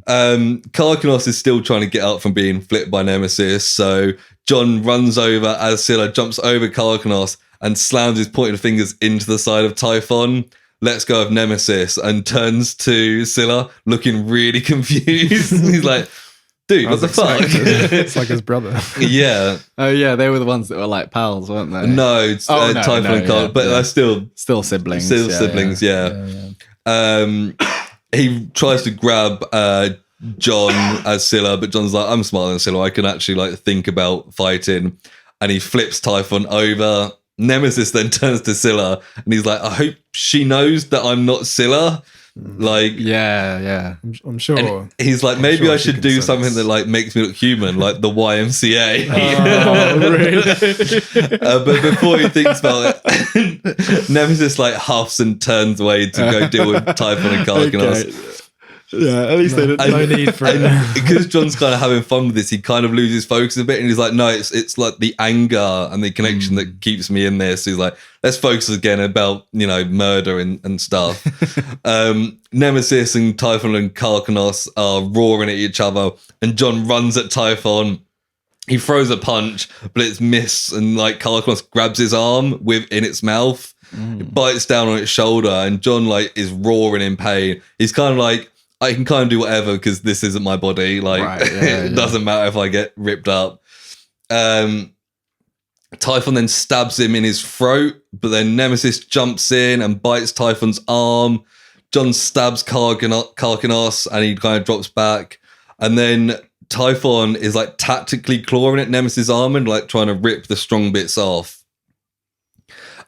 Karkanos is still trying to get out from being flipped by Nemesis, so John runs over as Scylla jumps over Karkanos and slams his pointed fingers into the side of Typhon, lets go of Nemesis, and turns to Scylla looking really confused. He's like, dude, what the fuck? It's like his brother. Yeah. Oh, yeah, they were the ones that were like pals, weren't they? No, it's Typhon and Karkanos, but they're still siblings. Still siblings, yeah. He tries to grab John as Scylla, but John's like, I'm smarter than Scylla. I can actually like think about fighting. And he flips Typhon over. Nemesis then turns to Scylla, and he's like, I hope she knows that I'm not Scylla. Like, yeah. I'm sure. And he's like, maybe I should do something that like makes me look human, like the YMCA. Oh, really? But before he thinks about it, Nemesis like huffs and turns away to go deal with Typhon and Karkanos. Okay. Yeah, at least they didn't. No need for it. Because John's kind of having fun with this, he kind of loses focus a bit, and he's like, no, it's like the anger and the connection that keeps me in this. So he's like, let's focus again about, murder and stuff. Nemesis and Typhon and Karkanos are roaring at each other, and John runs at Typhon. He throws a punch, but it's missed, and like Karkanos grabs his arm in its mouth. It bites down on its shoulder, and John like is roaring in pain. He's kind of like, I can kind of do whatever because this isn't my body. Like, it doesn't matter if I get ripped up. Typhon then stabs him in his throat, but then Nemesis jumps in and bites Typhon's arm. John stabs Karkanos, and he kind of drops back. And then Typhon is like tactically clawing at Nemesis' arm and like trying to rip the strong bits off.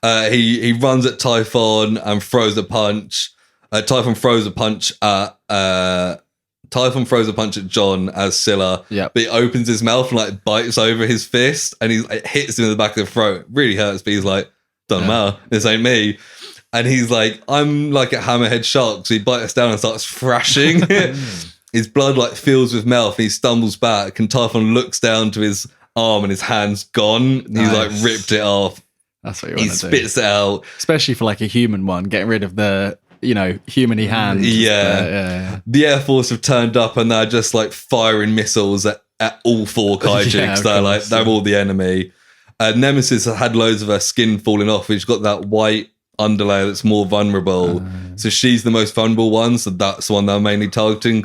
He runs at Typhon and throws a punch. Typhon throws a punch at John as Scylla, but he opens his mouth and like bites over his fist, and it hits him in the back of the throat. It really hurts, but he's like, doesn't matter, this ain't me. And he's like, I'm like a hammerhead shark, so he bites down and starts thrashing. His blood like fills with mouth, and he stumbles back, and Typhon looks down to his arm, and his hand's gone. Nice. He's like ripped it off. That's what you want to do. He spits it out, especially for like a human one, getting rid of the humany hand. Yeah. The Air Force have turned up and they're just like firing missiles at all 4 kaiju. They're all the enemy. Nemesis had loads of her skin falling off. She's got that white underlayer that's more vulnerable. So she's the most vulnerable one. So that's the one they're mainly targeting.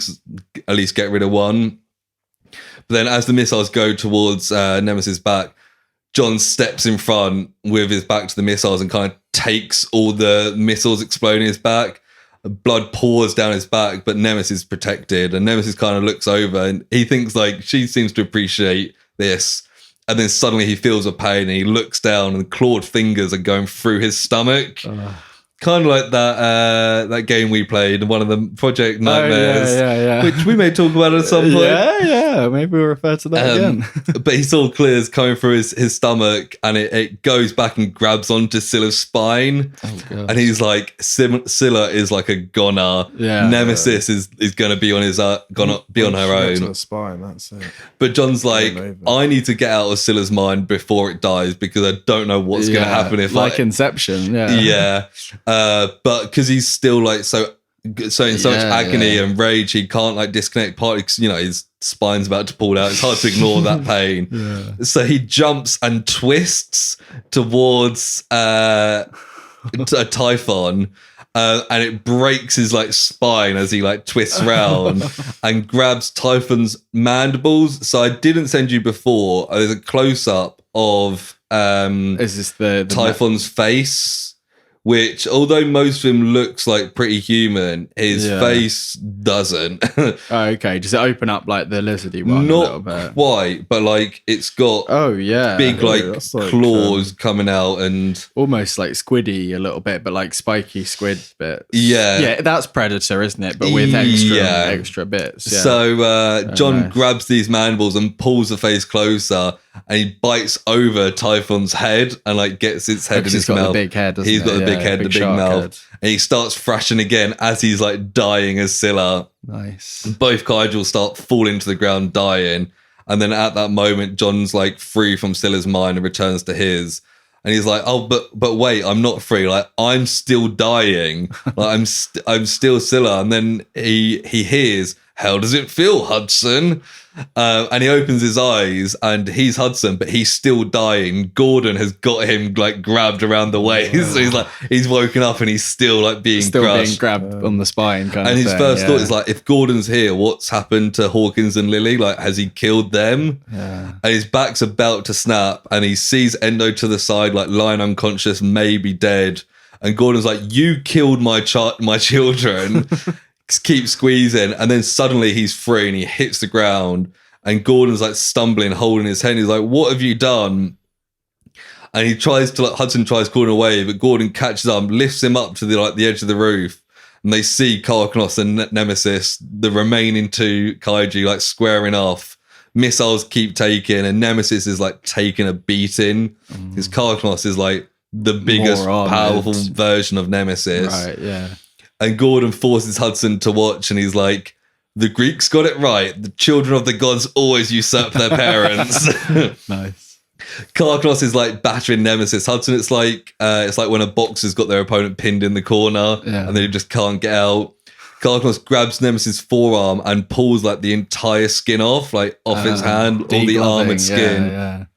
At least get rid of one. But then as the missiles go towards Nemesis' back, John steps in front with his back to the missiles and kind of takes all the missiles exploding his back. Blood pours down his back, but Nemesis is protected. And Nemesis kind of looks over and he thinks like she seems to appreciate this. And then suddenly he feels a pain and he looks down and clawed fingers are going through his stomach. Kind of like that game we played, one of the Project Nightmares, which we may talk about at some point. Yeah, maybe we'll refer to that again. But he saw clears coming through his stomach and it goes back and grabs onto Scylla's spine. And he's like, Scylla is like a goner. Nemesis is going to be on his gonna be on her own. To the spine, that's it. But John's like, I need to get out of Scylla's mind before it dies because I don't know what's going to happen if Inception. But because he's still like so in so much agony and rage, he can't like disconnect partly because his spine's about to pull out. It's hard to ignore that pain. So he jumps and twists towards a Typhon. And it breaks his like spine as he like twists around and grabs Typhon's mandibles. So I didn't send you before. There's a close up of is this the Typhon's face, which although most of him looks like pretty human, his face doesn't. Okay, does it open up like the lizardy one? Not quite, but like it's got big like claws coming out and almost like squiddy a little bit, but like spiky squid bits. Yeah, that's Predator, isn't it? But with extra bits. Yeah. So John grabs these mandibles and pulls the face closer. And he bites over Typhon's head and like gets its head in his mouth. Got the big head, he's got the big head, the big mouth. Head. And he starts thrashing again as he's like dying as Scylla. Nice. Both kaiju start falling to the ground, dying. And then at that moment, John's like free from Scylla's mind and returns to his. And he's like, oh, but wait, I'm not free. Like I'm still dying. Like I'm still Scylla. And then he hears, how does it feel, Hudson? And he opens his eyes and he's Hudson, but he's still dying. Gordon has got him like grabbed around the waist. So he's woken up and he's still like being grabbed on the spine kind and of his thing, first thought is like, if Gordon's here, what's happened to Hawkins and Lily? Like, has he killed them? And his back's about to snap and he sees Endo to the side, like lying unconscious, maybe dead. And Gordon's like, you killed my children. Keep squeezing, and then suddenly he's free and he hits the ground and Gordon's like stumbling, holding his head. He's like, what have you done? And he tries to Hudson tries calling away, but Gordon catches up, lifts him up to the edge of the roof, and they see Karknos and Nemesis, the remaining 2 kaiju, like squaring off. Missiles keep taking and Nemesis is like taking a beating because Karknos is like the biggest powerful version of Nemesis. Right, and Gordon forces Hudson to watch and he's like, the Greeks got it right. The children of the gods always usurp their parents. Nice. Karknos is like battering Nemesis. Hudson, it's like when a boxer's got their opponent pinned in the corner and they just can't get out. Karknos grabs Nemesis' forearm and pulls like the entire skin off his hand, all the armored skin. And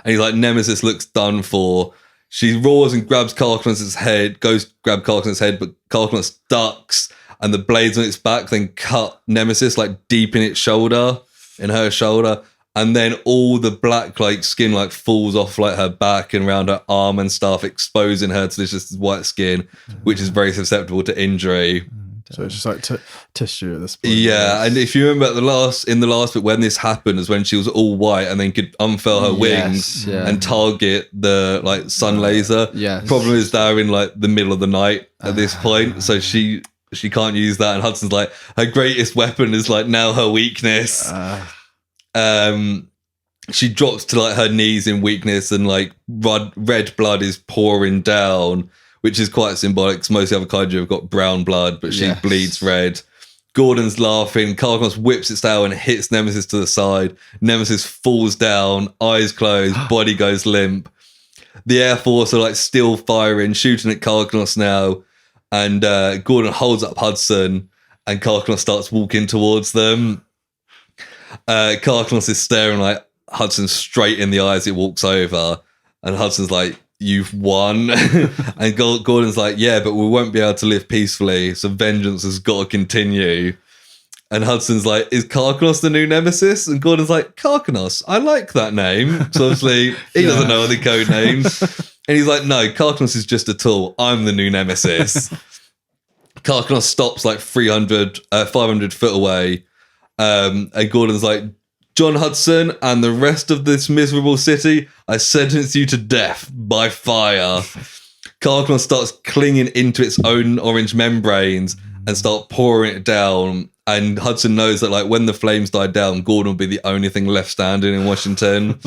he's like, Nemesis looks done for. She roars and grabs Karknos' head, goes to grab Karknos' head, but Karknos ducks and the blades on its back then cut Nemesis like deep in its shoulder, in her shoulder. And then all the black like skin like falls off like her back and around her arm and stuff, exposing her to this just white skin, which is very susceptible to injury. So it's just like tissue at this point. Yeah, and if you remember in the last bit when this happened is when she was all white and then could unfurl her wings and target the like sun laser. Yes. Problem is they're in like the middle of the night at this point, so she can't use that. And Hudson's like, her greatest weapon is like now her weakness. She drops to like her knees in weakness and like red blood is pouring down, which is quite symbolic because most of the other kaiju have got brown blood, but she bleeds red. Gordon's laughing. Karknos whips its tail and hits Nemesis to the side. Nemesis falls down, eyes closed, body goes limp. The Air Force are like still firing, shooting at Karknos now. And Gordon holds up Hudson, and Karkanos starts walking towards them. Karkanos is staring like Hudson straight in the eyes. It walks over, and Hudson's like, "You've won." And Gordon's like, "Yeah, but we won't be able to live peacefully, so vengeance has got to continue." And Hudson's like, "Is Karkanos the new Nemesis?" And Gordon's like, "Karkanos, I like that name." So obviously he doesn't know the code names. And he's like, "No, Karkanos is just a tool. I'm the new Nemesis." Karkanos stops like 500 foot away. And Gordon's like, "John Hudson and the rest of this miserable city, I sentence you to death by fire." Karkanos starts clinging into its own orange membranes and start pouring it down. And Hudson knows that like when the flames die down, Gordon will be the only thing left standing in Washington.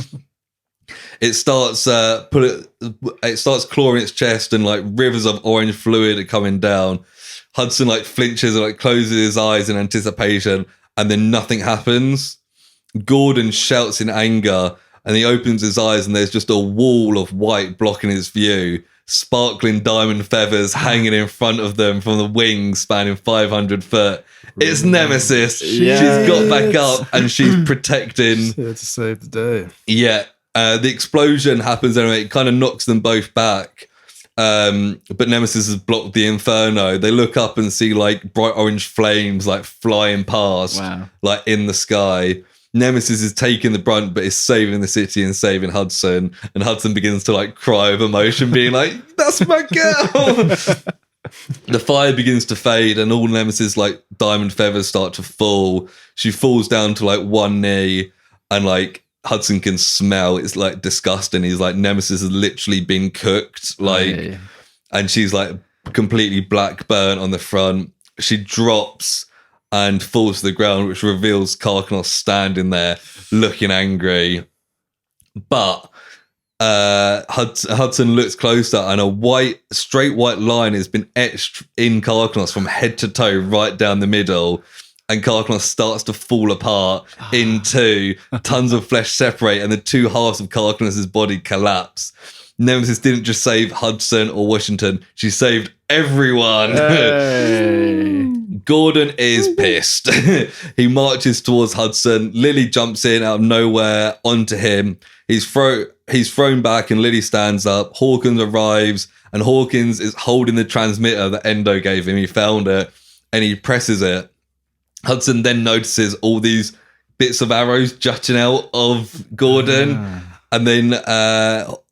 It starts clawing its chest, and like rivers of orange fluid are coming down. Hudson like flinches and like closes his eyes in anticipation, and then nothing happens. Gordon shouts in anger, and he opens his eyes, and there's just a wall of white blocking his view. Sparkling diamond feathers hanging in front of them from the wings spanning 500 foot. It's Nemesis. She's got back up and she's protecting. She's here to save the day. Yeah. The explosion happens anyway. It kind of knocks them both back. But Nemesis has blocked the inferno. They look up and see like bright orange flames like flying past, like in the sky. Nemesis is taking the brunt, but is saving the city and saving Hudson. And Hudson begins to like cry with emotion, being like, "That's my girl." The fire begins to fade, and all Nemesis like diamond feathers start to fall. She falls down to like one knee, and like Hudson can smell. It's like disgusting. He's like, Nemesis has literally been cooked, like, and she's like completely black burnt on the front. She drops and falls to the ground, which reveals Karkanos standing there looking angry. But Hudson looks closer, and a straight white line has been etched in Karkanos from head to toe, right down the middle. And Karkanos starts to fall apart in two. Tons of flesh separate, and the two halves of Karkanos' body collapse. Nemesis didn't just save Hudson or Washington; she saved everyone. Hey. Gordon is pissed. He marches towards Hudson. Lily jumps in out of nowhere onto him. He's thrown back, and Lily stands up. Hawkins arrives, and Hawkins is holding the transmitter that Endo gave him. He found it, and he presses it. Hudson then notices all these bits of arrows jutting out of Gordon, and then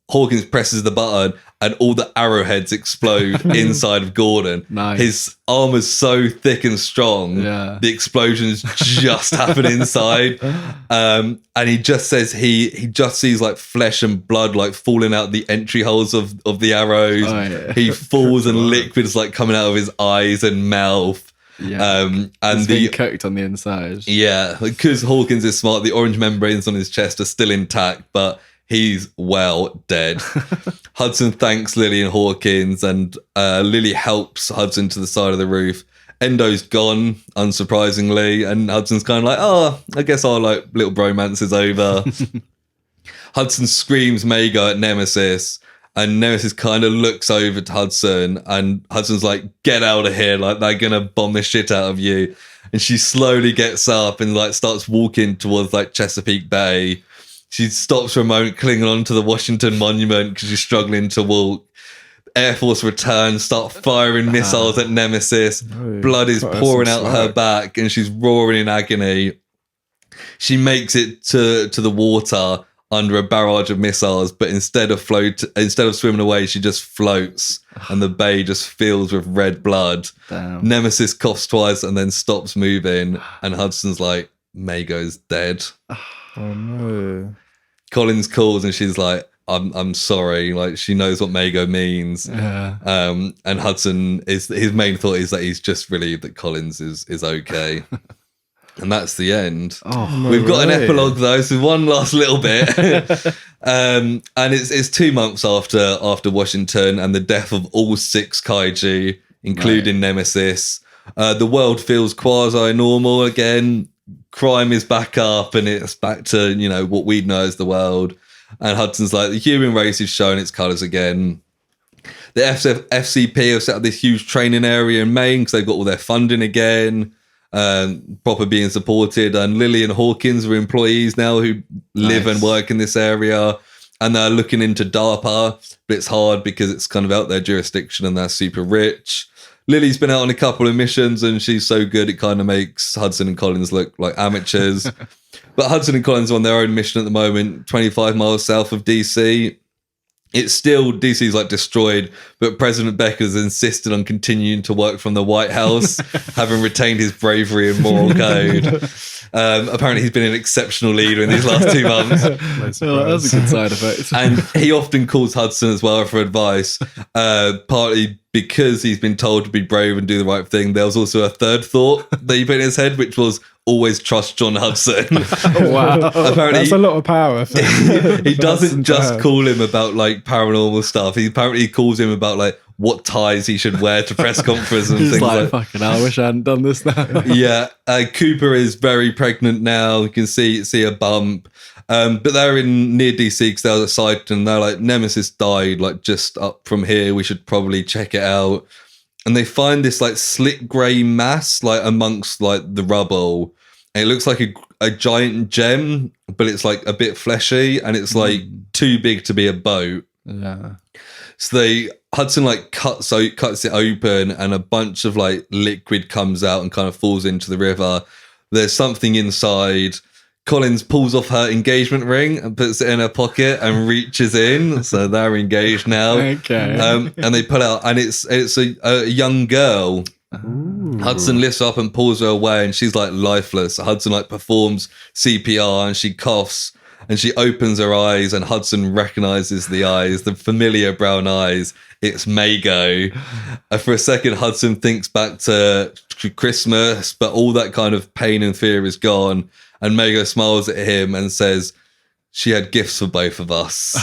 Hawkins presses the button, and all the arrowheads explode inside of Gordon. Nice. His armor's so thick and strong, the explosions just happen inside. And he just says he just sees like flesh and blood like falling out the entry holes of the arrows. He falls, and liquids like coming out of his eyes and mouth. And he's being cooked on the inside. Yeah, because Hawkins is smart, the orange membranes on his chest are still intact, but he's well dead. Hudson thanks Lily and Hawkins, and Lily helps Hudson to the side of the roof. Endo's gone, unsurprisingly, and Hudson's kind of like, "Oh, I guess our like little bromance is over." Hudson screams Maigo at Nemesis, and Nemesis kind of looks over to Hudson, and Hudson's like, "Get out of here, like they're gonna bomb the shit out of you." And she slowly gets up and like starts walking towards like Chesapeake Bay. She stops for a moment, clinging on to the Washington Monument because she's struggling to walk. Air Force return, start firing missiles at Nemesis. Blood is pouring out her back, and she's roaring in agony. She makes it to the water under a barrage of missiles, but instead of swimming away, she just floats, and the bay just fills with red blood. Damn. Nemesis coughs twice and then stops moving, and Hudson's like, "Maigo's dead." Oh no. Collins calls, and she's like, I'm sorry. Like, she knows what Maigo means. And Hudson his main thought is that he's just relieved that Collins is okay. And that's the end. We've got an epilogue though, so one last little bit. And it's 2 months after Washington and the death of all 6 kaiju, including Nemesis. The world feels quasi-normal again. Crime is back up, and it's back to, what we'd know as the world. And Hudson's like, the human race is showing its colours again. The FCP have set up this huge training area in Maine because they've got all their funding again, proper being supported. And Lily and Hawkins are employees now who live and work in this area. And they're looking into DARPA, but it's hard because it's kind of out their jurisdiction and they're super rich. Lily's been out on a couple of missions and she's so good it kind of makes Hudson and Collins look like amateurs. But Hudson and Collins are on their own mission at the moment, 25 miles south of DC. It's still, DC's like destroyed, but President Becker's insisted on continuing to work from the White House, having retained his bravery and moral code. Apparently he's been an exceptional leader in these last 2 months. Well, that's a good side effect. And he often calls Hudson as well for advice, partly because he's been told to be brave and do the right thing. There was also a third thought that he put in his head, which was always trust John Hudson. Wow. Apparently, that's a lot of power. He doesn't just call him about like paranormal stuff. He apparently calls him about like what ties he should wear to press conference and things like fucking hell, I wish I hadn't done this now. Yeah. Cooper is very pregnant now. You can see a bump. But they're in near DC because they're at site and they're like, Nemesis died like just up from here. We should probably check it out. And they find this like slick grey mass like amongst like the rubble. And it looks like a giant gem, but it's like a bit fleshy and it's like too big to be a boat. Yeah. So Hudson like cuts it open and a bunch of like liquid comes out and kind of falls into the river. There's something inside. Collins pulls off her engagement ring and puts it in her pocket and reaches in. So they're engaged now. Okay. And they pull out, and it's a young girl. Ooh. Hudson lifts her up and pulls her away, and she's like lifeless. Hudson like performs CPR and she coughs and she opens her eyes, and Hudson recognizes the eyes, the familiar brown eyes. It's Maigo. For a second, Hudson thinks back to Christmas, but all that kind of pain and fear is gone. And Maigo smiles at him and says, she had gifts for both of us.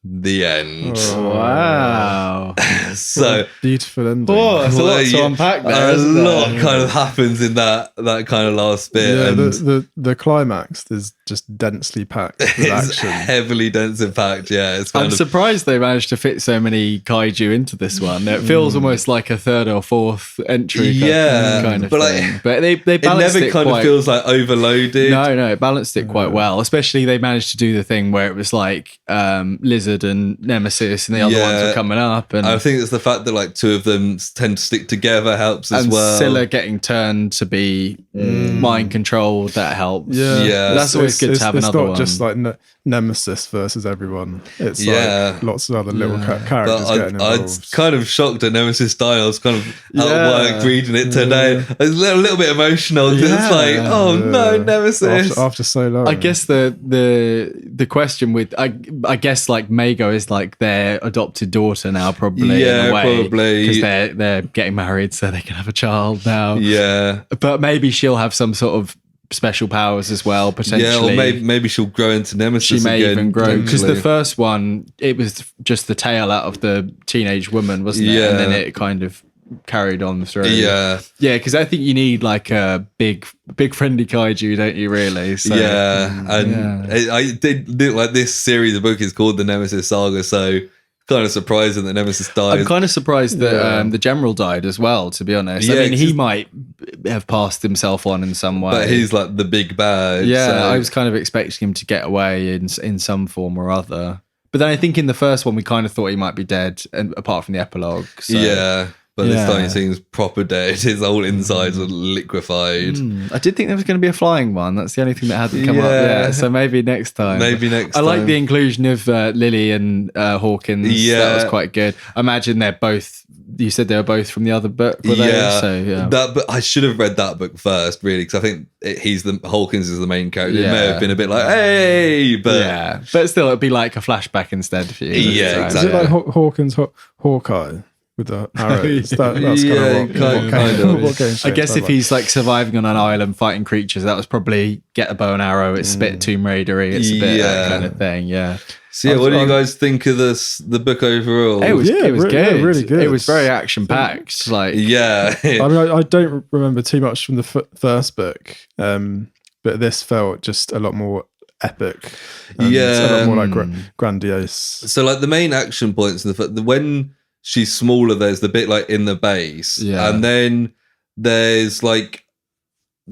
The end. Oh, wow. So beautiful ending. Oh, that's a lot to unpack there. A lot kind of happens in that kind of last bit. Yeah, and the climax is just densely packed with action. Heavily densely packed, yeah. I'm surprised they managed to fit so many kaiju into this one. It feels almost like a third or fourth entry kind of thing. Like, but they balanced it never kind of feels like overloaded. No, it balanced it quite well. Especially they managed to do the thing where it was like Lizard and Nemesis and the other ones are coming up. And I think it's the fact that like two of them tend to stick together helps as well. And Scylla getting turned to be mind controlled, that helps. Yeah. That's always good to have another one. It's not just like Nemesis versus everyone. It's like lots of other little characters getting involved. I was kind of shocked at Nemesis dying. I was kind of out of work reading it today. I was a little bit emotional because it's like, oh no, Nemesis. After so long. I guess the question with I guess like Maigo is like their adopted daughter now, probably. Yeah, in a way, probably because they're getting married, so they can have a child now. Yeah, but maybe she'll have some sort of special powers as well, potentially. Yeah, or maybe she'll grow into Nemesis. She may again, even grow, because the first one, it was just the tail out of the teenage woman, wasn't it? Yeah. And then it kind of carried on through. Yeah, because I think you need like a big friendly kaiju, don't you? Really? So, I did like this series of books is called the Nemesis Saga, so kind of surprising that Nemesis died. I'm kind of surprised that the general died as well, to be honest. I mean, he might have passed himself on in some way, but he's like the big bad. Yeah, so. I was kind of expecting him to get away in some form or other. But then I think in the first one we kind of thought he might be dead, and apart from the epilogue. So. Yeah. But this time he seems proper dead. His whole insides are liquefied. I did think there was going to be a flying one. That's the only thing that hadn't come up yet. So maybe next time. I like the inclusion of Lily and Hawkins. Yeah. That was quite good. I imagine they're both... You said they were both from the other book, were they? So, But I should have read that book first, really, because I think Hawkins is the main character. It may have been a bit like, hey, but... But still, it'd be like a flashback instead for you. Yeah, exactly. Is it like Hawkins, Hawkeye? With the arrows. That's kind of what I guess if he's like surviving on an island fighting creatures, that was probably get a bow and arrow. It's a bit Tomb Raidery. It's a bit that kind of thing. Yeah. So what do you guys think of the book overall? It was good. Yeah, really good. It was very action packed. Like I mean, I don't remember too much from the first book, but this felt just a lot more epic. A lot more like grandiose. So like the main action points in when she's smaller. There's the bit like in the base, and then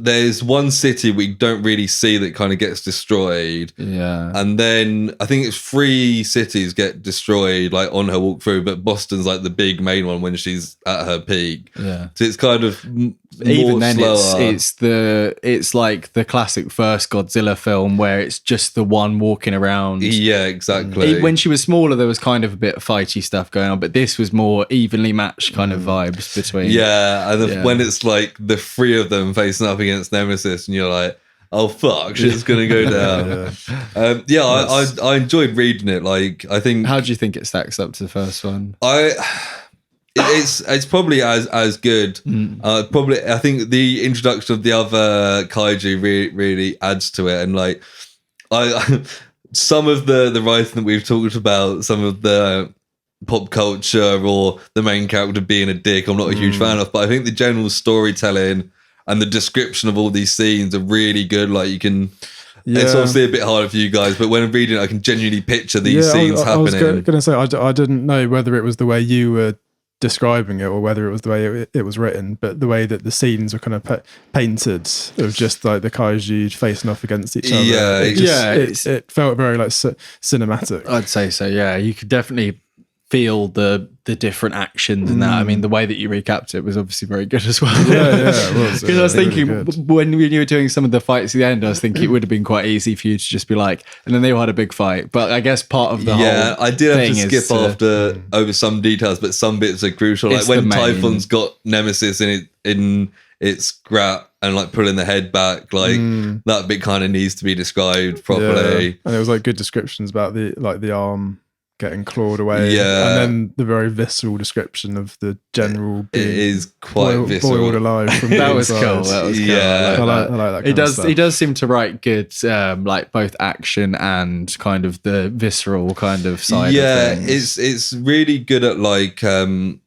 there's one city we don't really see that kind of gets destroyed. Yeah. And then I think it's 3 cities get destroyed like on her walkthrough, but Boston's like the big main one when she's at her peak. Yeah. So it's kind of even then slower. it's like the classic first Godzilla film where it's just the one walking around. Yeah, exactly. When she was smaller, there was kind of a bit of fighty stuff going on, but this was more evenly matched kind of vibes between. Yeah, and when it's like the 3 of them facing up against Nemesis, and you're like, oh fuck, shit's gonna go down. I enjoyed reading it. Like, I think. How do you think it stacks up to the first one? It's probably as good. Probably, I think the introduction of the other kaiju really adds to it, and like, some of the writing that we've talked about, some of the pop culture or the main character being a dick, I'm not a huge fan of, but I think the general storytelling and the description of all these scenes are really good. Like, you can. Yeah. It's obviously a bit harder for you guys, but when I'm reading it, I can genuinely picture these scenes happening. I was going to say, I didn't know whether it was the way you were describing it or whether it was the way it was written, but the way that the scenes were kind of painted of just like the kaiju facing off against each other. Yeah, it felt very like cinematic. I'd say so. Yeah, you could definitely feel the different actions and that. I mean, the way that you recapped it was obviously very good as well. Yeah, it was. Because I was thinking, really when you were doing some of the fights at the end, I was thinking it would have been quite easy for you to just be like, and then they all had a big fight. But I guess part of the whole I did have to skip after over some details, but some bits are crucial. Like when Typhon's got Nemesis in its grap and like pulling the head back, like that bit kind of needs to be described properly. Yeah. And there was like good descriptions about the arm getting clawed away. Yeah. And then the very visceral description of the general being it is quite visceral. Boiled alive from that was inside. cool. That was cool. Yeah. I like that kind of stuff. He does seem to write good like both action and kind of the visceral kind of side of things. It's really good at like being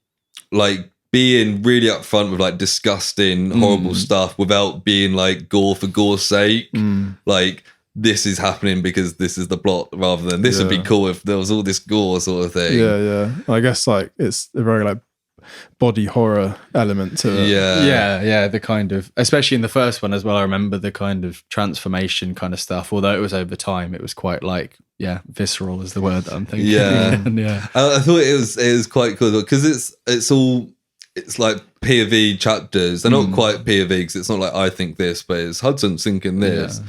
really upfront with like disgusting, horrible stuff without being like gore for gore's sake. Like, this is happening because this is the plot, rather than this would be cool if there was all this gore sort of thing. Yeah. I guess like it's a very like body horror element to it. Yeah. The kind of, especially in the first one as well, I remember the kind of transformation kind of stuff. Although it was over time, it was quite like visceral is the word that I'm thinking. Yeah. I thought it was quite cool because it's like POV chapters. They're not quite POV because it's not like I think this, but it's Hudson thinking this. Yeah.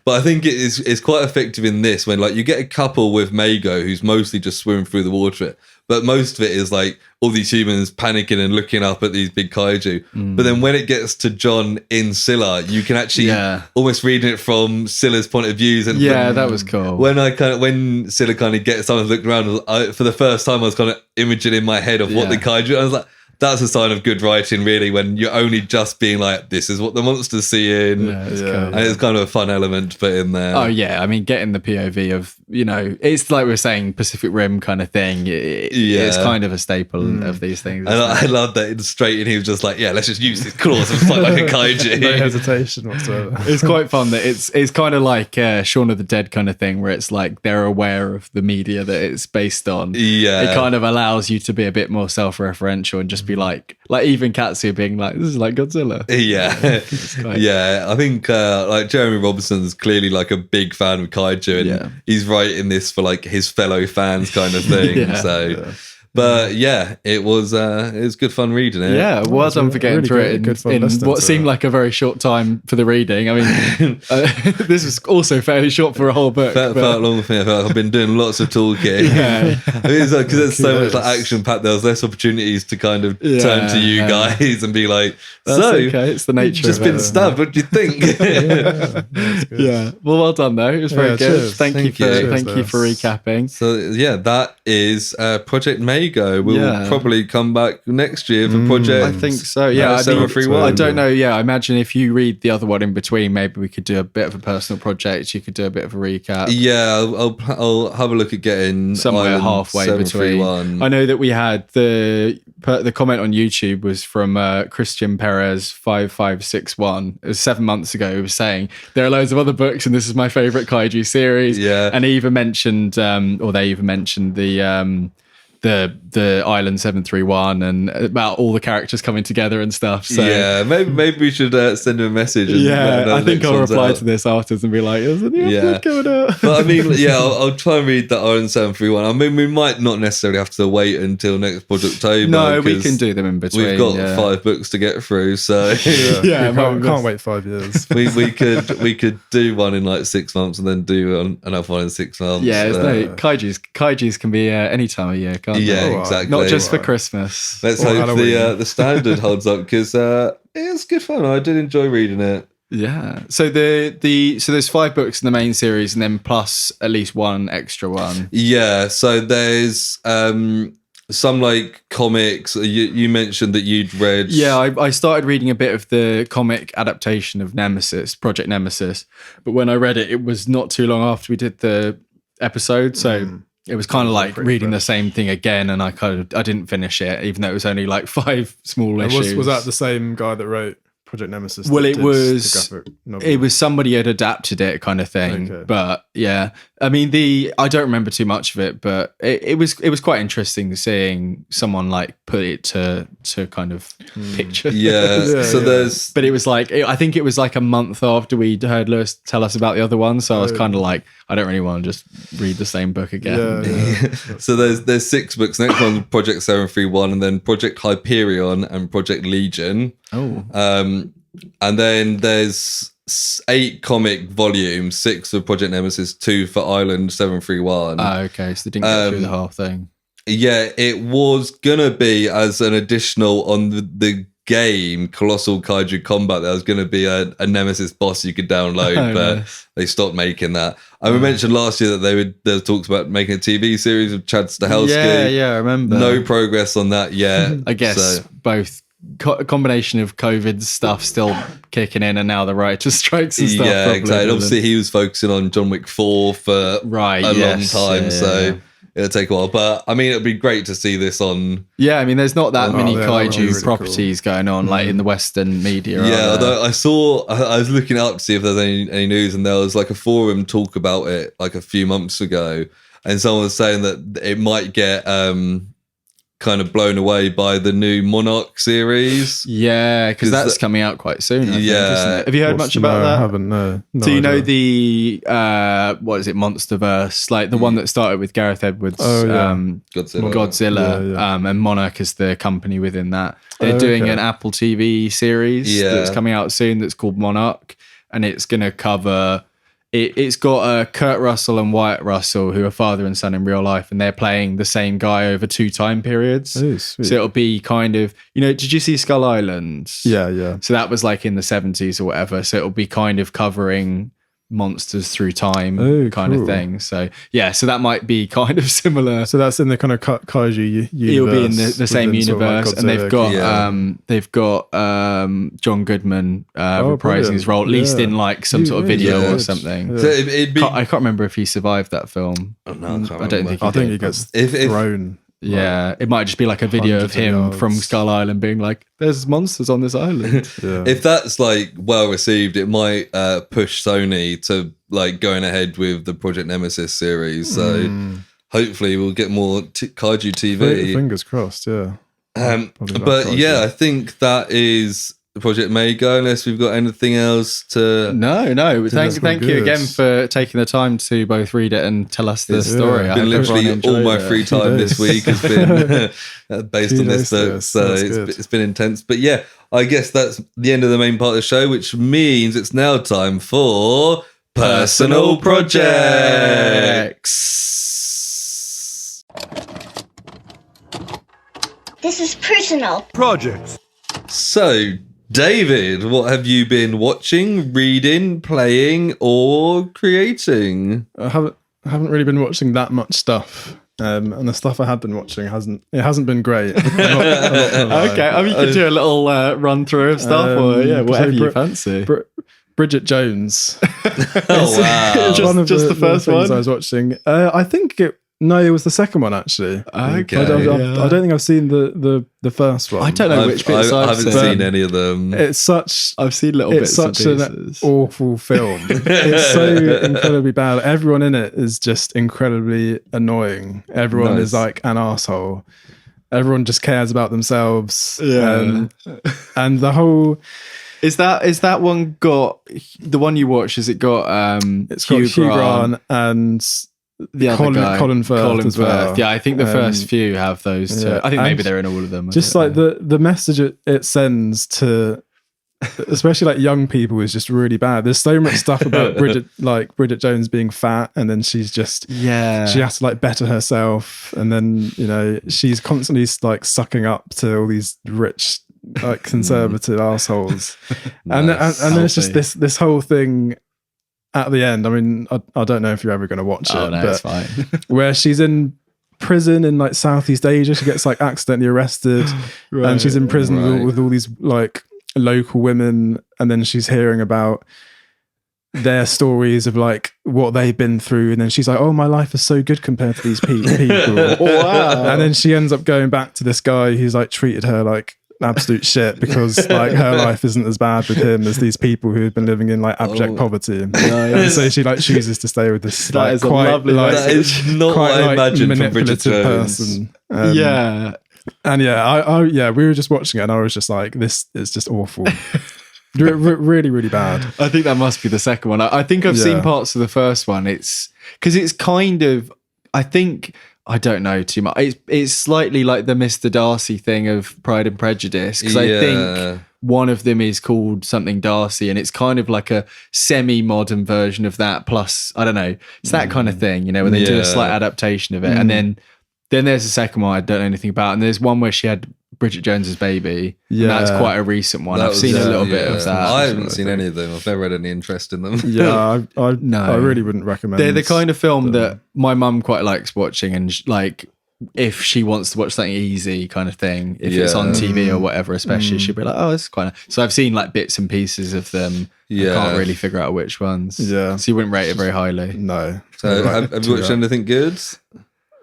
But I think it's quite effective in this when like you get a couple with Maigo who's mostly just swimming through the water, but most of it is like all these humans panicking and looking up at these big kaiju. But then when it gets to John in Scylla, you can actually almost read it from Scylla's point of views. And that was cool. When Scylla kind of gets someone looking around, for the first time I was kind of imaging in my head of what the kaiju. I was like, that's a sign of good writing, really, when you're only just being like, this is what the monster's seeing. Yeah, it's cool. And it's kind of a fun element to put in there. Oh, yeah. I mean, getting the POV of, it's like we were saying, Pacific Rim kind of thing. It's kind of a staple of these things. And I love that in Straight, and he was just like, let's just use his claws and fight like a kaiju. No hesitation whatsoever. It's quite fun that it's kind of like Shaun of the Dead kind of thing, where it's like they're aware of the media that it's based on. Yeah. It kind of allows you to be a bit more self-referential and just be like even Katsu being like, this is like Godzilla. Yeah. I think like Jeremy Robinson's clearly like a big fan of kaiju, and he's writing this for like his fellow fans kind of thing. But it was good fun reading it. Yeah, well done for getting through it in what seemed like a very short time for the reading. I mean, this is also fairly short for a whole book. Felt long for me. I felt like I've been doing lots of talking. I mean, it's like, because there's so much like action packed, there was less opportunities to kind of turn to you guys and be like, okay, it's the nature just of it. Been stabbed. What do you think? Well done though. It was very good. Cheers. Thank you for recapping. So that is Project Maigo. We'll probably come back next year for Project. I think so. Yeah, 731. I don't know. Yeah, I imagine if you read the other one in between, maybe we could do a bit of a personal project. You could do a bit of a recap. Yeah, I'll have a look at getting somewhere halfway between. I know that we had the comment on YouTube was from Christian Perez 5561. It was 7 months ago. He was saying there are loads of other books, and this is my favorite kaiju series. Yeah, and he even mentioned, or they even mentioned the the Island 731 and about all the characters coming together and stuff. So yeah, maybe we should send him a message. And I think I'll reply to this afterwards and be like, "There's a new episode coming out." But I mean, I'll try and read that Island 731. I mean, we might not necessarily have to wait until next Projoctober. No, we can do them in between. We've got 5 books to get through, so we can't wait 5 years. we could do one in like 6 months and then do another one in 6 months. Yeah, kaijus can be any time of year, can't they? Yeah, exactly. Not just for Christmas. Let's hope the standard holds up, because it's good fun. I did enjoy reading it. Yeah. So so there's 5 books in the main series, and then plus at least one extra one. Yeah. So there's some like comics. You mentioned that you'd read. Yeah, I started reading a bit of the comic adaptation of Nemesis, Project Nemesis, but when I read it, it was not too long after we did the episode, so. It was kind of like reading the same thing again, and I didn't finish it, even though it was only like 5 small issues. Was that the same guy that wrote Project Nemesis? Well, it was somebody had adapted it, kind of thing. Okay. But yeah, I mean, I don't remember too much of it, but it was quite interesting seeing someone like put it to kind of picture. Yeah. But it was like, I think it was like a month after we heard Lewis tell us about the other one, so I was kind of like, I don't really want to just read the same book again. Yeah. So there's 6 books. Next one's Project 731, and then Project Hyperion and Project Legion. Oh. And then there's 8 comic volumes, 6 for Project Nemesis, 2 for Island 731. Oh, okay. So they didn't get through the whole thing. Yeah, it was gonna be as an additional on the game Colossal Kaiju Combat. There was gonna be a Nemesis boss you could download, but they stopped making that. I mentioned last year that there was talks about making a TV series of Chad Stahelski. Yeah, I remember. No progress on that yet. I guess both. A combination of COVID stuff still kicking in, and now the writers' strikes and stuff. Yeah, exactly. Obviously, he was focusing on John Wick 4 for a long time, so it'll take a while. But I mean, it'd be great to see this on. Yeah, I mean, there's not that many kaiju really properties going on, like in the Western media. Yeah, although I was looking up to see if there's any news, and there was like a forum talk about it like a few months ago, and someone was saying that it might get kind of blown away by the new Monarch series. Yeah, because that's coming out quite soon. I think, isn't it? Have you heard much about that? I haven't. No. Do you know the what is it, Monsterverse? Like the one that started with Gareth Edwards, Godzilla, and Monarch is the company within that. They're doing an Apple TV series that's coming out soon. That's called Monarch, and it's going to cover. It's got Kurt Russell and Wyatt Russell, who are father and son in real life, and they're playing the same guy over 2 time periods. Oh, sweet. So it'll be kind of, did you see Skull Island? Yeah. So that was like in the 70s or whatever. So it'll be kind of covering monsters through time of thing. So yeah, so that might be kind of similar. So that's in the kind of kaiju universe. It'll be in the same universe, and they've got John Goodman reprising his role, at least in like some sort of video or something. Yeah. So it'd be. I can't remember if he survived that film. Oh, no, I don't think. I think he gets thrown. Yeah, it might just be like a video of him from Skull Island being like, there's monsters on this island. If that's like well received, it might push Sony to like going ahead with the Project Nemesis series. So hopefully we'll get more kaiju TV. Fingers crossed, yeah. But yeah, I think that is Project Maigo, unless we've got anything else to... No. Thank you again for taking the time to both read it and tell us the story. Been literally all my free time this week has been based on this book, so it's been intense. But yeah, I guess that's the end of the main part of the show, which means it's now time for Personal Projects. This is personal projects. So, David, what have you been watching, reading, playing, or creating? I haven't really been watching that much stuff, and the stuff I have been watching hasn't been great. I'm not okay, I mean, you could do a little run through of stuff, or whatever you fancy. Bridget Jones. Oh wow! Just the first one I was watching. I think No, it was the second one actually. Okay. I don't think I've seen the first one. I don't know which bits I I've haven't seen any of them. It's such. I've seen little It's bits and such pieces. an awful film. It's so incredibly bad. Everyone in it is just incredibly annoying. Everyone is like an asshole. Everyone just cares about themselves. Yeah. And the whole. Is that one got the one you watched? Has it got It's got Hugh Grant and the other guy, Colin Firth as well. Yeah, I think the first few have those two. Yeah. I think maybe And they're in all of them. Just like the message it sends to, especially like young people, is just really bad. There's so much stuff about Bridget Jones being fat, and then she's just she has to like better herself, and then she's constantly like sucking up to all these rich like conservative assholes, and there's just this whole thing. At the end, I mean, I don't know if you're ever going to watch it, no, but it's fine. where she's in prison in like Southeast Asia, she gets like accidentally arrested, and she's in prison with all these like local women, and then she's hearing about their stories of like what they've been through, and then she's like, "Oh, my life is so good compared to these people." Wow! And then she ends up going back to this guy who's like treated her like absolute shit because like her life isn't as bad with him as these people who have been living in like abject poverty. And so she like chooses to stay with this that like is quite a lovely like that is not quite what I imagined from Bridget manipulative Jones. person. And I we were just watching it and I was just like, this is just awful. Really, really bad. I think that must be the second one. I think I've seen parts of the first one. It's because it's kind of, I don't know too much. It's slightly like the Mr. Darcy thing of Pride and Prejudice, because I think one of them is called something Darcy, and it's kind of like a semi-modern version of that. Plus, I don't know, it's that kind of thing, where they do a slight adaptation of it, and then there's a second one I don't know anything about, and there's one where she had Bridget Jones's baby. Yeah, and that's quite a recent one. I've seen a little bit of that. I haven't seen any of them. I've never had any interest in them. Yeah, I really wouldn't recommend. They're the kind of film that my mum quite likes watching, and like if she wants to watch something easy kind of thing, if it's on TV or whatever, especially, she'd be like, "Oh, this is quite nice." So I've seen like bits and pieces of them. I can't really figure out which ones. Yeah, so you wouldn't rate it very highly. No. So have you watched anything good?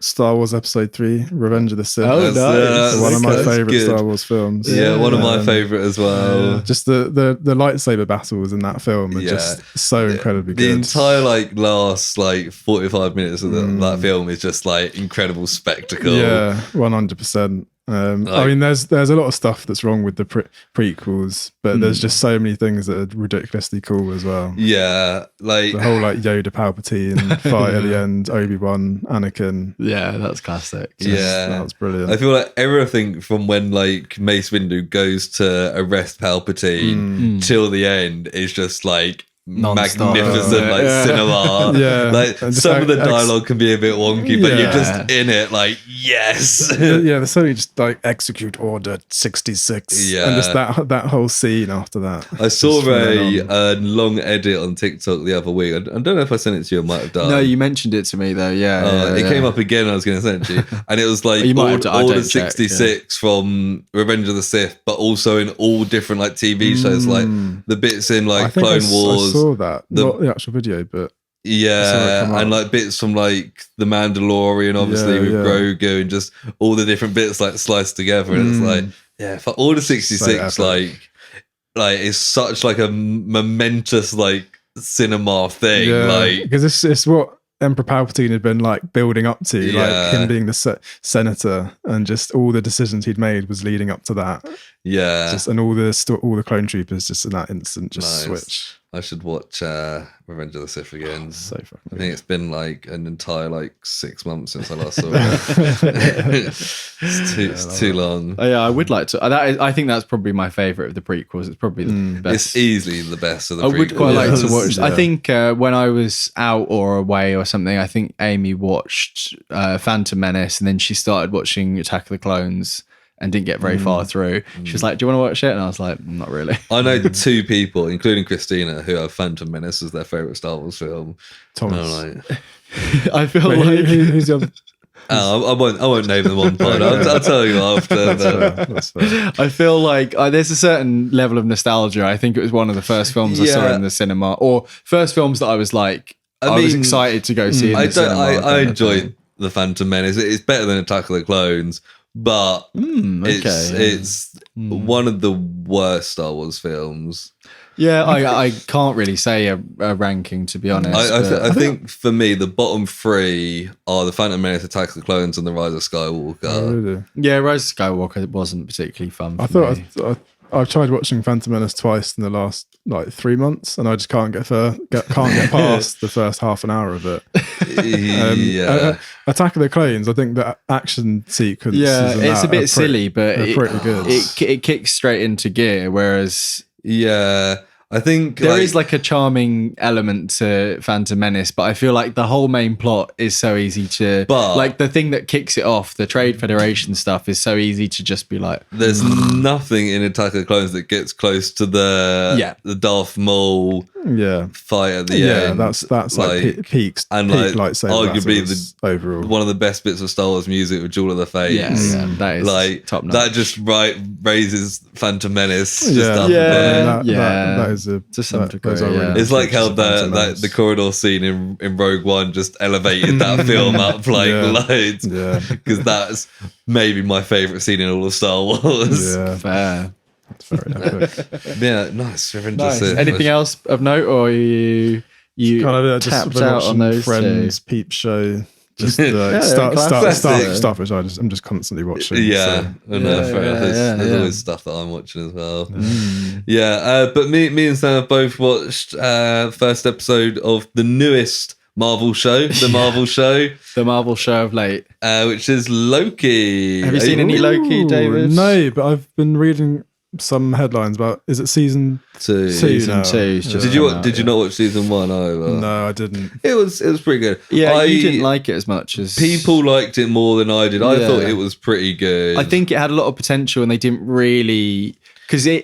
Star Wars Episode 3, Revenge of the Sith. Oh, nice. One of my favourite Star Wars films. Yeah, one of my favourite as well. Just the lightsaber battles in that film are just so incredibly good. The entire last 45 minutes of that film is just like incredible spectacle. Yeah, 100%. I mean, there's a lot of stuff that's wrong with the prequels, but there's just so many things that are ridiculously cool as well. Yeah, like the whole Yoda Palpatine fight at the end, Obi-Wan, Anakin. Yeah, that's classic. That was brilliant. I feel like everything from when Mace Windu goes to arrest Palpatine till the end is just like non-stop. Magnificent cinema. Yeah, some of the dialogue can be a bit wonky, but you're just in it yes. There's something just like execute order 66. And just that whole scene after that. I saw a long edit on TikTok the other week. I don't know if I sent it to you, I might have done. No, you mentioned it to me though. It came up again, I was going to send it to you, and it was like all the 66 from Revenge of the Sith, but also in all different TV shows, like the bits in Clone Wars. I saw that, not the actual video, but and bits from The Mandalorian, obviously with Grogu, and just all the different bits sliced together, and it's for all the 66 it's such a momentous cinema thing, because it's what Emperor Palpatine had been building up to, him being the senator, and just all the decisions he'd made was leading up to that. And all the clone troopers just in that instant switch. I should watch Revenge of the Sith again. So fucking I think it's been an entire 6 months since I last saw it. It's too long. I would like to. I think that's probably my favourite of the prequels. It's probably the best. It's easily the best of the prequels. I would quite like to watch. I think when I was out or away or something, I think Amy watched Phantom Menace, and then she started watching Attack of the Clones and didn't get very far through. She was like, "Do you want to watch it?" And I was like, "Not really." I know 2 people, including Christina, who have Phantom Menace as their favourite Star Wars film. Thomas. I feel who's the other? I won't name them on pod. I'll tell you after. That's fair. I feel like there's a certain level of nostalgia. I think it was one of the first films I saw in the cinema, or first films that I was I was excited to go see in the cinema. I enjoyed The Phantom Menace. It's better than Attack of the Clones, but it's one of the worst Star Wars films. Yeah, I can't really say a ranking, to be honest. I think for me, the bottom three are The Phantom Menace, Attack of the Clones, and The Rise of Skywalker. Oh, really? Yeah, Rise of Skywalker wasn't particularly fun for me. I've tried watching Phantom Menace twice in the last 3 months, and I just can't get past the first half an hour of it. Attack of the Clones, I think the action sequence. Yeah, it's a bit silly, but pretty good. It kicks straight into gear, whereas. Yeah, I think there is like a charming element to Phantom Menace, but I feel like the whole main plot is so easy to, like the thing that kicks it off, the Trade Federation stuff, is so easy to just be like. There's nothing in Attack of the Clones that gets close to the Darth Maul fight at the end. Yeah, that's like peaks and like lightsaber arguably overall one of the best bits of Star Wars music with Jewel of the Fates. Yeah, that is like top notch. That just raises Phantom Menace. That is to some degree. It's like how the corridor scene in Rogue One just elevated that film up like loads. Yeah, because that's maybe my favorite scene in all of Star Wars. Yeah, fair. That's very epic. Yeah, nice. Anything else of note, or you kind of tapped out on those Friends, Peep Show? Just stuff which I'm just constantly watching. Yeah, there's always stuff that I'm watching as well. But me and Sam have both watched first episode of the newest Marvel show, the Marvel show of late, which is Loki. Have you seen any Loki, David? No, but I've been reading some headlines about. Is it season 2? Season 2. Did you not watch season 1 either? No, I didn't. It was pretty good. Yeah, you didn't like it as much as people liked it more than I did. I thought it was pretty good. I think it had a lot of potential, and they didn't really, because it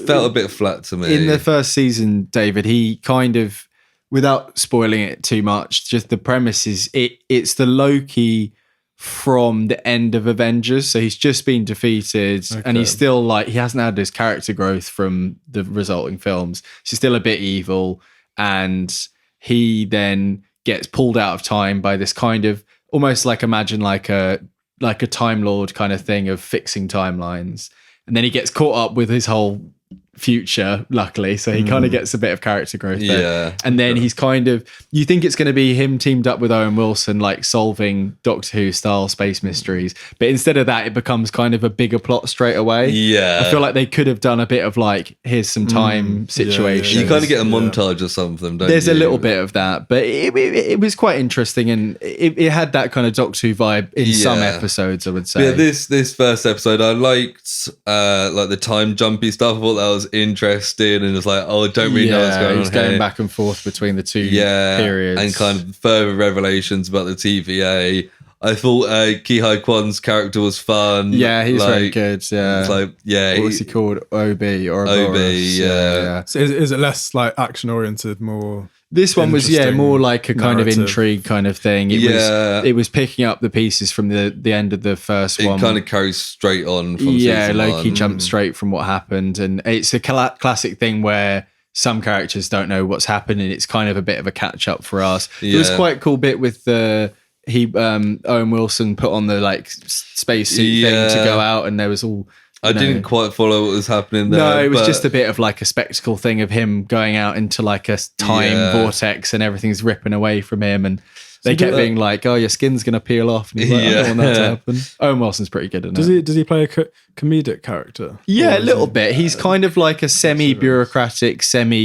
felt a bit flat to me in the first season. David, he kind of, without spoiling it too much, just the premise is it's the Loki from the end of Avengers, so he's just been defeated, and he's still like, he hasn't had his character growth from the resulting films. He's still a bit evil, and he then gets pulled out of time by this kind of, almost like, imagine like a Time Lord kind of thing of fixing timelines, and then he gets caught up with his whole future, luckily, so he kind of gets a bit of character growth there. And then he's kind of, you think it's going to be him teamed up with Owen Wilson, like solving Doctor Who style space mysteries, but instead of that, it becomes kind of a bigger plot straight away. I feel like they could have done a bit of like, here's some time situation. You kind of get a montage or something, don't There's you? a little bit of that, but it was quite interesting, and it had that kind of Doctor Who vibe in some episodes, I would say. Yeah, this first episode, I liked like the time jumpy stuff. I thought that was interesting, and it's like, I don't really know what's going on. He's going back and forth between the two periods, and kind of further revelations about the TVA. I thought Ki-Hai Kwan's character was fun. Yeah, he's very good. Yeah, it's like, what was he called? Obi or Obi? Yeah. So is it less like action oriented, more? This one was more like a kind of intrigue kind of thing. It was picking up the pieces from the end of the first one. It kind of carries straight on from season Loki 1. jumped straight from what happened, and it's a classic thing where some characters don't know what's happened, and it's kind of a bit of a catch up for us. It was quite a cool bit with Owen Wilson put on the like spacesuit thing to go out, and there was all. I didn't quite follow what was happening there. No, it was just a bit of like a spectacle thing of him going out into like a time vortex, and everything's ripping away from him, and they kept being like, "Oh, your skin's gonna peel off." And he's like, "I don't want that to happen." Owen Wilson's pretty good in it. Does he play a comedic character? Yeah, a little bit. He's kind of like a semi-bureaucratic,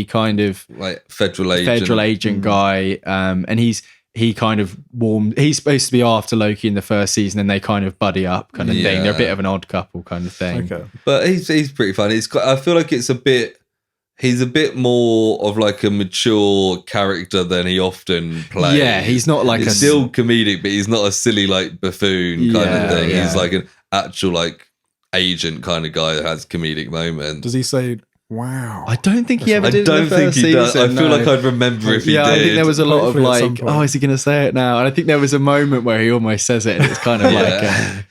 kind of like federal agent guy, and he kind of he's supposed to be after Loki in the first season, and they kind of buddy up kind of thing. They're a bit of an odd couple kind of thing. Okay. But he's pretty funny. I feel like he's a bit more of like a mature character than he often plays. Yeah, he's not like he's still comedic, but he's not a silly like buffoon kind of thing. He's like an actual like agent kind of guy that has comedic moments. Does he say Wow. I don't think he ever I did. don't in the think first he does. I season, feel no. like I'd remember if he did. I think there was a lot of Hopefully at some like, point. oh, is he going to say it now? And I think there was a moment where he almost says it, and it's kind of like,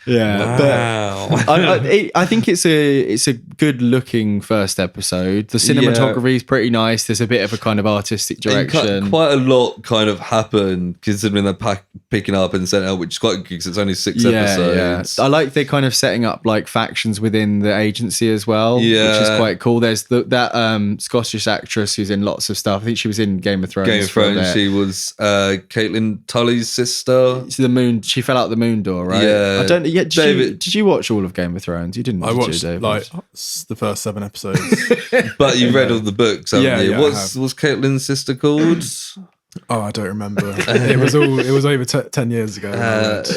Wow. But I think it's a good looking first episode. The cinematography is pretty nice. There's a bit of a kind of artistic direction. Quite a lot kind of happened considering they're picking up and setting out, which is quite good because it's only 6 episodes. I like they're kind of setting up like factions within the agency as well, which Yeah. is quite cool. There's that Scottish actress who's in lots of stuff. I think she was in Game of Thrones. Game of Thrones, she was Caitlin Tully's sister. It's the moon. She fell out the moon door, right? Yeah. I don't. Yeah. David- Did you watch all of Game of Thrones? You didn't. I did watched you, David? like the first 7 episodes. But you read all the books, haven't Yeah, you? yeah, I What's Caitlin's sister called? Oh, I don't remember. It was over 10 years ago.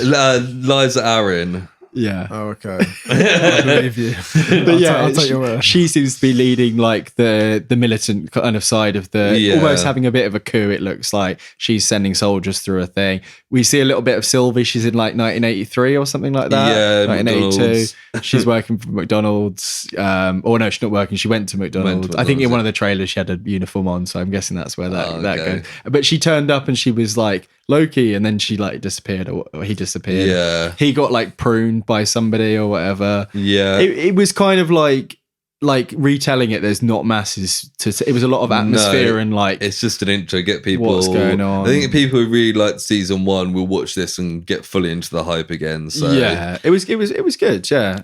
Liza Aaron. Yeah. Oh, okay. I believe you. But I'll take your word. she seems to be leading like the militant kind of side of the almost having a bit of a coup. It looks like she's sending soldiers through a thing. We see a little bit of Sylvie. She's in like 1983 or something like that. Yeah, 1982. McDonald's. She's working for McDonald's. Or no, she's not working. She went to McDonald's. I think in one of the trailers she had a uniform on, so I'm guessing that's where that goes. But she turned up and she was like Loki, and then she like disappeared, or he disappeared. Yeah. He got like pruned by somebody or whatever. Yeah. It was kind of like retelling it. There's not masses it was a lot of atmosphere and like it's just an intro, get people what's going on. I think people who really liked season 1 will watch this and get fully into the hype again. So yeah, it was good. Yeah,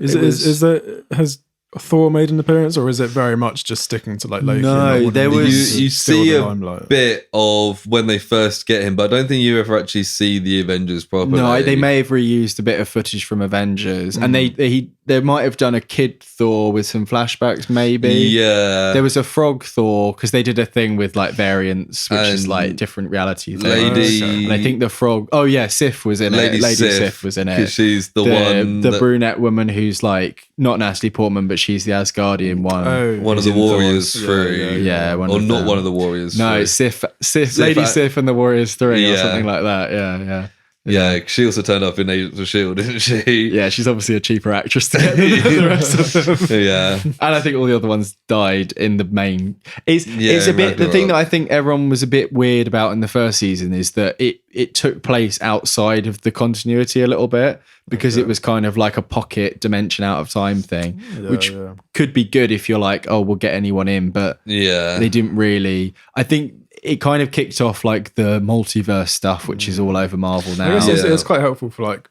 Has Thor made an appearance, or is it very much just sticking to like Loki? No, there was you see a bit of when they first get him, but I don't think you ever actually see the Avengers properly. No, they may have reused a bit of footage from Avengers, and they might have done a kid Thor with some flashbacks, maybe. Yeah, there was a frog Thor because they did a thing with like variants, which is like different reality things. And I think the frog. Oh yeah, Sif was in it. Lady Sif was in it because she's the one, the brunette woman who's like not Natalie Portman, but she's the Asgardian one. One of the Warriors 3. Yeah, or not one of the Warriors. No, 3. Sif, Lady Sif and the Warriors 3 or something like that. Yeah. Yeah, she also turned up in Agents of S.H.I.E.L.D., didn't she? Yeah, she's obviously a cheaper actress to get than the rest of them. Yeah. And I think all the other ones died in the main. It's a bit, the thing that I think everyone was a bit weird about in the first season is that it took place outside of the continuity a little bit, because it was kind of like a pocket dimension out of time thing, which could be good if you're like, oh, we'll get anyone in, but they didn't really. I think it kind of kicked off like the multiverse stuff, which is all over Marvel now. I guess it's quite helpful for like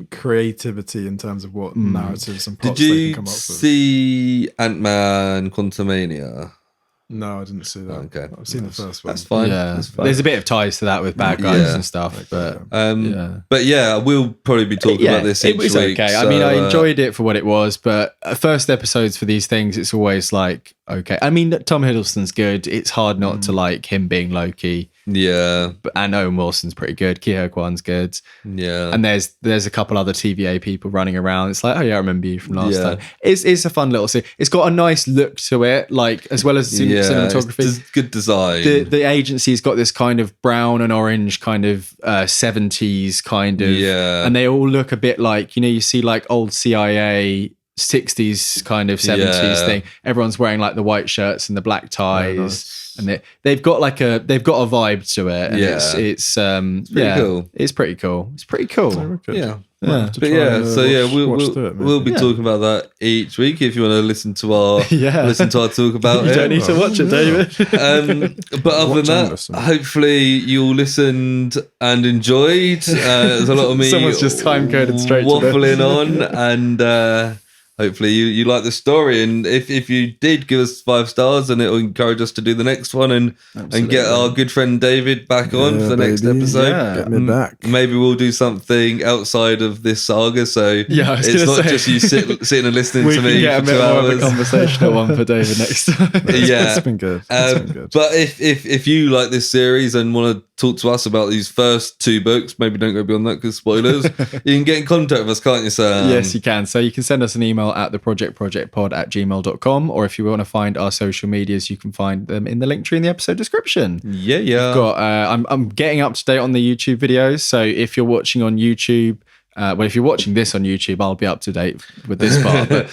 creativity in terms of what narratives and plots they can come up with. Did you see Ant-Man Quantumania? No, I didn't see that. Okay, I've seen the first one. That's fine. Yeah, That's fine. there's a bit of ties to that with bad guys and stuff, but but yeah, we'll probably be talking about this each it was week. okay. So, I mean, I enjoyed it for what it was, but first episodes for these things, it's always like, okay. I mean, Tom Hiddleston's good. It's hard not to like him being Loki. Yeah, and Owen Wilson's pretty good. Ki Ho Kwan's good. Yeah, and there's a couple other TVA people running around. It's like, oh yeah, I remember you from last time. It's a fun little scene. It's got a nice look to it, like as well as cinematography. It's good design. The agency's got this kind of brown and orange kind of 70s kind of, and they all look a bit like, you see like old CIA 60s kind of 70s thing. Everyone's wearing like the white shirts and the black ties. And they've got a vibe to it. And it's cool. It's pretty cool. It's pretty cool. Yeah. We'll be talking about that each week if you want to listen to our talk about it. You don't need to watch it, David. But other than that, hopefully you all listened and enjoyed. There's a lot of me. Someone's just time coded straight waffling on, and hopefully you like the story. And if you did, give us 5 stars, and it will encourage us to do the next one and get our good friend David back on for the next episode. Get me back. Maybe we'll do something outside of this saga, so it's not just you sitting and listening to me we can for get 2 a bit more hours. of a conversational one for David next time. It's been good. But if you like this series and want to talk to us about these first 2 books, maybe don't go beyond that because spoilers, you can get in contact with us, can't you, Sam? Yes, you can. So you can send us an email at theprojectpod@gmail.com, or if you want to find our social medias, you can find them in the link tree in the episode description. Yeah. I'm getting up to date on the YouTube videos, so if you're watching on YouTube, well, if you're watching this on YouTube, I'll be up to date with this part. But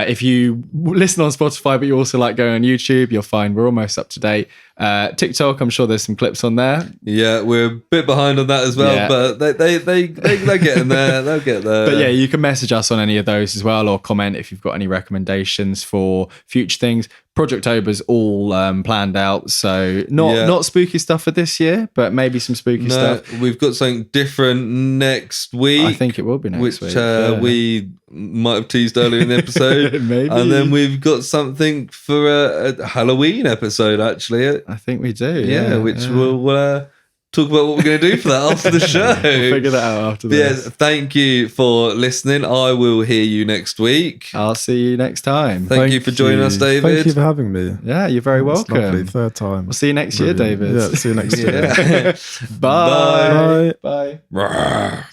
if you listen on Spotify, but you also like going on YouTube, you'll find we're almost up to date. TikTok, I'm sure there's some clips on there. Yeah, we're a bit behind on that as well, but they're getting there. They'll get there. But yeah, you can message us on any of those as well, or comment if you've got any recommendations for future things. Projoctober's all planned out, so not spooky stuff for this year, but maybe some spooky stuff. We've got something different next week. I think it will be next week. Which we might have teased earlier in the episode. Maybe. And then we've got something for a Halloween episode, actually. I think we do. Which we'll talk about what we're going to do for that after the show. We'll figure that out after this. Yes, thank you for listening. I will hear you next week. I'll see you next time. Thank you for joining us, David. Thank you for having me. Yeah, you're very welcome. Lovely. Third time. We'll see you next year, David. Yeah, see you next year. Bye. Bye. Bye.